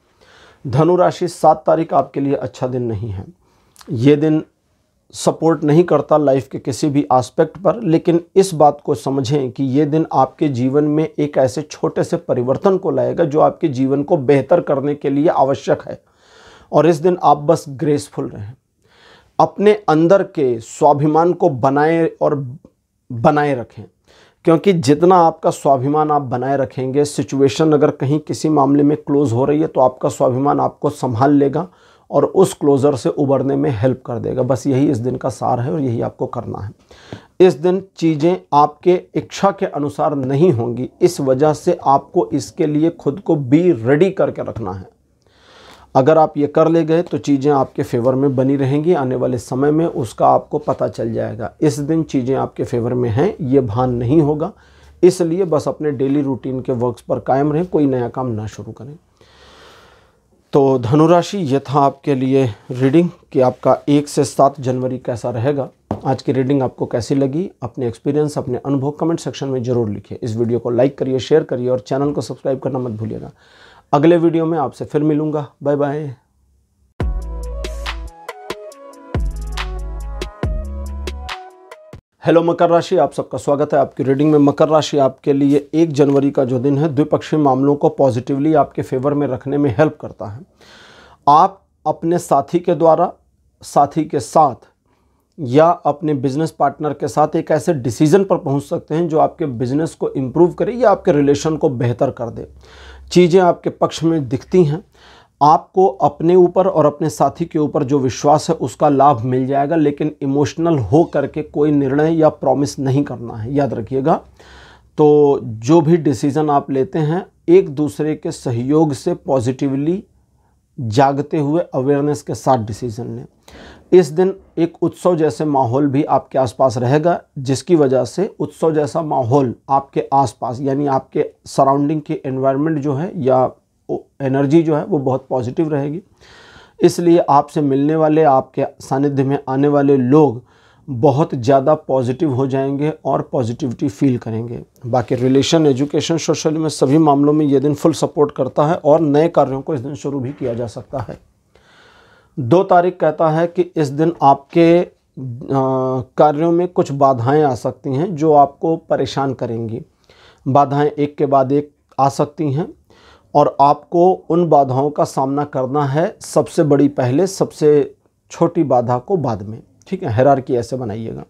धनु राशि, 7 तारीख आपके लिए अच्छा दिन नहीं है। ये दिन सपोर्ट नहीं करता लाइफ के किसी भी एस्पेक्ट पर, लेकिन इस बात को समझें कि ये दिन आपके जीवन में एक ऐसे छोटे से परिवर्तन को लाएगा जो आपके जीवन को बेहतर करने के लिए आवश्यक है। और इस दिन आप बस ग्रेसफुल रहें, अपने अंदर के स्वाभिमान को बनाए रखें, क्योंकि जितना आपका स्वाभिमान आप बनाए रखेंगे, सिचुएशन अगर कहीं किसी मामले में क्लोज हो रही है तो आपका स्वाभिमान आपको संभाल लेगा और उस क्लोज़र से उबरने में हेल्प कर देगा। बस यही इस दिन का सार है और यही आपको करना है। इस दिन चीज़ें आपके इच्छा के अनुसार नहीं होंगी, इस वजह से आपको इसके लिए खुद को बी रेडी करके रखना है। अगर आप ये कर ले गए तो चीज़ें आपके फेवर में बनी रहेंगी। आने वाले समय में उसका आपको पता चल जाएगा। इस दिन चीज़ें आपके फेवर में हैं ये भान नहीं होगा, इसलिए बस अपने डेली रूटीन के वर्क्स पर कायम रहें, कोई नया काम ना शुरू करें। तो धनुराशि, ये था आपके लिए रीडिंग कि आपका 1 से 7 जनवरी कैसा रहेगा। आज की रीडिंग आपको कैसी लगी? अपने एक्सपीरियंस, अपने अनुभव कमेंट सेक्शन में ज़रूर लिखिए। इस वीडियो को लाइक करिए, शेयर करिए और चैनल को सब्सक्राइब करना मत भूलिएगा। अगले वीडियो में आपसे फिर मिलूँगा। Bye bye. हेलो मकर राशि, आप सबका स्वागत है आपकी रीडिंग में। मकर राशि आपके लिए 1 जनवरी का जो दिन है द्विपक्षीय मामलों को पॉजिटिवली आपके फेवर में रखने में हेल्प करता है। आप अपने साथी के द्वारा, साथी के साथ या अपने बिजनेस पार्टनर के साथ एक ऐसे डिसीजन पर पहुंच सकते हैं जो आपके बिजनेस को इम्प्रूव करे या आपके रिलेशन को बेहतर कर दे। चीज़ें आपके पक्ष में दिखती हैं। आपको अपने ऊपर और अपने साथी के ऊपर जो विश्वास है उसका लाभ मिल जाएगा, लेकिन इमोशनल हो करके कोई निर्णय या प्रॉमिस नहीं करना है, याद रखिएगा। तो जो भी डिसीज़न आप लेते हैं एक दूसरे के सहयोग से पॉजिटिवली जागते हुए अवेयरनेस के साथ डिसीज़न लें। इस दिन एक उत्सव जैसे माहौल भी आपके आसपास रहेगा, जिसकी वजह से उत्सव जैसा माहौल आपके आसपास यानी आपके सराउंडिंग के एनवायरनमेंट जो है या एनर्जी जो है वो बहुत पॉजिटिव रहेगी। इसलिए आपसे मिलने वाले, आपके सानिध्य में आने वाले लोग बहुत ज़्यादा पॉजिटिव हो जाएंगे और पॉजिटिविटी फील करेंगे। बाकी रिलेशन, एजुकेशन, सोशल में सभी मामलों में ये दिन फुल सपोर्ट करता है और नए कार्यों को इस दिन शुरू भी किया जा सकता है। 2 तारीख कहता है कि इस दिन आपके कार्यों में कुछ बाधाएं आ सकती हैं जो आपको परेशान करेंगी। बाधाएं एक के बाद एक आ सकती हैं और आपको उन बाधाओं का सामना करना है, सबसे बड़ी पहले, सबसे छोटी बाधा को बाद में। ठीक है, हायरार्की ऐसे बनाइएगा।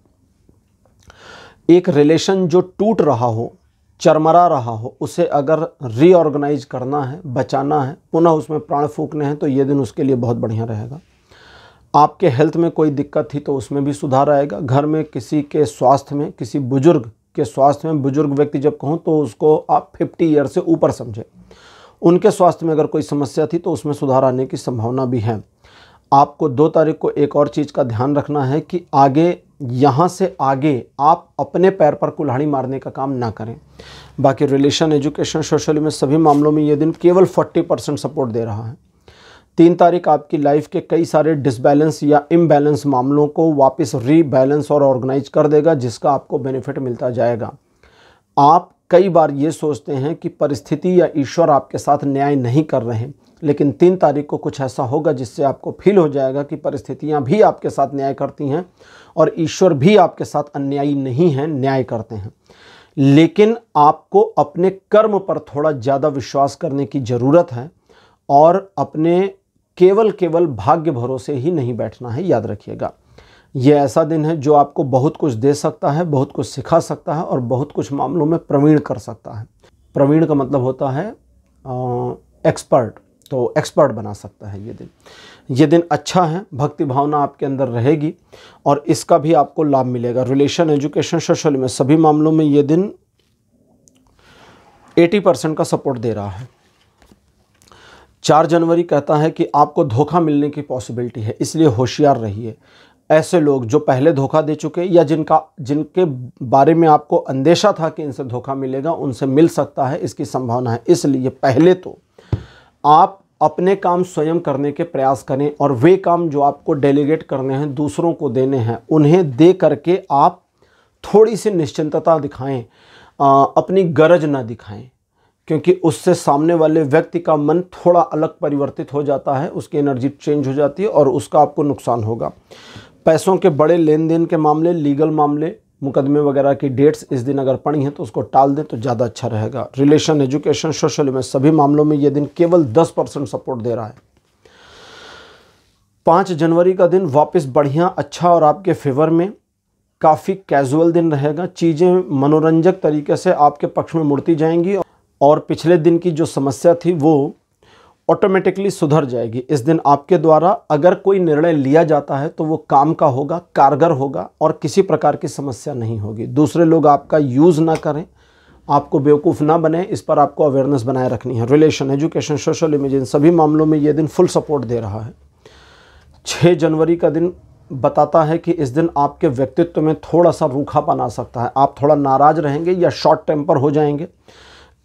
एक रिलेशन जो टूट रहा हो, चरमरा रहा हो, उसे अगर रीऑर्गेनाइज करना है, बचाना है, पुनः उसमें प्राण फूंकने हैं, तो ये दिन उसके लिए बहुत बढ़िया रहेगा। आपके हेल्थ में कोई दिक्कत थी तो उसमें भी सुधार आएगा। घर में किसी के स्वास्थ्य में, किसी बुजुर्ग के स्वास्थ्य में, बुजुर्ग व्यक्ति जब कहूँ तो उसको आप 50 ईयर से ऊपर समझें, उनके स्वास्थ्य में अगर कोई समस्या थी तो उसमें सुधार आने की संभावना भी है। आपको 2 तारीख को एक और चीज़ का ध्यान रखना है कि आगे, यहाँ से आगे आप अपने पैर पर कुल्हाड़ी मारने का काम ना करें। बाकी रिलेशन, एजुकेशन, सोशल में सभी मामलों में ये दिन केवल 40% सपोर्ट दे रहा है। 3 तारीख आपकी लाइफ के कई सारे डिसबैलेंस या इम्बैलेंस मामलों को वापस रीबैलेंस और ऑर्गेनाइज कर देगा, जिसका आपको बेनिफिट मिलता जाएगा। आप कई बार ये सोचते हैं कि परिस्थिति या ईश्वर आपके साथ न्याय नहीं कर रहे हैं, लेकिन 3 तारीख को कुछ ऐसा होगा जिससे आपको फील हो जाएगा कि परिस्थितियां भी आपके साथ न्याय करती हैं और ईश्वर भी आपके साथ अन्यायी नहीं हैं, न्याय करते हैं। लेकिन आपको अपने कर्म पर थोड़ा ज़्यादा विश्वास करने की ज़रूरत है और अपने केवल भाग्य भरोसे ही नहीं बैठना है, याद रखिएगा। ये ऐसा दिन है जो आपको बहुत कुछ दे सकता है, बहुत कुछ सिखा सकता है और बहुत कुछ मामलों में प्रवीण कर सकता है। प्रवीण का मतलब होता है एक्सपर्ट, तो एक्सपर्ट बना सकता है ये दिन। ये दिन अच्छा है, भक्ति भावना आपके अंदर रहेगी और इसका भी आपको लाभ मिलेगा। रिलेशन, एजुकेशन, सोशल में सभी मामलों में ये दिन 80% का सपोर्ट दे रहा है। 4 जनवरी कहता है कि आपको धोखा मिलने की पॉसिबिलिटी है, इसलिए होशियार रहिए। ऐसे लोग जो पहले धोखा दे चुके या जिनके बारे में आपको अंदेशा था कि इनसे धोखा मिलेगा, उनसे मिल सकता है, इसकी संभावना है। इसलिए पहले तो आप अपने काम स्वयं करने के प्रयास करें और वे काम जो आपको डेलीगेट करने हैं, दूसरों को देने हैं, उन्हें दे करके आप थोड़ी सी निश्चिंतता दिखाएं, अपनी गरज ना दिखाएं, क्योंकि उससे सामने वाले व्यक्ति का मन थोड़ा अलग परिवर्तित हो जाता है, उसकी एनर्जी चेंज हो जाती है और उसका आपको नुकसान होगा। पैसों के बड़े लेन देन के मामले, लीगल मामले, मुकदमे वगैरह की डेट्स इस दिन अगर पड़ी हैं तो उसको टाल दें तो ज़्यादा अच्छा रहेगा। रिलेशन, एजुकेशन, सोशल में सभी मामलों में ये दिन केवल 10% सपोर्ट दे रहा है। 5 जनवरी का दिन वापस बढ़िया, अच्छा और आपके फेवर में काफ़ी कैजुअल दिन रहेगा। चीज़ें मनोरंजक तरीके से आपके पक्ष में मुड़ती जाएंगी और पिछले दिन की जो समस्या थी वो ऑटोमेटिकली सुधर जाएगी। इस दिन आपके द्वारा अगर कोई निर्णय लिया जाता है तो वो काम का होगा, कारगर होगा और किसी प्रकार की समस्या नहीं होगी। दूसरे लोग आपका यूज़ ना करें, आपको बेवकूफ़ ना बने, इस पर आपको अवेयरनेस बनाए रखनी है। रिलेशन, एजुकेशन, सोशल इमेज, इन सभी मामलों में ये दिन फुल सपोर्ट दे रहा है। 6 जनवरी का दिन बताता है कि इस दिन आपके व्यक्तित्व में थोड़ा सा रूखापन आ सकता है, आप थोड़ा नाराज़ रहेंगे या शॉर्ट टेम्पर हो जाएंगे।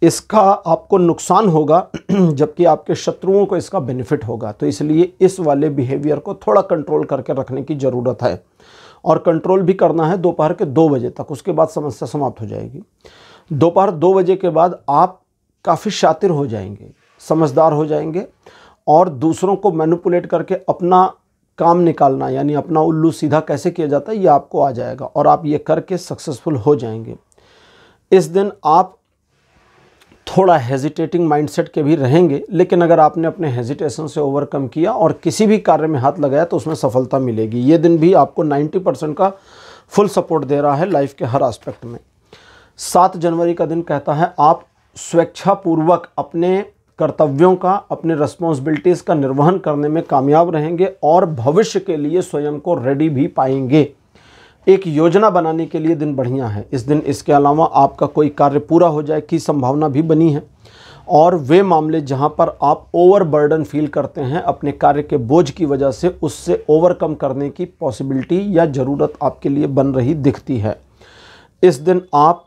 इसका आपको नुकसान होगा जबकि आपके शत्रुओं को इसका बेनिफिट होगा, तो इसलिए इस वाले बिहेवियर को थोड़ा कंट्रोल करके रखने की ज़रूरत है और कंट्रोल भी करना है दोपहर के 2 बजे तक, उसके बाद समस्या समाप्त हो जाएगी। दोपहर 2 बजे के बाद आप काफ़ी शातिर हो जाएंगे, समझदार हो जाएंगे और दूसरों को मैनिपुलेट करके अपना काम निकालना, यानी अपना उल्लू सीधा कैसे किया जाता है ये आपको आ जाएगा और आप ये करके सक्सेसफुल हो जाएंगे। इस दिन आप थोड़ा हेजिटेटिंग माइंडसेट के भी रहेंगे, लेकिन अगर आपने अपने हेजिटेशन से ओवरकम किया और किसी भी कार्य में हाथ लगाया तो उसमें सफलता मिलेगी। ये दिन भी आपको 90% का फुल सपोर्ट दे रहा है लाइफ के हर एस्पेक्ट में। 7 जनवरी का दिन कहता है आप स्वेच्छापूर्वक अपने कर्तव्यों का, अपने रिस्पॉन्सिबिलिटीज़ का निर्वहन करने में कामयाब रहेंगे और भविष्य के लिए स्वयं को रेडी भी पाएंगे। एक योजना बनाने के लिए दिन बढ़िया है इस दिन। इसके अलावा आपका कोई कार्य पूरा हो जाए की संभावना भी बनी है और वे मामले जहां पर आप ओवरबर्डन फील करते हैं अपने कार्य के बोझ की वजह से, उससे ओवरकम करने की पॉसिबिलिटी या ज़रूरत आपके लिए बन रही दिखती है। इस दिन आप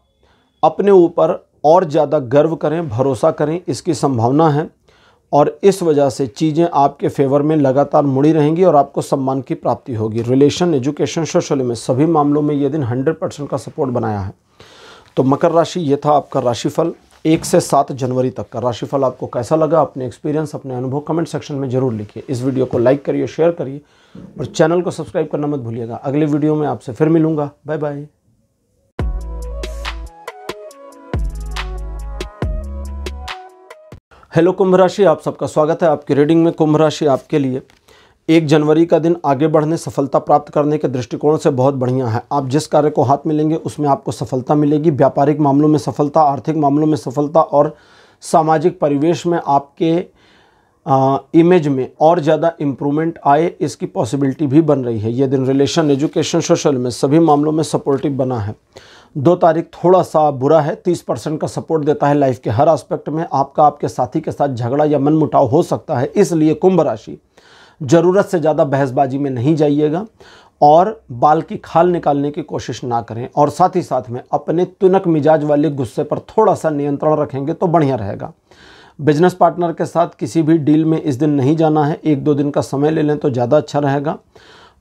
अपने ऊपर और ज़्यादा गर्व करें, भरोसा करें, इसकी संभावना है और इस वजह से चीज़ें आपके फेवर में लगातार मुड़ी रहेंगी और आपको सम्मान की प्राप्ति होगी। रिलेशन, एजुकेशन, सोशल में सभी मामलों में ये दिन 100% का सपोर्ट बनाया है। तो मकर राशि, ये था आपका राशिफल 1 से 7 जनवरी तक का। राशिफल आपको कैसा लगा, अपने एक्सपीरियंस, अपने अनुभव कमेंट सेक्शन में ज़रूर लिखिए। इस वीडियो को लाइक करिए, शेयर करिए और चैनल को सब्सक्राइब करना मत भूलिएगा। अगले वीडियो में आपसे फिर मिलूंगा। Bye bye. हेलो कुंभ राशि, आप सबका स्वागत है आपकी रीडिंग में। कुंभ राशि आपके लिए 1 जनवरी का दिन आगे बढ़ने, सफलता प्राप्त करने के दृष्टिकोण से बहुत बढ़िया है। आप जिस कार्य को हाथ में लेंगे उसमें आपको सफलता मिलेगी। व्यापारिक मामलों में सफलता, आर्थिक मामलों में सफलता और सामाजिक परिवेश में आपके इमेज में और ज़्यादा इम्प्रूवमेंट आए, इसकी पॉसिबिलिटी भी बन रही है। ये दिन रिलेशन, एजुकेशन, सोशल में सभी मामलों में सपोर्टिव बना है। 2 तारीख थोड़ा सा बुरा है, 30% का सपोर्ट देता है लाइफ के हर एस्पेक्ट में। आपका आपके साथी के साथ झगड़ा या मनमुटाव हो सकता है, इसलिए कुंभ राशि ज़रूरत से ज़्यादा बहसबाजी में नहीं जाइएगा और बाल की खाल निकालने की कोशिश ना करें। और साथ ही साथ में अपने तुनक मिजाज वाले गुस्से पर थोड़ा सा नियंत्रण रखेंगे तो बढ़िया रहेगा। बिजनेस पार्टनर के साथ किसी भी डील में इस दिन नहीं जाना है, 1-2 दिन का समय ले लें तो ज़्यादा अच्छा रहेगा।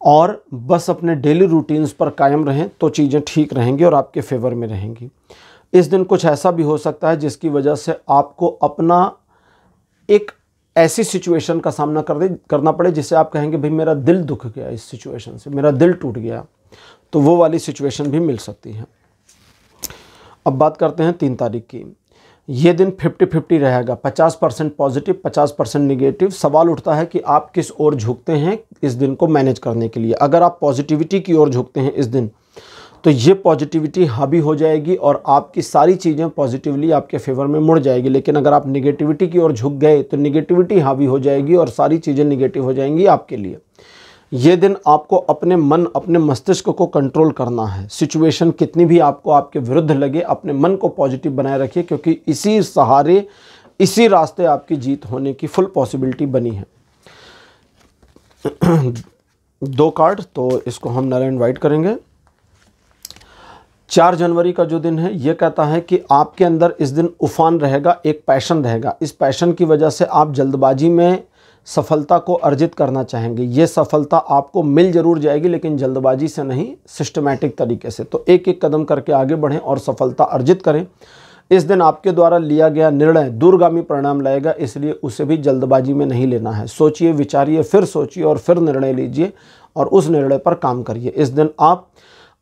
और बस अपने डेली रूटीन्स पर कायम रहें तो चीज़ें ठीक रहेंगी और आपके फेवर में रहेंगी। इस दिन कुछ ऐसा भी हो सकता है जिसकी वजह से आपको अपना एक ऐसी सिचुएशन का सामना करना पड़े जिससे आप कहेंगे भाई मेरा दिल दुख गया, इस सिचुएशन से मेरा दिल टूट गया, तो वो वाली सिचुएशन भी मिल सकती है। अब बात करते हैं 3 तारीख की। ये दिन 50-50 रहेगा, 50% पॉजिटिव, 50% निगेटिव। सवाल उठता है कि आप किस ओर झुकते हैं इस दिन को मैनेज करने के लिए। अगर आप पॉजिटिविटी की ओर झुकते हैं इस दिन, तो ये पॉजिटिविटी हावी हो जाएगी और आपकी सारी चीज़ें पॉजिटिवली आपके फेवर में मुड़ जाएगी। लेकिन अगर आप निगेटिविटी की ओर झुक गए तो निगेटिविटी हावी हो जाएगी और सारी चीज़ें निगेटिव हो जाएंगी आपके लिए। ये दिन आपको अपने मन, अपने मस्तिष्क को कंट्रोल करना है। सिचुएशन कितनी भी आपको आपके विरुद्ध लगे, अपने मन को पॉजिटिव बनाए रखिए, क्योंकि इसी सहारे, इसी रास्ते आपकी जीत होने की फुल पॉसिबिलिटी बनी है। 2 कार्ड, तो इसको हम नल एंड वाइट करेंगे। 4 जनवरी का जो दिन है, ये कहता है कि आपके अंदर इस दिन उफान रहेगा, एक पैशन रहेगा। इस पैशन की वजह से आप जल्दबाजी में सफलता को अर्जित करना चाहेंगे। ये सफलता आपको मिल जरूर जाएगी, लेकिन जल्दबाजी से नहीं, सिस्टमैटिक तरीके से। तो एक एक कदम करके आगे बढ़ें और सफलता अर्जित करें। इस दिन आपके द्वारा लिया गया निर्णय दूरगामी परिणाम लाएगा, इसलिए उसे भी जल्दबाजी में नहीं लेना है। सोचिए, विचारिए, फिर सोचिए और फिर निर्णय लीजिए और उस निर्णय पर काम करिए। इस दिन आप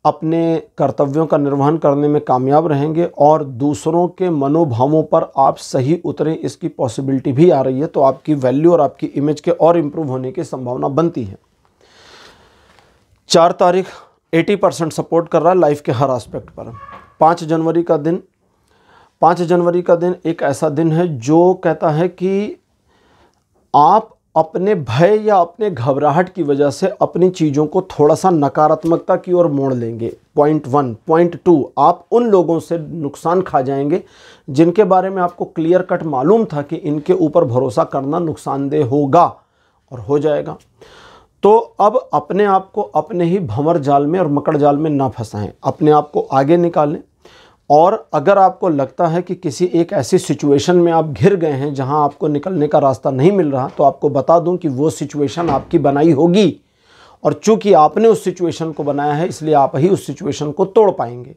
अपने कर्तव्यों का निर्वहन करने में कामयाब रहेंगे और दूसरों के मनोभावों पर आप सही उतरें, इसकी पॉसिबिलिटी भी आ रही है। तो आपकी वैल्यू और आपकी इमेज के और इम्प्रूव होने की संभावना बनती है। 4 तारीख 80% सपोर्ट कर रहा है लाइफ के हर एस्पेक्ट पर। 5 जनवरी का दिन, 5 जनवरी का दिन एक ऐसा दिन है जो कहता है कि आप अपने भय या अपने घबराहट की वजह से अपनी चीज़ों को थोड़ा सा नकारात्मकता की ओर मोड़ लेंगे। पॉइंट 1। पॉइंट 2, आप उन लोगों से नुकसान खा जाएंगे जिनके बारे में आपको क्लियर कट मालूम था कि इनके ऊपर भरोसा करना नुकसानदेह होगा और हो जाएगा। तो अब अपने आप को अपने ही भंवर जाल में और मकड़ जाल में ना फंसाएं, अपने आप को आगे निकालें। और अगर आपको लगता है कि किसी एक ऐसी सिचुएशन में आप घिर गए हैं जहां आपको निकलने का रास्ता नहीं मिल रहा, तो आपको बता दूं कि वो सिचुएशन आपकी बनाई होगी और चूंकि आपने उस सिचुएशन को बनाया है, इसलिए आप ही उस सिचुएशन को तोड़ पाएंगे।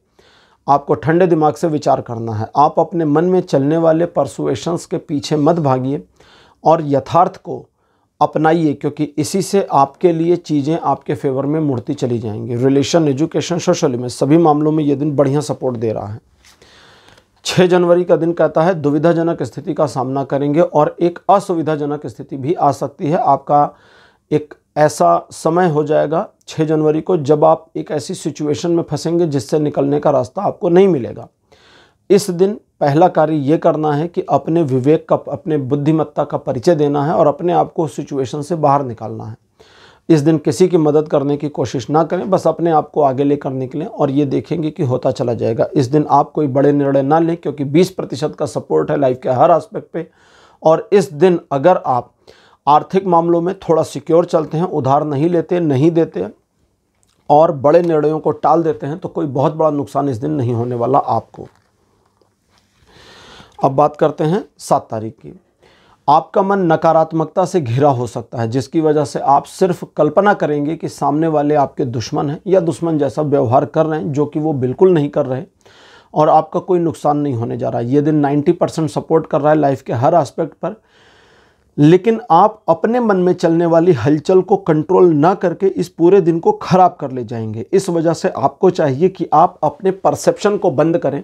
आपको ठंडे दिमाग से विचार करना है। आप अपने मन में चलने वाले परसुएशंस के पीछे मत भागिए और यथार्थ को अपनाइए, क्योंकि इसी से आपके लिए चीज़ें आपके फेवर में मुड़ती चली जाएंगी। रिलेशन, एजुकेशन, सोशल में सभी मामलों में ये दिन बढ़िया सपोर्ट दे रहा है। 6 जनवरी का दिन कहता है दुविधाजनक स्थिति का सामना करेंगे और एक असुविधाजनक स्थिति भी आ सकती है। आपका एक ऐसा समय हो जाएगा 6 जनवरी को जब आप एक ऐसी सिचुएशन में फंसेंगे जिससे निकलने का रास्ता आपको नहीं मिलेगा। इस दिन पहला कार्य ये करना है कि अपने विवेक का, अपने बुद्धिमत्ता का परिचय देना है और अपने आप को उस सिचुएशन से बाहर निकालना है। इस दिन किसी की मदद करने की कोशिश ना करें, बस अपने आप को आगे लेकर निकलें और ये देखेंगे कि होता चला जाएगा। इस दिन आप कोई बड़े निर्णय ना लें, क्योंकि 20% का सपोर्ट है लाइफ के हर एस्पेक्ट पे। और इस दिन अगर आप आर्थिक मामलों में थोड़ा सिक्योर चलते हैं, उधार नहीं लेते, नहीं देते और बड़े निर्णयों को टाल देते हैं, तो कोई बहुत बड़ा नुकसान इस दिन नहीं होने वाला आपको। अब बात करते हैं 7 तारीख की। आपका मन नकारात्मकता से घिरा हो सकता है, जिसकी वजह से आप सिर्फ कल्पना करेंगे कि सामने वाले आपके दुश्मन हैं या दुश्मन जैसा व्यवहार कर रहे हैं, जो कि वो बिल्कुल नहीं कर रहे और आपका कोई नुकसान नहीं होने जा रहा है। ये दिन 90% सपोर्ट कर रहा है लाइफ के हर एस्पेक्ट पर, लेकिन आप अपने मन में चलने वाली हलचल को कंट्रोल ना करके इस पूरे दिन को खराब कर ले जाएंगे। इस वजह से आपको चाहिए कि आप अपने परसेप्शन को बंद करें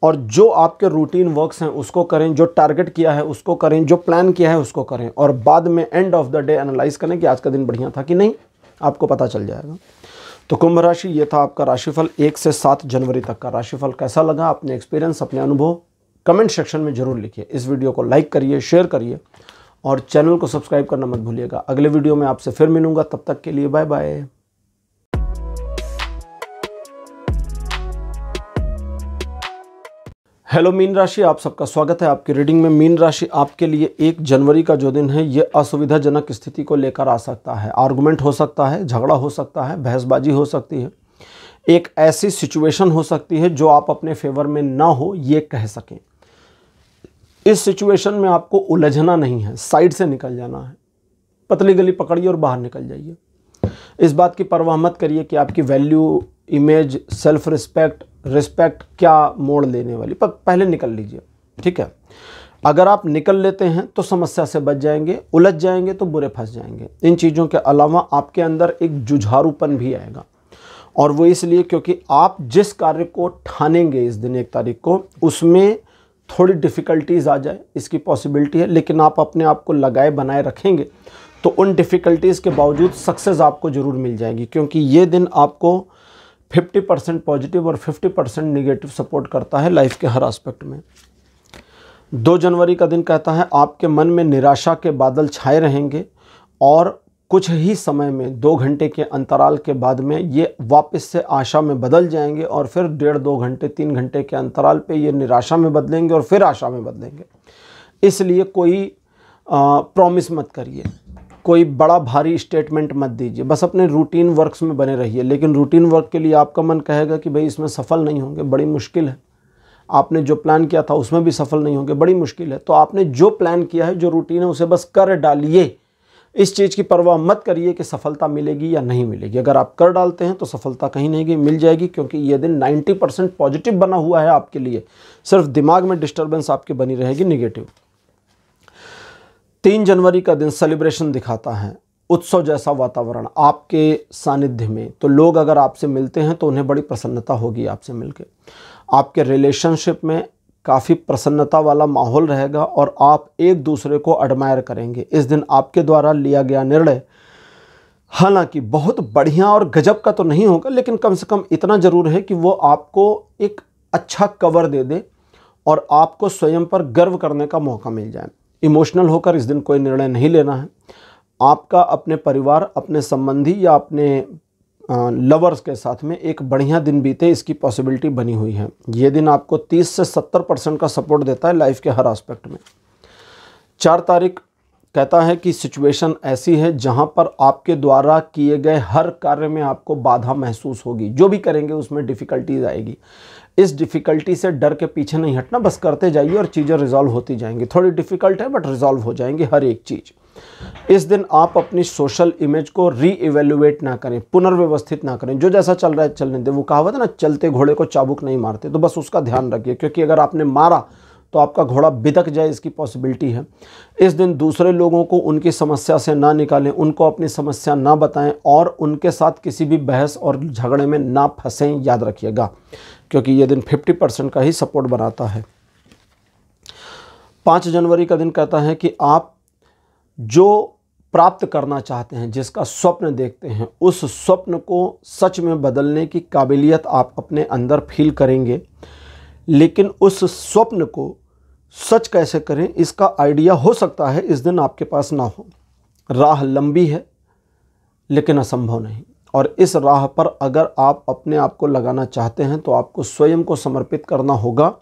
और जो आपके रूटीन वर्क्स हैं उसको करें, जो टारगेट किया है उसको करें, जो प्लान किया है उसको करें, और बाद में end of the day analyse करें कि आज का दिन बढ़िया था कि नहीं। आपको पता चल जाएगा। तो कुंभ राशि, ये था आपका राशिफल 1 से 7 जनवरी तक का राशिफल। कैसा लगा, अपने एक्सपीरियंस, अपने अनुभव कमेंट सेक्शन में जरूर लिखिए। इस वीडियो को लाइक करिए, शेयर करिए और चैनल को सब्सक्राइब करना मत भूलिएगा। अगले वीडियो में आपसे फिर मिलूंगा, तब तक के लिए बाय बाय। हेलो मीन राशि, आप सबका स्वागत है आपकी रीडिंग में। मीन राशि, आपके लिए 1 जनवरी का जो दिन है ये असुविधाजनक स्थिति को लेकर आ सकता है। आर्गुमेंट हो सकता है, झगड़ा हो सकता है, बहसबाजी हो सकती है। एक ऐसी सिचुएशन हो सकती है जो आप अपने फेवर में ना हो ये कह सकें। इस सिचुएशन में आपको उलझना नहीं है, साइड से निकल जाना है। पतली गली पकड़िए और बाहर निकल जाइए। इस बात की परवाह मत करिए कि आपकी वैल्यू, इमेज, सेल्फ रिस्पेक्ट क्या मोड़ लेने वाली, पर पहले निकल लीजिए, ठीक है। अगर आप निकल लेते हैं तो समस्या से बच जाएंगे, उलझ जाएंगे तो बुरे फंस जाएंगे। इन चीज़ों के अलावा आपके अंदर एक जुझारूपन भी आएगा, और वो इसलिए क्योंकि आप जिस कार्य को ठानेंगे इस दिन 1 तारीख को, उसमें थोड़ी डिफ़िकल्टीज़ आ जाए, इसकी पॉसिबिलिटी है। लेकिन आप अपने आप को लगाए बनाए रखेंगे तो उन डिफ़िकल्टीज़ के बावजूद सक्सेस आपको ज़रूर मिल जाएगी, क्योंकि ये दिन आपको 50% पॉजिटिव और 50% निगेटिव सपोर्ट करता है लाइफ के हर एस्पेक्ट में। 2 जनवरी का दिन कहता है आपके मन में निराशा के बादल छाए रहेंगे और कुछ ही समय में 2 घंटे के अंतराल के बाद में ये वापस से आशा में बदल जाएंगे, और फिर 1.5-2 घंटे 3 घंटे के अंतराल पे ये निराशा में बदलेंगे और फिर आशा में बदलेंगे। इसलिए कोई प्रॉमिस मत करिए, कोई बड़ा भारी स्टेटमेंट मत दीजिए, बस अपने रूटीन वर्क्स में बने रहिए। लेकिन रूटीन वर्क के लिए आपका मन कहेगा कि भाई इसमें सफल नहीं होंगे, बड़ी मुश्किल है। आपने जो प्लान किया था उसमें भी सफल नहीं होंगे, बड़ी मुश्किल है। तो आपने जो प्लान किया है, जो रूटीन है, उसे बस कर डालिए। इस चीज़ की परवाह मत करिए कि सफलता मिलेगी या नहीं मिलेगी। अगर आप कर डालते हैं तो सफलता कहीं नहीं मिल जाएगी, क्योंकि ये दिन 90% पॉजिटिव बना हुआ है आपके लिए। सिर्फ दिमाग में डिस्टर्बेंस आपकी बनी रहेगी निगेटिव। 3 जनवरी का दिन सेलिब्रेशन दिखाता है, उत्सव जैसा वातावरण आपके सानिध्य में। तो लोग अगर आपसे मिलते हैं तो उन्हें बड़ी प्रसन्नता होगी आपसे मिलके। आपके रिलेशनशिप में काफ़ी प्रसन्नता वाला माहौल रहेगा और आप एक दूसरे को एडमायर करेंगे। इस दिन आपके द्वारा लिया गया निर्णय हालांकि बहुत बढ़िया और गजब का तो नहीं होगा, लेकिन कम से कम इतना ज़रूर है कि वो आपको एक अच्छा कवर दे दे और आपको स्वयं पर गर्व करने का मौका मिल जाए। इमोशनल होकर इस दिन कोई निर्णय नहीं लेना है। आपका अपने परिवार, अपने संबंधी या अपने लवर्स के साथ में एक बढ़िया दिन बीते, इसकी पॉसिबिलिटी बनी हुई है। ये दिन आपको 30 से 70% का सपोर्ट देता है लाइफ के हर एस्पेक्ट में। 4 तारीख कहता है कि सिचुएशन ऐसी है जहां पर आपके द्वारा किए गए हर कार्य में आपको बाधा महसूस होगी। जो भी करेंगे उसमें डिफ़िकल्टीज आएगी। इस डिफ़िकल्टी से डर के पीछे नहीं हटना, बस करते जाइए और चीज़ें रिजॉल्व होती जाएंगी। थोड़ी डिफ़िकल्ट है बट रिजॉल्व हो जाएंगी हर एक चीज़। इस दिन आप अपनी सोशल इमेज को रीइवेल्युएट ना करें, पुनर्व्यवस्थित ना करें। जो जैसा चल रहा है चलने दें। वो कहावत है ना, चलते घोड़े को चाबुक नहीं मारते, तो बस उसका ध्यान रखिए, क्योंकि अगर आपने मारा तो आपका घोड़ा बिदक जाए, इसकी पॉसिबिलिटी है। इस दिन दूसरे लोगों को उनकी समस्या से ना निकालें, उनको अपनी समस्या ना बताएं और उनके साथ किसी भी बहस और झगड़े में ना फंसें, याद रखिएगा, क्योंकि ये दिन 50% का ही सपोर्ट बनाता है। 5 जनवरी का दिन कहता है कि आप जो प्राप्त करना चाहते हैं, जिसका स्वप्न देखते हैं, उस स्वप्न को सच में बदलने की काबिलियत आप अपने अंदर फील करेंगे। लेकिन उस स्वप्न को सच कैसे करें, इसका आइडिया हो सकता है इस दिन आपके पास ना हो। राह लंबी है लेकिन असंभव नहीं, और इस राह पर अगर आप अपने आप को लगाना चाहते हैं तो आपको स्वयं को समर्पित करना होगा,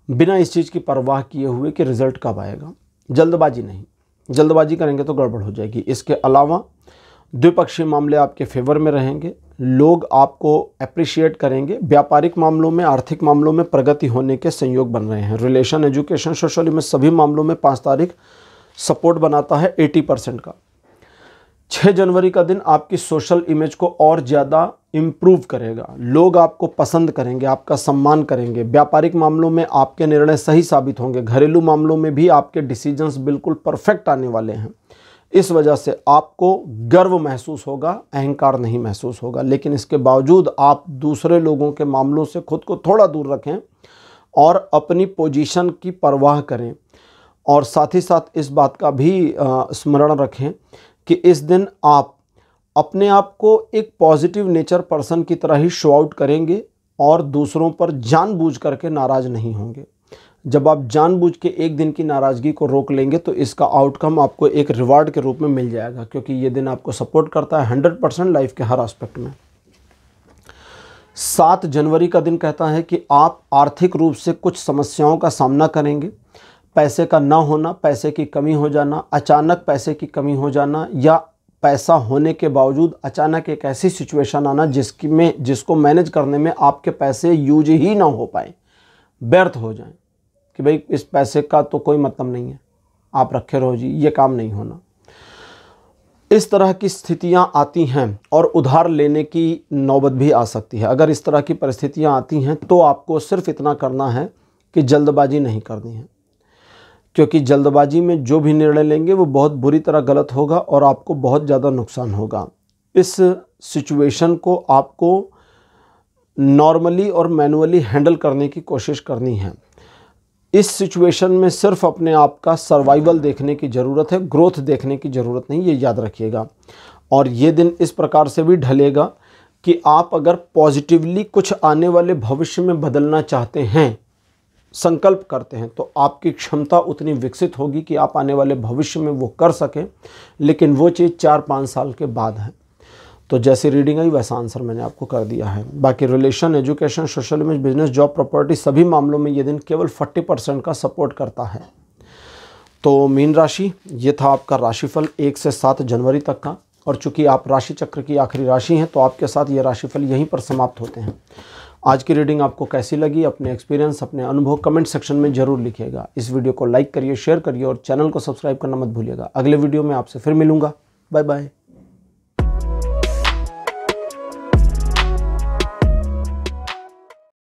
बिना इस चीज़ की परवाह किए हुए कि रिजल्ट कब आएगा। जल्दबाजी नहीं, जल्दबाजी करेंगे तो गड़बड़ हो जाएगी। इसके अलावा द्विपक्षीय मामले आपके फेवर में रहेंगे, लोग आपको अप्रिशिएट करेंगे। व्यापारिक मामलों में, आर्थिक मामलों में प्रगति होने के संयोग बन रहे हैं। रिलेशन, एजुकेशन, सोशल में सभी मामलों में 5 तारीख सपोर्ट बनाता है 80% का। 6 जनवरी का दिन आपकी सोशल इमेज को और ज़्यादा इम्प्रूव करेगा, लोग आपको पसंद करेंगे, आपका सम्मान करेंगे। व्यापारिक मामलों में आपके निर्णय सही साबित होंगे। घरेलू मामलों में भी आपके डिसीजंस बिल्कुल परफेक्ट आने वाले हैं। इस वजह से आपको गर्व महसूस होगा, अहंकार नहीं महसूस होगा। लेकिन इसके बावजूद आप दूसरे लोगों के मामलों से खुद को थोड़ा दूर रखें और अपनी पोजीशन की परवाह करें। और साथ ही साथ इस बात का भी स्मरण रखें कि इस दिन आप अपने आप को एक पॉजिटिव नेचर पर्सन की तरह ही शो आउट करेंगे और दूसरों पर जानबूझ करके नाराज़ नहीं होंगे। जब आप जानबूझ के एक दिन की नाराज़गी को रोक लेंगे तो इसका आउटकम आपको एक रिवार्ड के रूप में मिल जाएगा, क्योंकि ये दिन आपको सपोर्ट करता है 100% लाइफ के हर एस्पेक्ट में। 7 जनवरी का दिन कहता है कि आप आर्थिक रूप से कुछ समस्याओं का सामना करेंगे। पैसे का ना होना, पैसे की कमी हो जाना, अचानक पैसे की कमी हो जाना, या पैसा होने के बावजूद अचानक एक ऐसी सिचुएशन आना जिसको मैनेज करने में आपके पैसे यूज ही ना हो पाए, व्यर्थ हो जाएं कि भाई इस पैसे का तो कोई मतलब नहीं है, आप रखे रहो जी, ये काम नहीं होना। इस तरह की स्थितियां आती हैं और उधार लेने की नौबत भी आ सकती है। अगर इस तरह की परिस्थितियां आती हैं तो आपको सिर्फ इतना करना है कि जल्दबाजी नहीं करनी है, क्योंकि जल्दबाजी में जो भी निर्णय लेंगे वो बहुत बुरी तरह गलत होगा और आपको बहुत ज़्यादा नुकसान होगा। इस सिचुएशन को आपको नॉर्मली और मैनुअली हैंडल करने की कोशिश करनी है। इस सिचुएशन में सिर्फ अपने आप का सर्वाइवल देखने की ज़रूरत है, ग्रोथ देखने की ज़रूरत नहीं, ये याद रखिएगा। और ये दिन इस प्रकार से भी ढलेगा कि आप अगर पॉजिटिवली कुछ आने वाले भविष्य में बदलना चाहते हैं, संकल्प करते हैं, तो आपकी क्षमता उतनी विकसित होगी कि आप आने वाले भविष्य में वो कर सकें। लेकिन वो चीज़ 4-5 साल के बाद है। तो जैसी रीडिंग आई वैसा आंसर मैंने आपको कर दिया है। बाकी relation, education, social image, business, job, property, सभी मामलों में ये दिन केवल 40% का सपोर्ट करता है। तो मीन राशि, ये था आपका राशिफल 1 से 7 जनवरी तक का। और चूंकि आप राशि चक्र की आखिरी राशि हैं तो आपके साथ ये राशिफल यहीं पर समाप्त होते हैं। आज की रीडिंग आपको कैसी लगी, अपने एक्सपीरियंस, अपने अनुभव कमेंट सेक्शन में जरूर लिखिएगा। इस वीडियो को लाइक करिए, शेयर करिए और चैनल को सब्सक्राइब करना मत भूलिएगा। अगले वीडियो में आपसे फिर मिलूंगा। Bye bye.